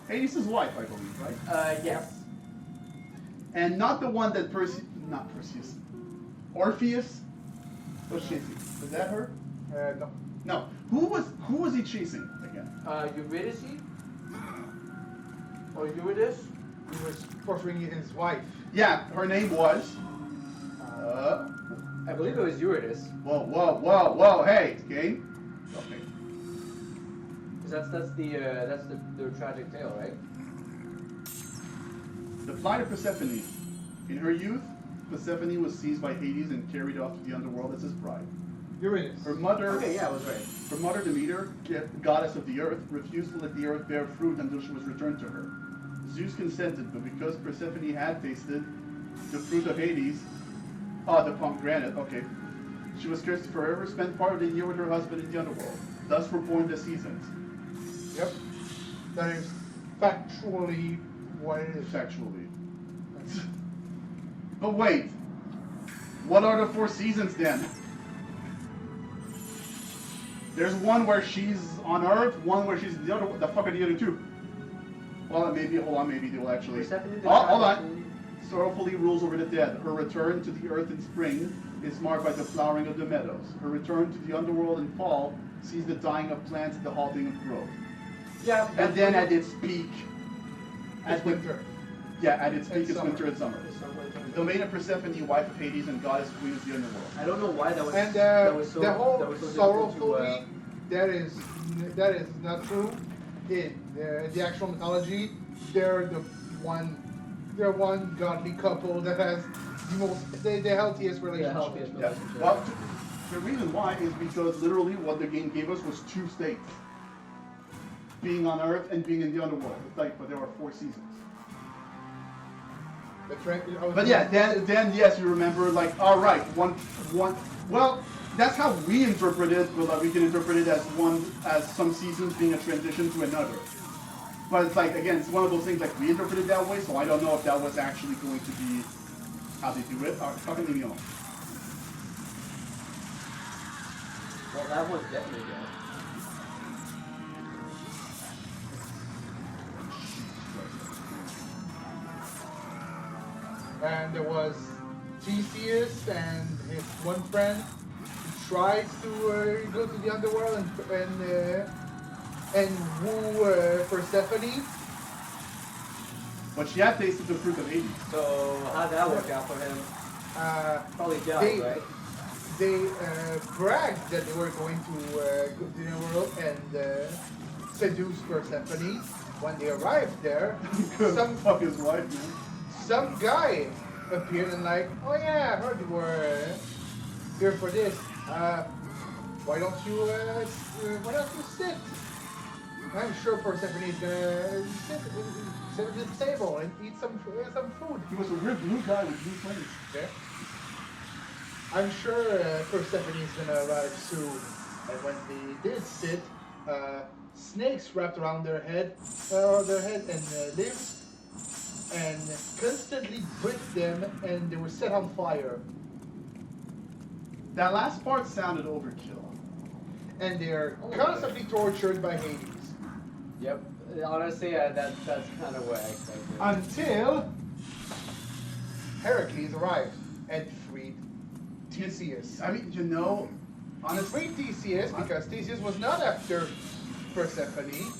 Hades' wife, I believe, right? Yes. And not the one that not Perseus. Orpheus was chasing. Was that her? No. No. Who was he chasing again? Eurydice? Or Eurydice? He was pursuing his wife. Yeah, her name was. I believe it was Eurydice. Whoa, hey, game. Okay. Because that's the tragic tale, right? The plight of Persephone. In her youth, Persephone was seized by Hades and carried off to the underworld as his bride. Uranus. Her mother, Okay, yeah, I was right. her mother Demeter, goddess of the earth, refused to let the earth bear fruit until she was returned to her. Zeus consented, but because Persephone had tasted the fruit of Hades, the pomegranate, okay, she was cursed to forever spend part of the year with her husband in the underworld. Thus were born the seasons. Yep. That is factually what it is. Factually. But wait, what are the 4 seasons then? There's one where she's on Earth, one where she's the other. What the fuck are the other 2? Well, maybe maybe they will actually. Persephone, Oh, hold on. Sorrowfully rules over the dead. Her return to the earth in spring is marked by the flowering of the meadows. Her return to the underworld in fall sees the dying of plants and the halting of growth. Yeah. And then at its peak, It's winter. at its peak It's is summer. winter and summer. The domain of Persephone, wife of Hades and goddess queen of the underworld. I don't know why that was. And that was so, the whole that was so difficult sorrowfully, that is not true. In the actual mythology, they're one godly couple that has the healthiest relationship. healthiest Yeah. Well, the reason why is because literally what the game gave us was 2 states. Being on Earth and being in the underworld. It's like, but there are 4 seasons. But yeah, then yes, you remember like, all right, one. Well, that's how we interpret it, but like, we can interpret it as some seasons being a transition to another. But it's like, again, it's one of those things like we interpret it that way, so I don't know if that was actually going to be how they do it. Fucking leave me alone. Well, that was definitely good. And there was Theseus and his one friend who tries to go to the underworld and woo Persephone. But she had tasted the fruit of Hades. So how'd that work out for him? Probably they, died, right? they bragged that they were going to go to the world and seduce Persephone. When they arrived there, Some fuck his wife, man. some guy appeared and like, oh yeah, I heard you were here for this. Why don't you sit? I'm sure Persephone's gonna sit at the table and eat some food. He was a weird blue guy with blue flames. Yeah. I'm sure Persephone's gonna arrive soon. And when they did sit, snakes wrapped around their head and limbs, and constantly bit them, and they were set on fire. That last part sounded overkill. And they are constantly tortured by Hades. Yep. Honestly, that's kind of what I expected. Until Heracles arrived and freed Theseus. I mean, you know, He honestly, freed Theseus because Theseus was not after Persephone.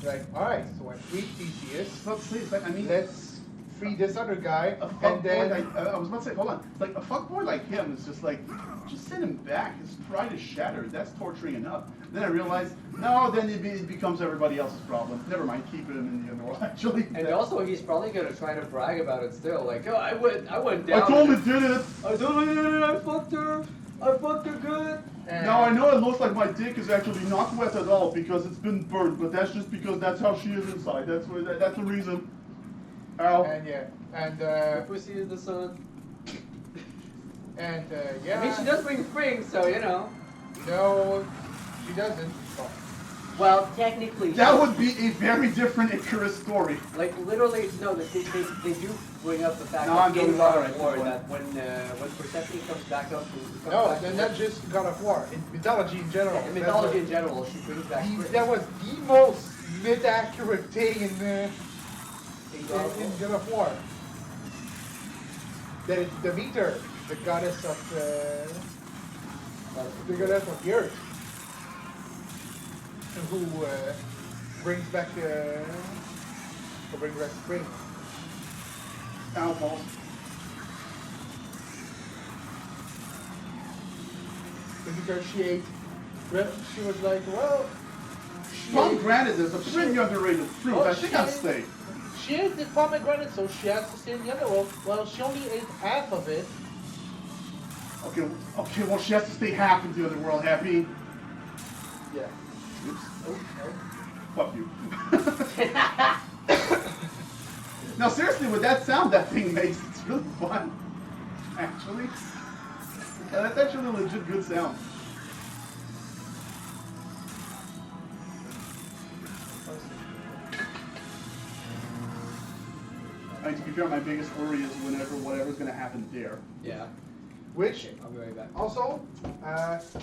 Like, alright, so I freed Theseus. let's see. It's like, I mean, Let's free this other guy. a And fuckboy then like I was about to say, hold on. It's like a fuckboy like him is just like, just send him back. His pride is shattered. That's torturing enough. Then I realized, no, then it becomes everybody else's problem. Never mind, keeping him in the underworld. Actually, And also, he's probably gonna try to brag about it still. Like, oh, I went down. I totally did it. I totally did it. I fucked her. I fucked her good. and Now I know it looks like my dick is actually not wet at all because it's been burnt, but that's just because that's how she is inside. That's the reason. Ow. And yeah. And The pussy is the sun. yeah. I mean, she does bring spring, so you know. No, she doesn't. Well, technically. That would be a very different Icarus story. Like literally, no. They do bring up the fact No, that I'm doing in God alright, of War keep going. that when Persephone comes back up to No, then not just God of War. In mythology in general. in mythology in general, she brings back spring. That was the most myth-accurate thing in In God of War. God of War. That it's Demeter, the goddess of the goddess of the earth, who brings back spring. Ow, balls. Because she was like, well, Well, granted, there's a pretty underrated fruit. Oh, I think I'll shit. stay. she ate the pomegranate, so she has to stay in the underworld. Well, she only ate half of it. Okay, well, she has to stay half in the underworld. Happy? Yeah. Oops. Oh, Fuck you. Now, seriously, with that sound that thing makes, it's really fun. Actually. That's actually a legit good sound. I mean, to be fair, my biggest worry is whatever's going to happen there. Yeah. Which I'll be right back. also,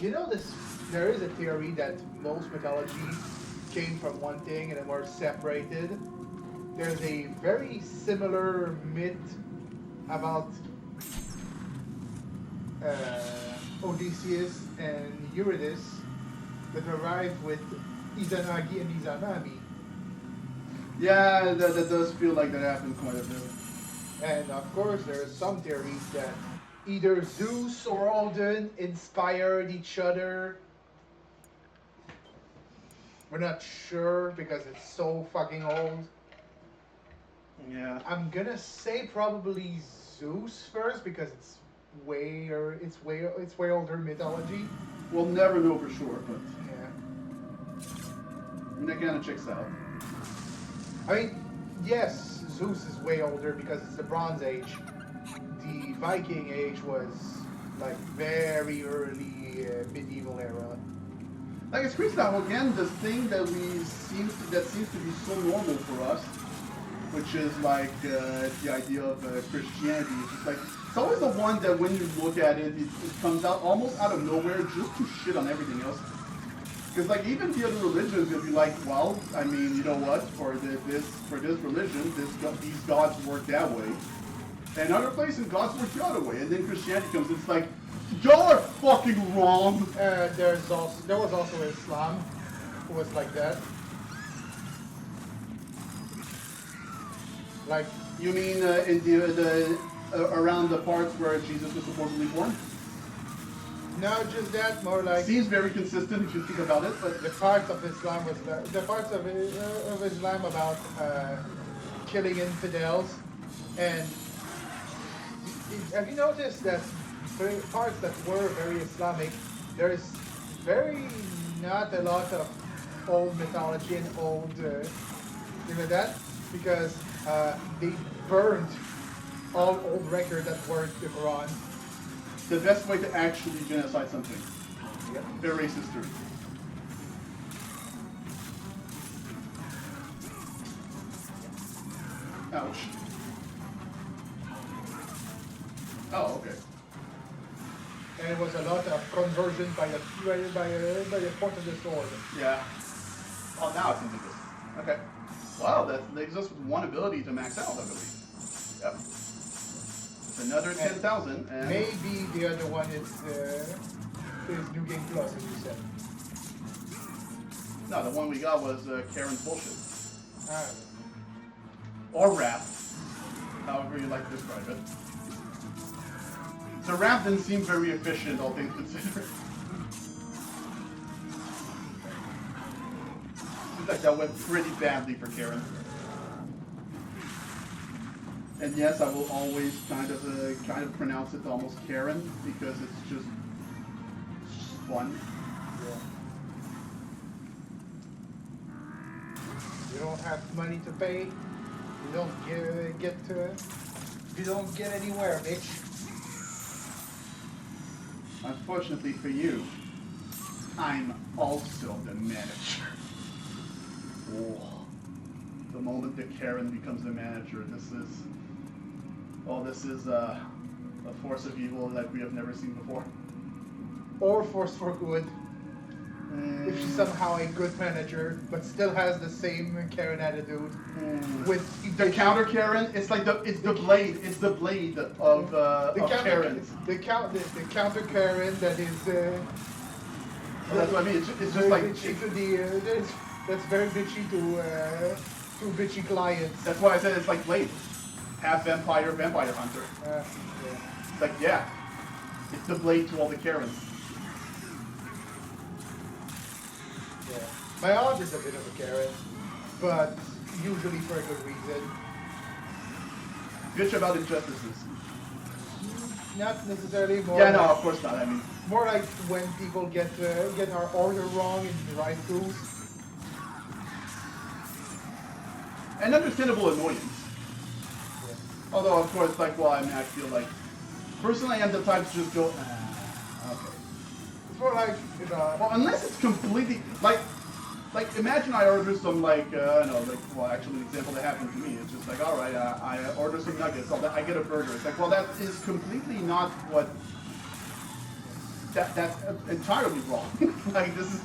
you know this. There is a theory that most mythology came from one thing and then were separated. There's a very similar myth about Odysseus and Eurydice that arrived with Izanagi and Izanami. Yeah, that does feel like that happened quite a bit. And of course, there are some theories that either Zeus or Odin inspired each other. We're not sure because it's so fucking old. Yeah. I'm gonna say probably Zeus first because it's way older mythology. We'll never know for sure, but Yeah. that kind of checks out. I mean, yes, Zeus is way older because it's the Bronze Age. The Viking Age was like very early medieval era. Like it's crazy now again, this thing that seems to be so normal for us, which is like the idea of Christianity. It's just like it's always the one that when you look at it, it comes out almost out of nowhere just to shit on everything else. Because like even the other religions, you'll be like, well, I mean, you know what? For this religion, these gods work that way, and other places gods work the other way. And then Christianity comes, it's like, y'all are fucking wrong. There was also Islam, who was like that. Like, You mean in the around the parts where Jesus was supposedly born? Not just that, more like Seems very consistent if you think about it, but the parts of Islam was the parts of Islam about killing infidels, and have you noticed that for parts that were very Islamic, there's very not a lot of old mythology and old things like that, because they burned all old records that weren't the Quran. the best way to actually genocide something. Yep. Erase history. Ouch. Oh, okay. And it was a lot of conversion by the point of the sword. Yeah. Oh, now it's interesting. Okay. Wow, that leaves us with one ability to max out, I believe. Yep. It's another 10,000, and Maybe the other one is New Game Plus, as you said. no, the one we got was Karen's bullshit. Ah, Or rap. However you like to describe it. The rap didn't seem very efficient, all things considered. Seems like that went pretty badly for Karen. And yes, I will always kind of pronounce it almost Karen because it's just fun. yeah. You don't have money to pay. You don't you don't get anywhere, bitch. Unfortunately for you, I'm also the manager. Oh, the moment that Karen becomes the manager, this is a force of evil that we have never seen before. Or force for good. If she's somehow a good manager, but still has the same Karen attitude. With The counter Karen, it's like the blade of Karen. The counter Karen that is. That's what I mean. It's just very like bitchy to that's very bitchy to bitchy clients. that's why I said it's like Blade, half vampire, vampire hunter. Yeah. It's like it's the blade to all the Karens. Yeah. My aunt is a bit of a Karen, but usually for a good reason. Bitch about injustices. Not necessarily more. Yeah, no, like, of course not. I mean, more like when people get our order wrong in the right tools. an understandable annoyance. Yeah. Although, of course, like, well, I mean, I feel like, personally, I'm the type to just go, okay. It's more like Well, unless it's completely, like, imagine I order some, like, I don't know, like, well, actually, an example that happened to me, it's just like, all right, I order some nuggets, I get a burger. It's like, well, that is completely not what, that's entirely wrong. Like, this is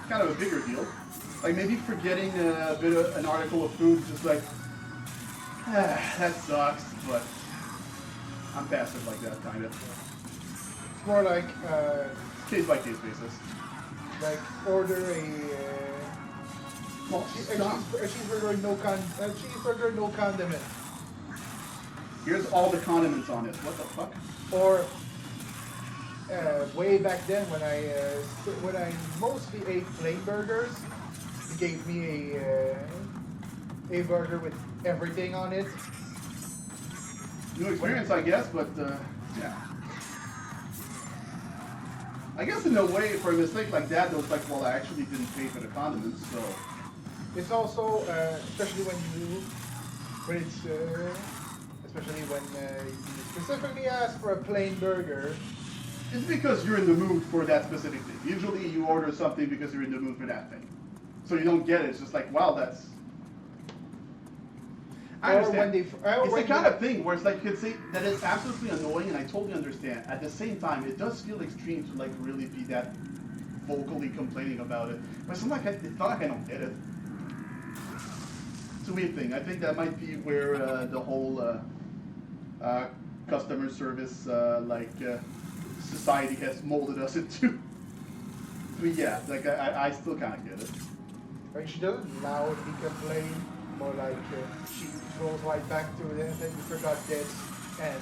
kind of a bigger deal. Like, maybe forgetting a bit of an article of food, just like, that sucks, but I'm passive like that, kind of. it's more like Case-by-case basis. like order a Well, stop. cheeseburger no condiment, Here's all the condiments on it. What the fuck? or way back then when I mostly ate plain burgers, he gave me a burger with everything on it. New experience, I guess, but, yeah. I guess in a way, for a mistake like that, it was like, well, I actually didn't pay for the condiments, so... It's also especially when you specifically ask for a plain burger. It's because you're in the mood for that specific thing. Usually you order something because you're in the mood for that thing. So you don't get it. It's just like, wow, that's... I Or understand. when they- or It's the when kind they- of thing where it's like, you could say that it's absolutely annoying, and I totally understand. At the same time, it does feel extreme to like really be that vocally complaining about it. But it's not like it's not like I don't get it. It's a weird thing. I think that might be where the whole customer service society has molded us into. But yeah, like I still kind of get it. Like she doesn't loudly complain, more like she goes right back to it and you forgot this. And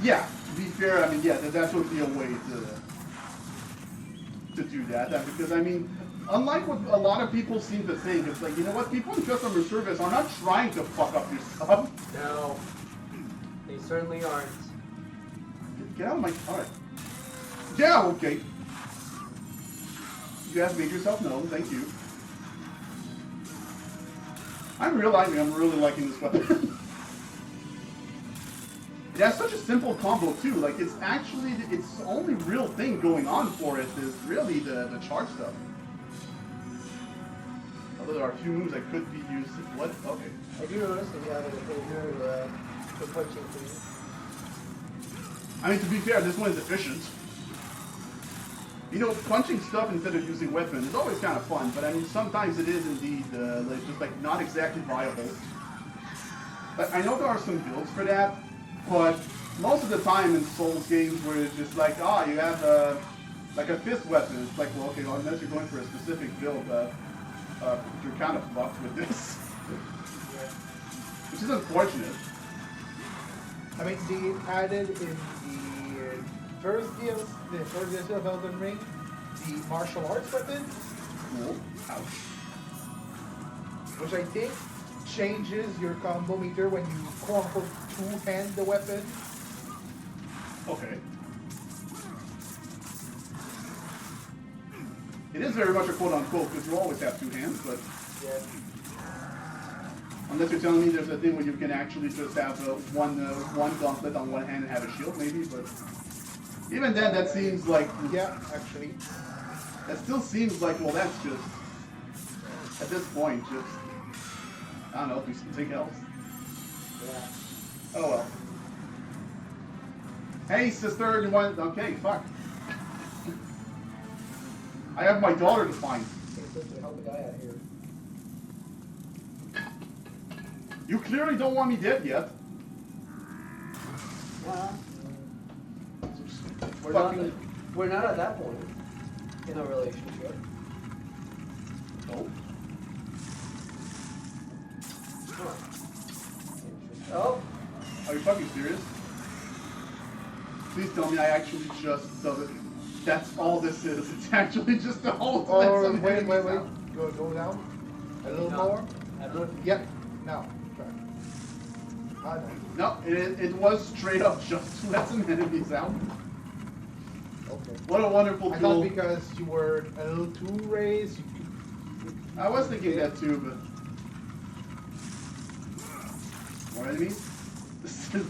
Yeah, to be fair, I mean, yeah, that would be a way to do that. Because, I mean, unlike what a lot of people seem to think, it's like, you know what, people in customer service are not trying to fuck up your stuff. No, they certainly aren't. Get out of my car. Yeah, okay. You have made yourself known, thank you. I'm realizing I'm really liking this weapon. It has such a simple combo too, like it's actually, its only real thing going on for it is really the charge stuff. Although there are a few moves that could be used. What? Okay. I do notice that you have a behavior for punching things. I mean, to be fair, this one is efficient. You know, punching stuff instead of using weapon is always kind of fun, but I mean, sometimes it is indeed like, just like not exactly viable. But I know there are some builds for that, but most of the time in Souls games where it's just like, you have like a fist weapon, it's like, well, okay, well, unless you're going for a specific build, you're kind of fucked with this. Which is unfortunate. I mean, they added in the first DLC of Elden Ring, the martial arts weapon, Cool. Ouch. which I think changes your combo meter when you quote-unquote two-hand the weapon. Okay. It is very much a quote-unquote, because you always have two hands, but Yeah. unless you're telling me there's a thing where you can actually just have one gauntlet on one hand and have a shield, maybe, but even then, that seems like, Yeah, actually. that still seems like, well, that's just, at this point, just, I don't know, do something else. Yeah. Oh well. Hey, sister, you want, okay, fuck. I have my daughter to find. Sister, help the guy out here. You clearly don't want me dead yet. Well, Fucking- we're not at that point in a relationship. Oh. Oh, Are you fucking serious? Please tell me I actually just done it. That's all this is. It's actually just a hole to let Or some wait. enemies out. Go down. A little No. more. I don't know. Yep. Now. Try. Ah, no. No, it was straight up just to let some enemies out. Okay. What a wonderful I thought tool. because you were a little too raised, I was thinking that too, but more enemies? This is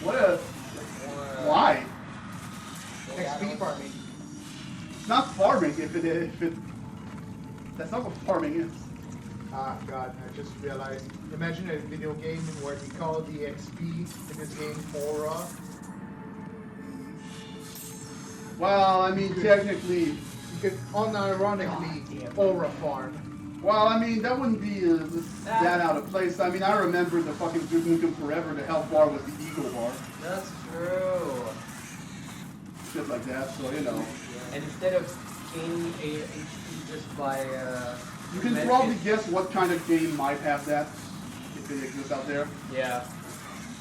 what a why? XP farming. It's not farming if it that's not what farming is. Ah, God, I just realized. Imagine a video game where we call the XP in this game aura. Well, I mean technically You could unironically aura farm. well, I mean, that wouldn't be that out of place. I mean, I remember the fucking Duke Nukem Forever, the health bar was the Eagle bar. That's true. Shit like that, so, you know. And instead of gaining a HP just by You can medkit- probably guess what kind of game might have that, if it exists out there. Yeah.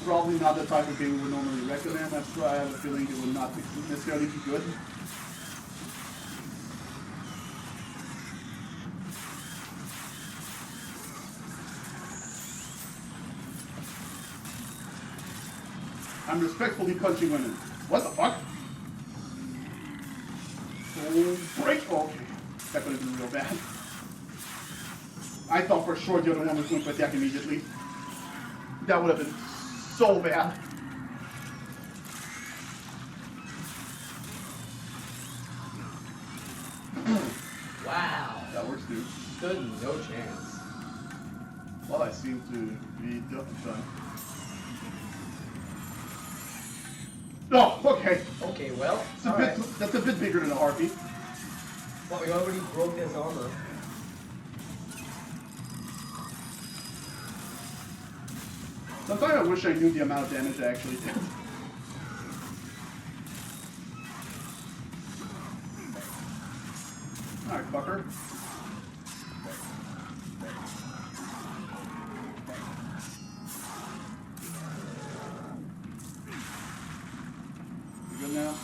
Probably not the type of game we would normally recommend. That's why I have a feeling it would not necessarily be good. I'm respectfully punching women. What the fuck? Oh, break! Oh, okay. That could have been real bad. I thought for sure the other one was going to attack immediately. That would have been so bad. Wow. That works too. Stood no chance. Well, I seem to be done. Oh, okay. Okay, well, It's a bit, that's a bit bigger than a harpy. well, we already broke his armor. Sometimes I wish I knew the amount of damage I actually did. Alright, fucker. it now.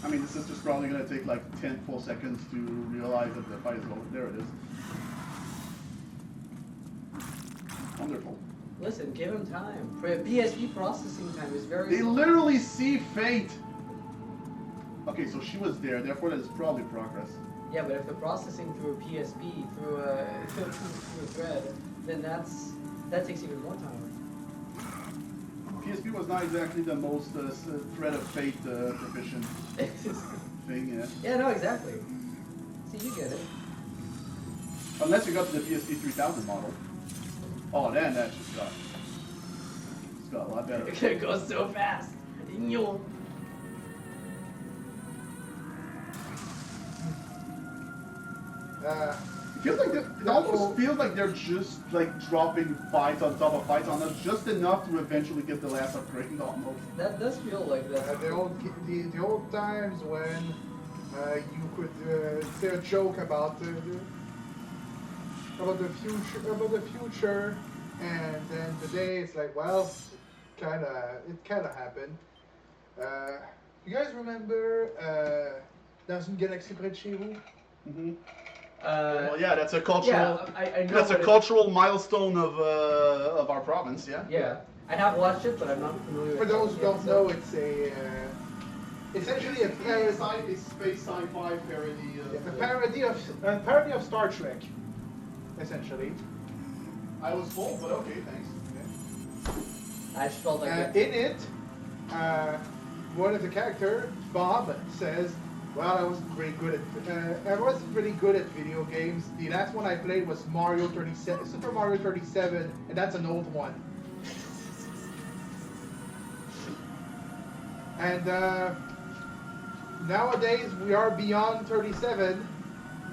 I mean, the sister's probably gonna take like 10 full seconds to realize that the fight is over. There it is. Wonderful. Listen, give him time. PSP processing time is very They slow. literally see fate. Okay, so she was there, therefore that is probably progress. Yeah, but if the processing through a PSP, through a thread, then that takes even more time. PSP was not exactly the most thread of fate proficient thing, yeah. Yeah, no, exactly. See, you get it. Unless you got to the PSP 3000 model. Oh, then that just got. It's got a lot better. It goes so fast. Yo. It feels like it almost feels like they're just like dropping fights on top of fights on us, just enough to eventually get the last upgrade almost. That does feel like that. The old times when you could say a joke about the future, and then today it's like, well, it kinda happened. You guys remember Dans une galaxie près de chez vous? Mm-hmm. Well, yeah, that's a cultural. Yeah, I know that's a what it- cultural milestone of our province. Yeah. Yeah, I have watched it, but I'm not familiar. For with those it. who don't know, it's essentially a parody. space sci-fi parody. A parody of Star Trek, essentially. I was full, but okay, thanks. I just felt like that. In it, one of the characters, Bob, says, "Well, I wasn't pretty good at video games. The last one I played was Mario 37, Super Mario 37, and that's an old one." And nowadays we are beyond 37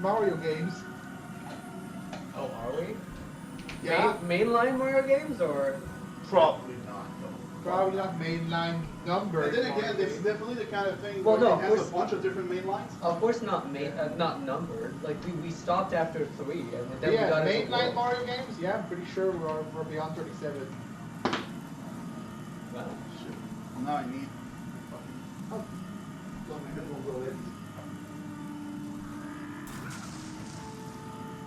Mario games. Oh, are we? Yeah. Mainline Mario games or? Probably not. Though. Probably not mainline number. And then again, it's definitely the kind of thing Well, where no, it has of a course- bunch of different main lines. Of course not not numbered. Like we stopped after 3, and then we Yeah, got into mainline 4. Mario games. Yeah, I'm pretty sure we're beyond 37. Wow. Shit. Now I need. Oh, don't make it Google it.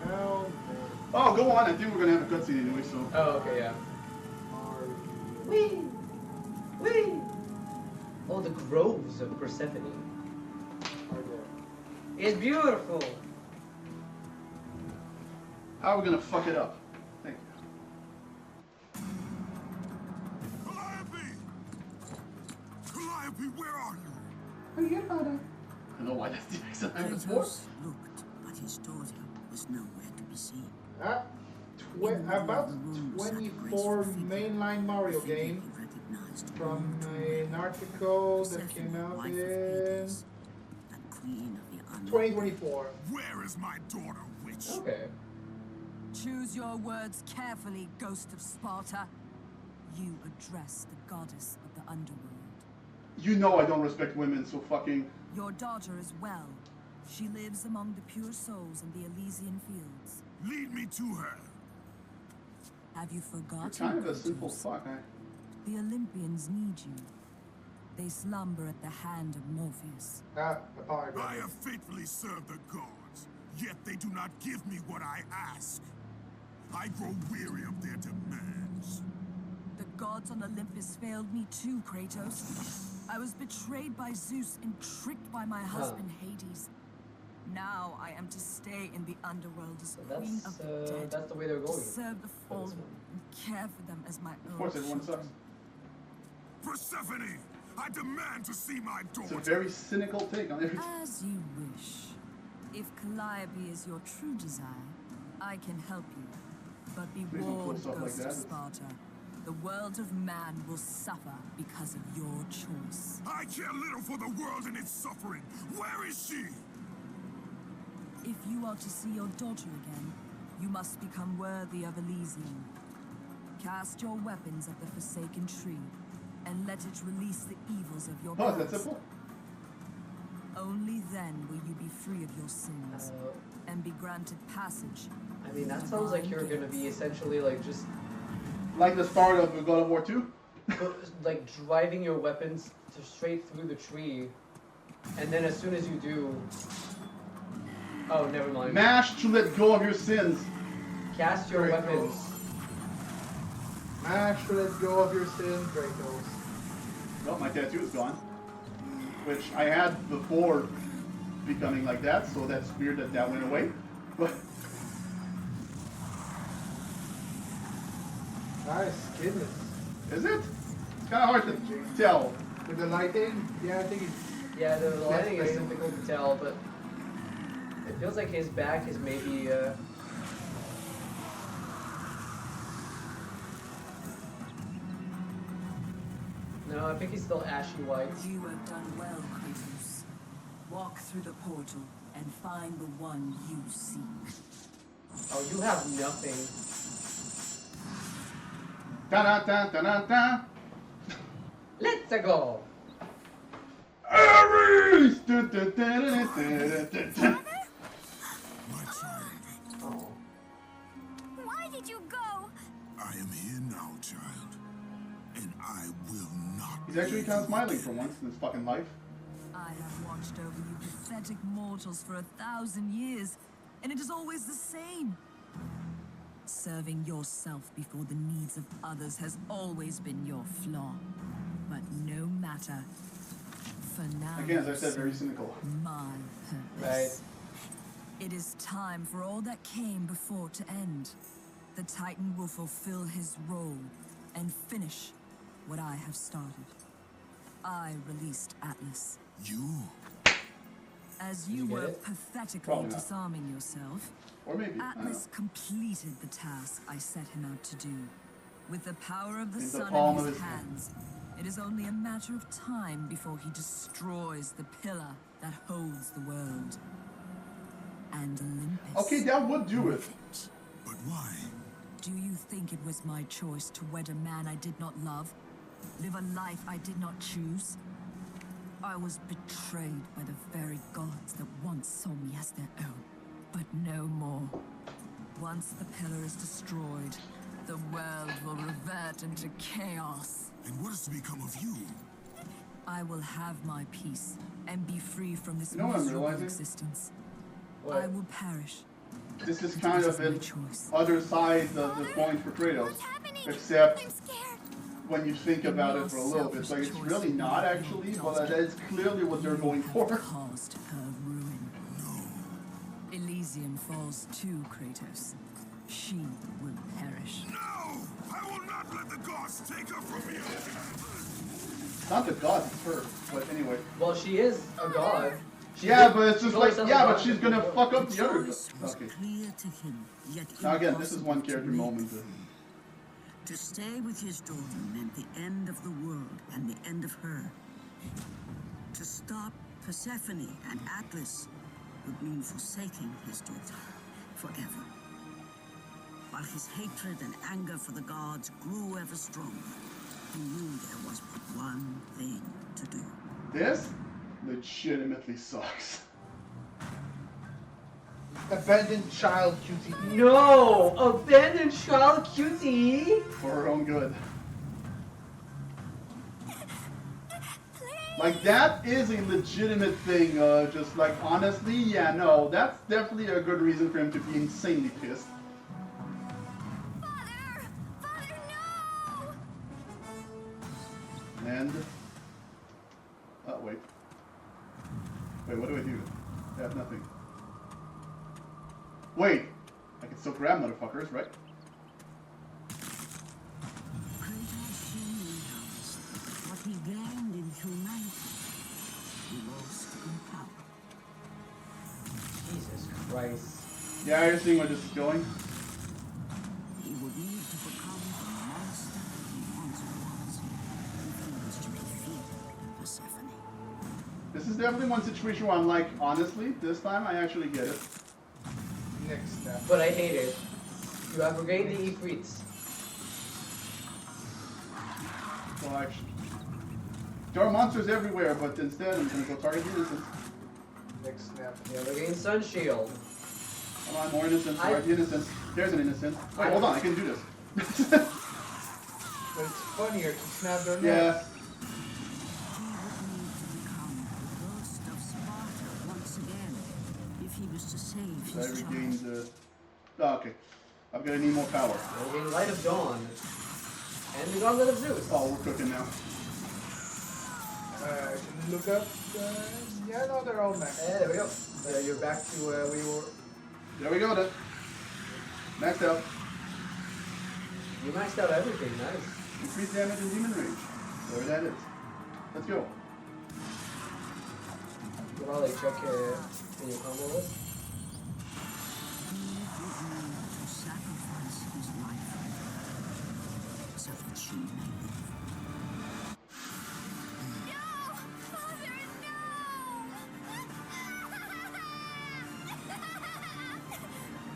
Oh, Oh, go on. I think we're gonna have a cutscene anyway. So. Oh, okay, yeah. Mario. Whee! Whee! Oh, the groves of Persephone. Are there. It's beautiful. How are we gonna fuck it up? Thank you. Calliope! Calliope, where are you? I don't know why that's the accent I was for. Kratos looked, but his daughter was nowhere to be seen. About 24 mainline Mario game He recognized from only an article that Persephone, came out wife of in Hades, and queen of the unknown. 2024. Where is my daughter, witch? Okay. Choose your words carefully, Ghost of Sparta. You address the goddess of the underworld. You know I don't respect women, so fucking. Your daughter is well. She lives among the pure souls in the Elysian fields. Lead me to her. Have you You're forgotten? kind of a simple Kratos? fuck, eh? The Olympians need you. They slumber at the hand of Morpheus. Apart. I have faithfully served the gods, yet they do not give me what I ask. I grow weary of their demands. The gods on Olympus failed me too, Kratos. I was betrayed by Zeus and tricked by my husband Hades. Now I am to stay in the underworld as So queen of the dead. that's the way they're To going. serve the for this fallen one. and care for them as my own Of course, everyone children. sucks. Persephone, I demand to see my It's a daughter. very cynical take on everything. As you wish. If Calliope is your true desire, I can help you. But be Please don't put warned, stuff like Ghost of that. Sparta. The world of man will suffer because of your choice. I care little for the world and its suffering. Where is she? If you are to see your daughter again, you must become worthy of Elysium. Cast your weapons at the Forsaken Tree, and let it release the evils of your Oh, is that past. simple? Only then will you be free of your sins, Uh, and be granted passage. I mean, that sounds like you're gonna be essentially like just. Like the start of God of War 2? like driving your weapons straight through the tree, and then as soon as you do, oh, never mind. Mash to let go of your sins. Cast your Kratos. weapons. Mash to let go of your sins, Kratos. Well, my tattoo is gone, which I had before becoming like that, so that's weird that that went away. But Nice, goodness. is it? It's kind of hard to tell. With the lighting, yeah, I think it's Yeah, the lighting is Yes, difficult to tell, but it feels like his back is maybe. No, I think he's still ashy white. You have done well, Kratos. Walk through the portal and find the one you seek. Oh, you have nothing. Da-da-da-da-da-da. Let's go. Ares! Da-da-da-da-da-da-da. My child, Oh. Why did you go? I am here now, child. And I will not. He's actually kind of smiling for once in his fucking life. I have watched over you pathetic mortals for 1,000 years, and it is always the same. Serving yourself before the needs of others has always been your flaw. But no matter. For now, Again, as I said, very cynical. my purpose. Right. It is time for all that came before to end. The Titan will fulfill his role and finish what I have started. I released Atlas. You? As Did you you get were it? pathetically Probably not. disarming yourself, Or maybe. I don't know. Atlas completed the task I set him out to do. With the power of the In the sun palm in of his his hand. hands, it is only a matter of time before he destroys the pillar that holds the world. And Olympus. Okay, that would do it. with it. But why? Do you think it was my choice to wed a man I did not love? Live a life I did not choose? I was betrayed by the very gods that once saw me as their own. But no more. Once the pillar is destroyed, the world will revert into chaos. And what is to become of you? I will have my peace and be free from this You know what I'm miserable realizing? existence. What? I will perish. This is kind of It is my an choice. other side of the coin for Kratos. What's happening? Except I'm scared. when you think about it for a little bit, it's like it's really not actually, but that is clearly what they're going for. Have caused her ruin. Elysium falls too, Kratos. She will perish. No! I will not let the gods take her from you! It's not the gods, it's her. But anyway. Well, she is a god. She Yeah, is- but it's she's just always like, a yeah, god. but she's gonna fuck up The the other choice was Okay. clear to him, yet Now again, this is one impossible to character make. moment. To stay with his daughter meant the end of the world and the end of her. To stop Persephone and Atlas would mean forsaking his daughter forever. While his hatred and anger for the gods grew ever stronger, he knew there was but one thing to do. This legitimately sucks. abandoned child cutie. No! Abandoned child cutie! For her own good. Like, that is a legitimate thing, just like, honestly, yeah, no, that's definitely a good reason for him to be insanely pissed. Father! Father, no! And... oh, wait. Wait, what do I do? I have nothing. Wait! I can still grab motherfuckers, right? Kratos knew what he gained in humanity, he lost in power. Jesus Christ. Yeah, you're seeing where this is going? He would need to become the monster he once was if he was to defeat Persephone. This is definitely one situation where I'm like, honestly, this time I actually get it. Next step. But I hate it. You have regained the Ifrits. Well, actually, there are monsters everywhere, but instead I'm gonna go target the innocents. Next snap. You have regained Sun Shield. Come on, more innocents, I- target the innocents. There's an innocent. Wait, hold on, I can do this. But it's funnier to snap their Yeah. necks. He would need to become the ghost of Sparta once again if he was to save I his regained child. the... Oh, okay. I'm gonna need more power. We'll gain Light of Dawn. And the Gauntlet of Zeus. Oh, we're cooking now. Can you look up? Yeah, no, they're all maxed. There we go. You're back to where we were. There we go then. Maxed out. You maxed out everything. Nice. Increased damage and demon range. There that is. Let's go. You probably check in your combo list. He would need to sacrifice his life so that she may live. No! Father, no!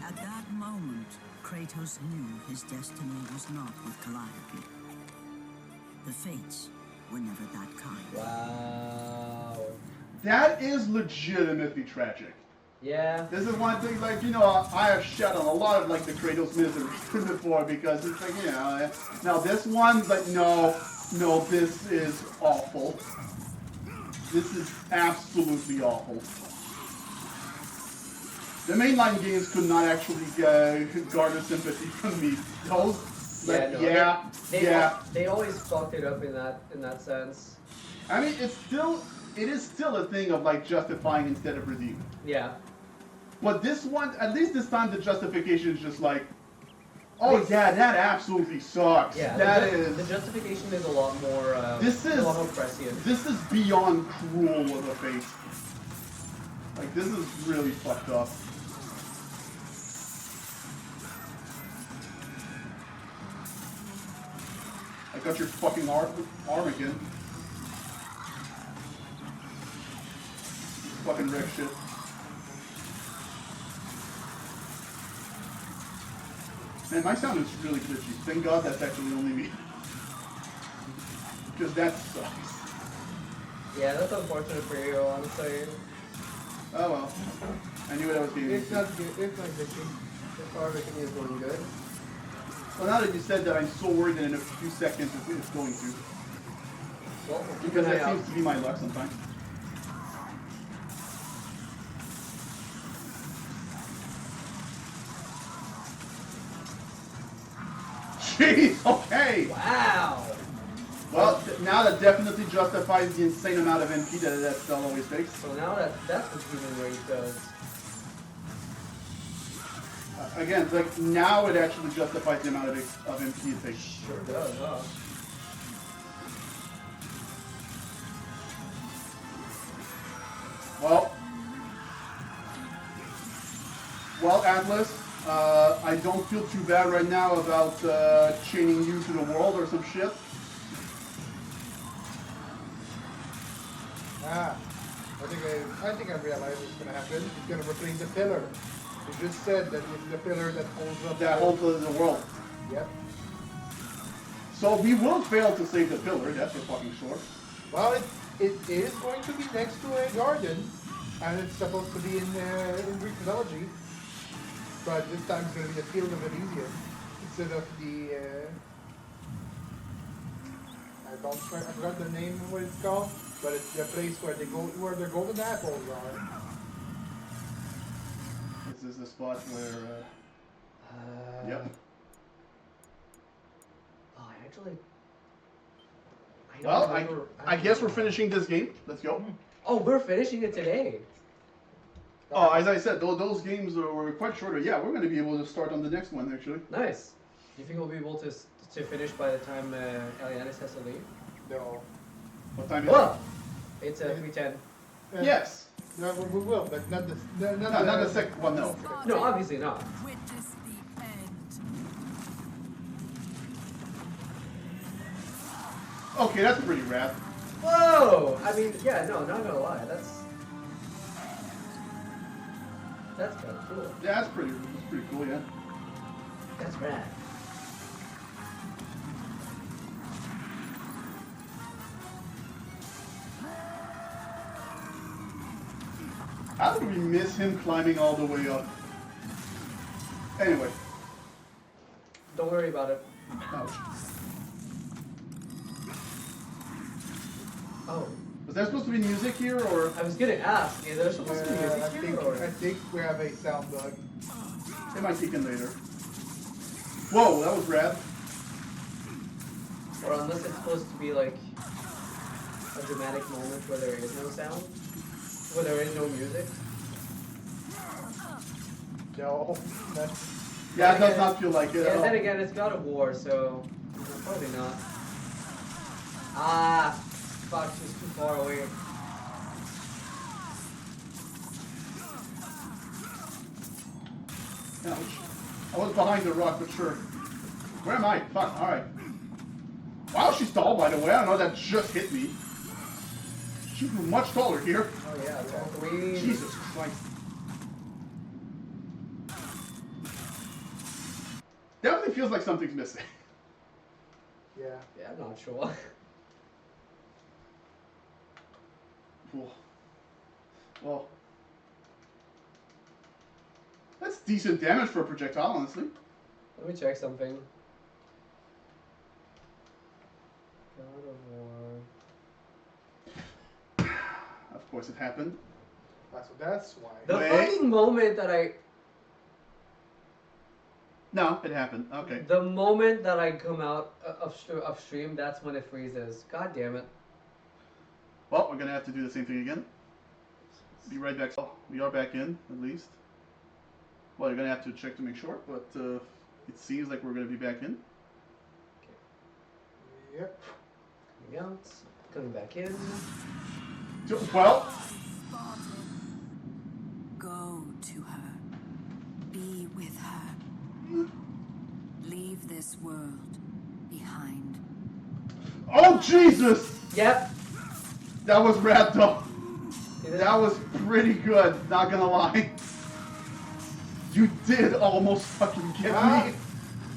At that moment, Kratos knew his destiny was not with Calliope. The fates were never that kind. Wow. That is legitimately tragic. Yeah. This is one thing, like, you know, I have shed on a lot of, like, the Kratos misery before because it's like, you know, now this one, like, no, this is awful. This is absolutely awful. The mainline games could not actually garner sympathy from me. Those, like, They always fucked it up in that sense. I mean, it is still a thing of, like, justifying instead of redeeming. Yeah. But this one, at least this time, the justification is just like, oh yeah, that absolutely sucks. Yeah. The justification is a lot more. This is a lot more prescient. This is beyond cruel of a fate. Like, this is really fucked up. I got your fucking arm again. Fucking wreck shit. Man, my sound is really glitchy. Thank God that's actually only me. Because that sucks. Yeah, that's unfortunate for you, honestly. Oh well. I knew what I was getting It's into. not good. It's not glitchy. So far, everything is going good. Well, now that you said that, I'm so worried that in a few seconds it's going to. Well, we'll keep Because an eye that out. seems to be my luck sometimes. Jeez, okay! Wow! Well, now that definitely justifies the insane amount of MP that spell always takes. So now that's what human rage does. Again, like, now it actually justifies the amount of MP it takes. Sure does, huh? Well, Atlas, I don't feel too bad right now about chaining you to the world or some shit. I think I realized what's gonna happen. It's gonna replace the pillar. You just said that it's the pillar that holds up. That holds the world. Yep. So we will fail to save the pillar, that's for fucking sure. Well, it is going to be next to a garden, and it's supposed to be in Greek mythology. But this time it's going to be the field of Elysium instead of the. I forgot the name of what it's called, but it's the place where the golden apples are. This is the spot where. Yep. Oh, actually. Well, I guess we're finishing this game. Let's go. Oh, we're finishing it today. Oh, as I said, those games were quite shorter. Yeah, we're going to be able to start on the next one, actually. Nice. Do you think we'll be able to finish by the time Elianis has to leave? No. What time is Well, it's 3:10. it? Yes. No, we will, but not the. No, not the second one, no. No, obviously not. Witness the end. Okay, that's pretty rad. Whoa! I mean, yeah, no, not gonna lie, that's kind of cool. Yeah, that's pretty cool, yeah. That's rad. How did we miss him climbing all the way up? Anyway. Don't worry about it. Ouch. Oh, Was there supposed to be music here, or? I was gonna ask. Is there supposed to be music I here, think or? I think we have a sound bug. It might kick in later. Whoa, that was rad. Or unless it's supposed to be like a dramatic moment where there is no sound, where there is no music. No, that's Yeah, it does not feel like it Yeah, at all. then again, it's God of War, so probably not. Ah, fuck, she's too far away. Ouch. I was behind the rock, but sure. Where am I? Fuck, alright. Wow, she's tall, by the way. I don't know, that just hit me. She grew much taller here. Oh yeah, tall queen. Jesus Christ. Definitely feels like something's missing. yeah. Yeah, I'm not sure. Cool. Well, that's decent damage for a projectile, honestly. Let me check something. God of War. Of course it happened. That's why. The Wait. fucking moment that No, it happened. Okay. the moment that I come out of stream, that's when it freezes. God damn it. Well, we're gonna have to do the same thing again. Be right back. Oh, we are back in, at least. Well, you're gonna have to check to make sure, but it seems like we're gonna be back in. Yep. Coming out, coming back in. Well, Go to her. Be with her. Leave this world behind. oh Jesus! Yep. That was rad though. See this? That was pretty good, not gonna lie. You did almost fucking get me.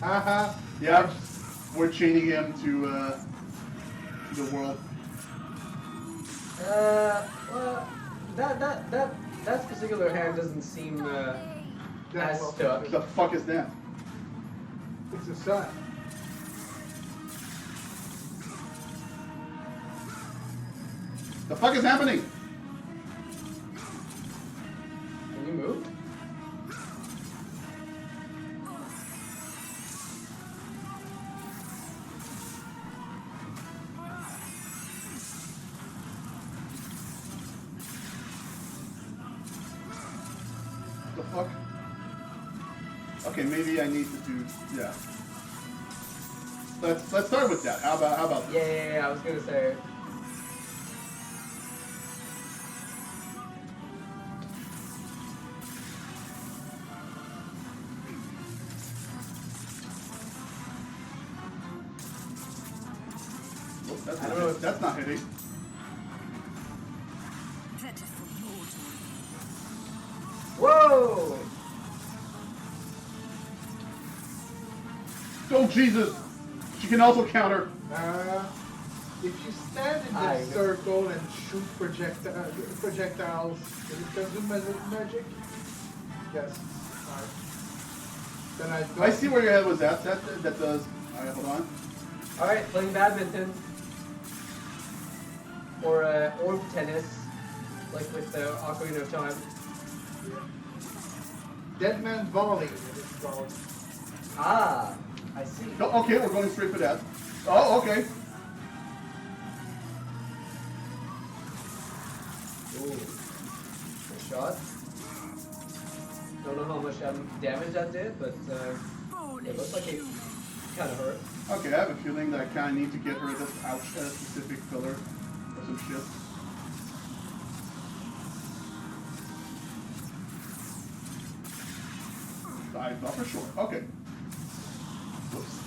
Haha. Yeah, we're chaining him to the world. Well, that particular hand doesn't seem as stuck. What the fuck is that? It's the sun. The fuck is happening? Can you move? The fuck? Okay, maybe I need to do yeah. Let's start with that. How about that? Yeah, I was gonna say. Oh, that's I not don't know hit- if- that's not hitting. Pitiful mortal. Whoa! Oh Jesus! She can also counter. If you stand in I- this circle and shoot projectiles, does it consume magic? Yes. Alright. Then I don't. I see where your head was at. That does. Alright, hold on. Alright, playing badminton. Or tennis. Like with the Ocarina of Time. Dead man's volley, it is called. Ah, I see. No, okay, we're going straight for that. Oh, okay. Ooh. Good shot. Don't know how much damage that did, but it looks like it kind of hurt. Okay, I have a feeling that I kind of need to get her this ouch at a specific pillar or some shit. I'm not for sure. Okay. Whoops.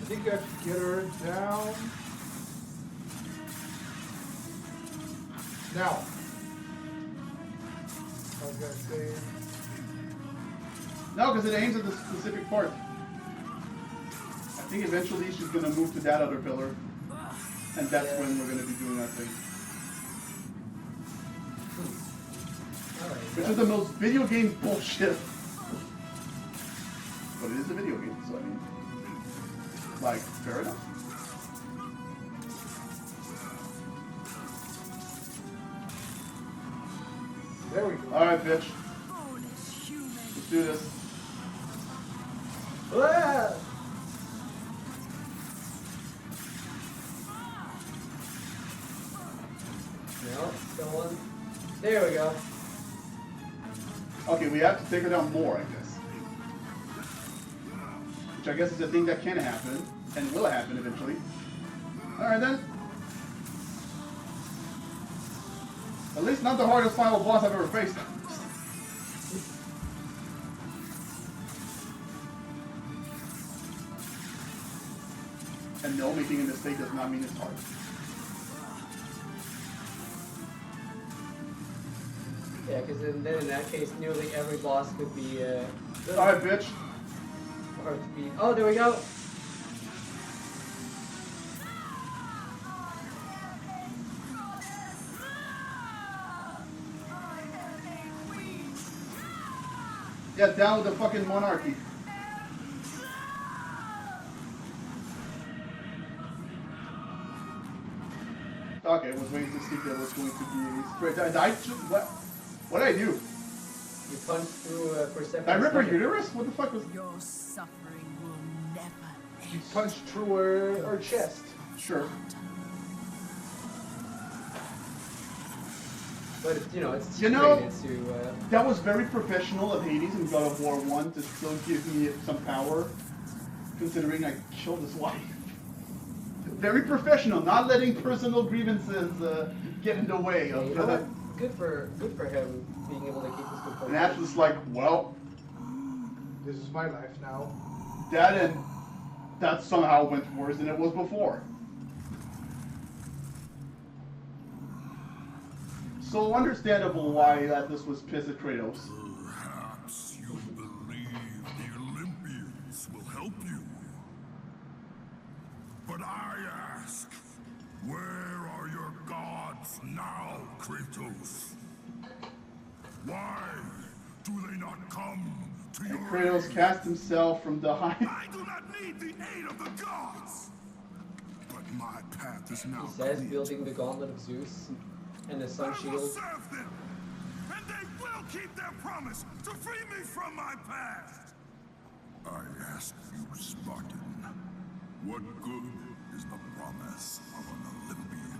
I think you have to get her down. Now. I was gonna say. No, because it aims at the specific part. I think eventually she's going to move to that other pillar. And that's when we're going to be doing our thing. Alright. Which is the most video game bullshit. But it is a video game, so I mean, like, fair enough. There we go. Alright, bitch. Foolish human. Let's do this. Ah! No, still one. There we go. Okay, we have to take her down more, I guess. Which I guess is a thing that can happen, and will happen eventually. Alright then. At least not the hardest final boss I've ever faced. And no, making a mistake does not mean it's hard. Yeah, because then in that case, nearly every boss could be Alright, bitch. hard to beat. Oh, there we go. Yeah, down with the fucking monarchy. Okay, I was waiting to see if there was going to be a straight. What did I do? You punch through Persephone. Did I rip her uterus? What the fuck was? Your suffering will never You end. punched through her chest. Sure. But you know, it's You know- related to. That was very professional of Hades in God of War 1 to still give me some power, considering I killed his wife. Very professional, not letting personal grievances get in the way Yeah, of. you know what? Good for him being able to keep his composure. And that's just like, well, This is my life now. that somehow went worse than it was before. So understandable why Atlas was pissed at Kratos. Perhaps you believe the Olympians will help you. But I ask, where are your gods now, Kratos? Why do they not come to And your Kratos aid? cast himself from the high. I do not need the aid of the gods. But my path is now He says, clear. building the gauntlet of Zeus and the sun I will shield. serve them, and they will keep their promise to free me from my past. I ask you, Spartan, what good is the promise of an Olympian?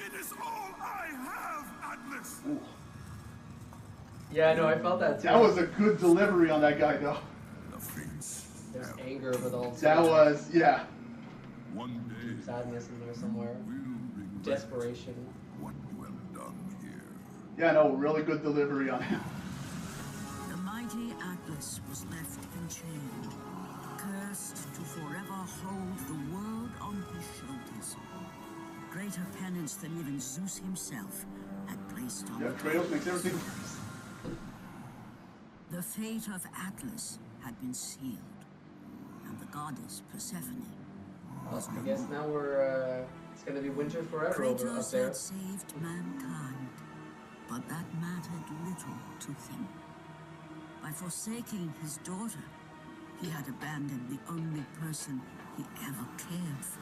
It is all I have, Atlas. Ooh, Yeah, no, I felt that too. that was a good delivery on that guy, though. The fates There's have anger, but also That was, yeah. one day sadness in there somewhere. will regret Desperation. what you have done here. Yeah, no, really good delivery on him. The mighty Atlas was left enchained, cursed to forever hold the world on his shoulders. Greater penance than even Zeus himself had placed on Yeah, the Kratos makes everything worse. The fate of Atlas had been sealed, and the goddess Persephone was I guess now we're it's gonna be winter forever over up Kratos there. had saved mankind, but that mattered little to him. By forsaking his daughter, he had abandoned the only person he ever cared for.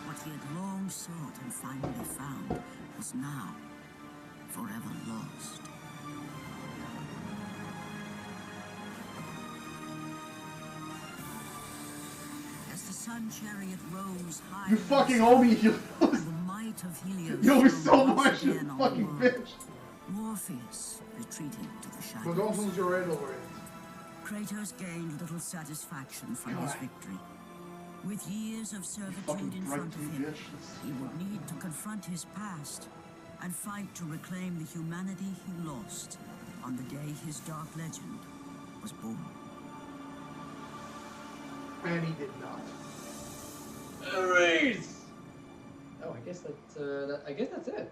What he had long sought and finally found was now forever lost. As the sun chariot rose high, You fucking owe me, you and the might of Helios You owe me shone so once much, you again on the fucking world. bitch. Morpheus retreated to the But don't shadows. lose your head over it. Kratos gained little satisfaction from his God. victory. With years of servitude Fucking in right front of through, him, bitch. he would need to confront his past and fight to reclaim the humanity he lost on the day his dark legend was born. And he did not. Erase! Oh, I guess I guess that's it.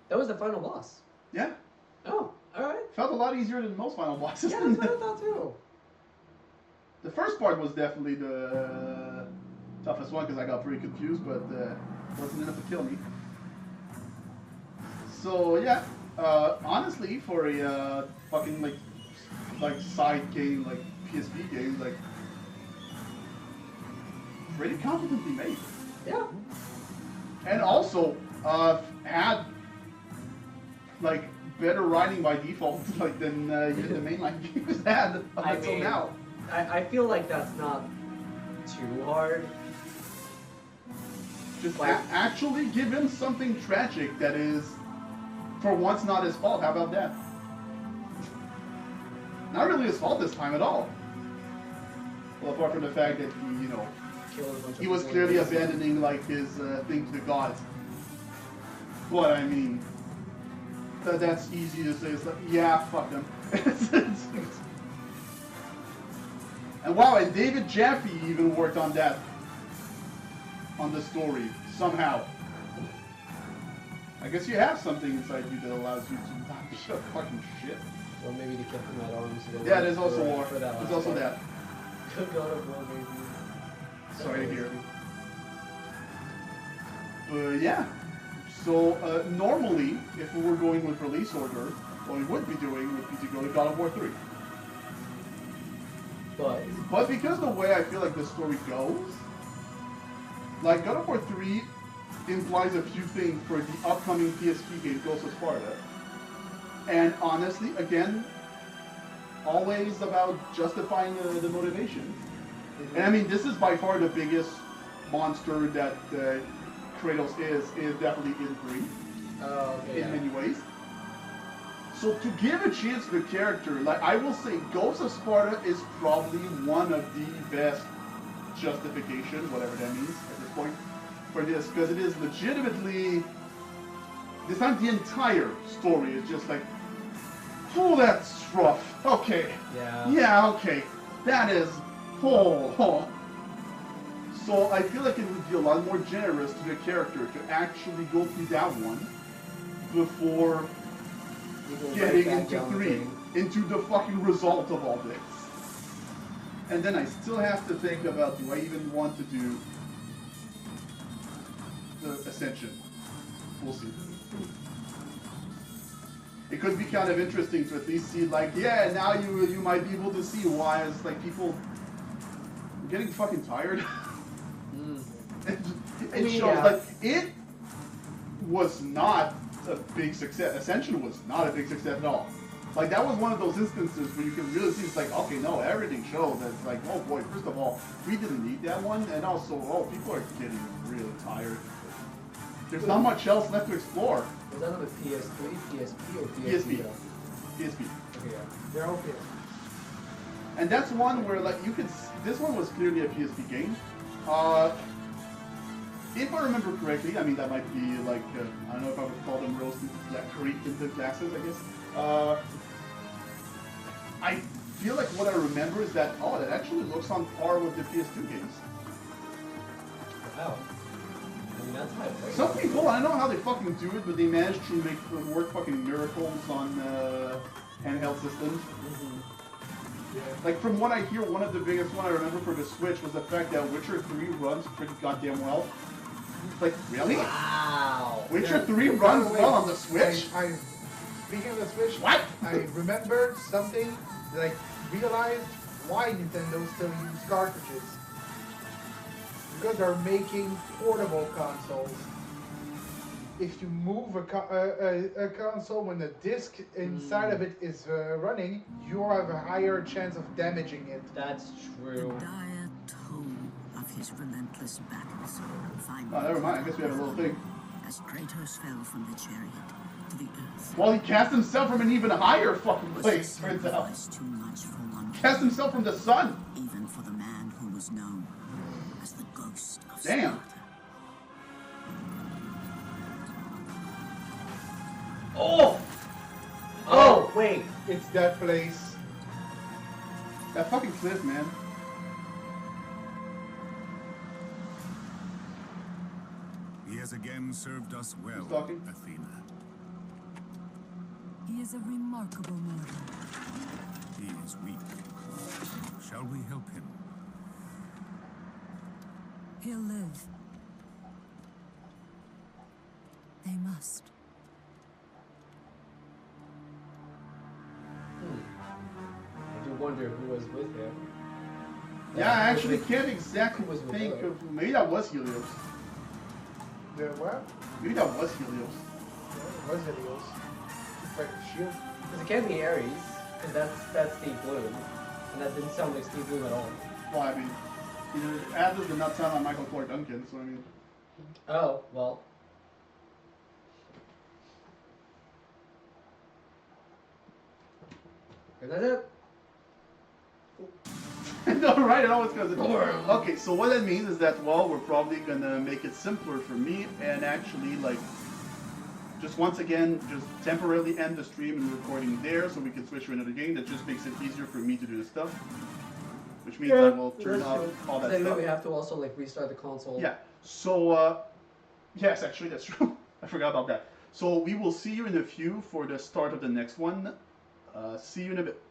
That was the final boss. Yeah, Oh, alright. felt a lot easier than most final bosses. Yeah, that's what I thought too. The first part was definitely the toughest one because I got pretty confused, but wasn't enough to kill me. So yeah, honestly, for a fucking like side game, like PSP game, like pretty competently made, Yeah. and also had like better writing by default, like than even the mainline games had up until now. I feel like that's not too hard. Just Like- actually give him something tragic that is, for once, not his fault. How about that? Not really his fault this time at all. Well, apart from the fact that he, you know, Kill a bunch of he was people clearly in the- abandoning like his thing to the gods. But I mean, that's easy to say. It's like, yeah, fuck them. And wow, and David Jaffe even worked on that, on the story somehow. I guess you have something inside you that allows you to not shut fucking shit. Or maybe they kept him at arms. Yeah, there's also war. For that There's last also part. that. God of War, maybe. Sorry to hear. But yeah. So normally, if we were going with release order, what we would be doing would be to go to God of War 3. But because the way I feel like the story goes, like God of War 3 implies a few things for the upcoming PSP game, Ghost of Sparta. And honestly, again, always about justifying the motivation. And I mean, this is by far the biggest monster that Kratos is definitely in 3. In many ways. So to give a chance to the character, like I will say, Ghost of Sparta is probably one of the best justification, whatever that means at this point, for this, because it is legitimately, it's not the entire story, it's just like, oh, that's rough, okay, yeah, okay, that is, oh. So I feel like it would be a lot more generous to the character to actually go through that one before getting into 3, into the fucking result of all this. And then I still have to think about, do I even want to do the Ascension? We'll see. It could be kind of interesting to at least see, like, yeah, now you might be able to see why it's like people are getting fucking tired. It shows, like, it was not a big success. Ascension was not a big success at all. Like, that was one of those instances where you can really see it's like, okay, no, everything shows that it's like, oh boy, first of all, we didn't need that one, and also, oh, people are getting really tired. There's not much else left to explore. Was that on the PS3, PSP, or PSP? PSP. PSP. Okay, yeah. They're all PSP. And that's one where, like, you could, this one was clearly a PSP game. If I remember correctly, I mean, that might be like, I don't know if I would call them roasted, creeped into classes, I guess. I feel like what I remember is that, oh, that actually looks on par with the PS2 games. Wow. I mean, that's high praise. Some people, I don't know how they fucking do it, but they manage to make work fucking miracles on handheld systems. Like, from what I hear, one of the biggest one I remember for the Switch was the fact that Witcher 3 runs pretty goddamn well. Like, really? Wow. Witcher 3 runs well on the Switch? Speaking of the Switch, What? I remembered something that I realized why Nintendo still use cartridges. Because they're making portable consoles. If you move a console when the disc inside of it is running, you have a higher chance of damaging it. That's The true. dire toll of his relentless battles finally Oh, never mind, I guess we have a little thing. as Kratos fell from the chariot to the earth. Well, he cast himself from an even higher fucking Was place, the turns out. sacrifice too much for one Cast himself from the sun! even for the man who was known as the ghost of Damn. Sparta? Oh! Oh, wait. It's that place. That fucking cliff, man. He has again served us well, Who's talking? Athena. He is a remarkable mortal. He is weak. Shall we help him? He'll live. They must. I do wonder who was with him. Yeah, I actually can't exactly Was with think her. of... Maybe that was Helios. The what? Maybe that was Helios. What was Helios? Right, shield. Because it can't be Ares, because that's Steve Bloom, and that didn't sound like Steve Bloom at all. Well, I mean, Atlas did not sound like Michael Clark Duncan, so I mean. Oh, well. Is that it? No, right, I know what's gonna. Okay, so what that means is that, well, we're probably gonna make it simpler for me and actually, like, just once again, just temporarily end the stream and recording there so we can switch to another game. That just makes it easier for me to do this stuff. Which means I will turn That's off true. all that Then stuff. we have to also like restart the console. Yeah, so, yes, actually, that's true. I forgot about that. So we will see you in a few for the start of the next one. See you in a bit.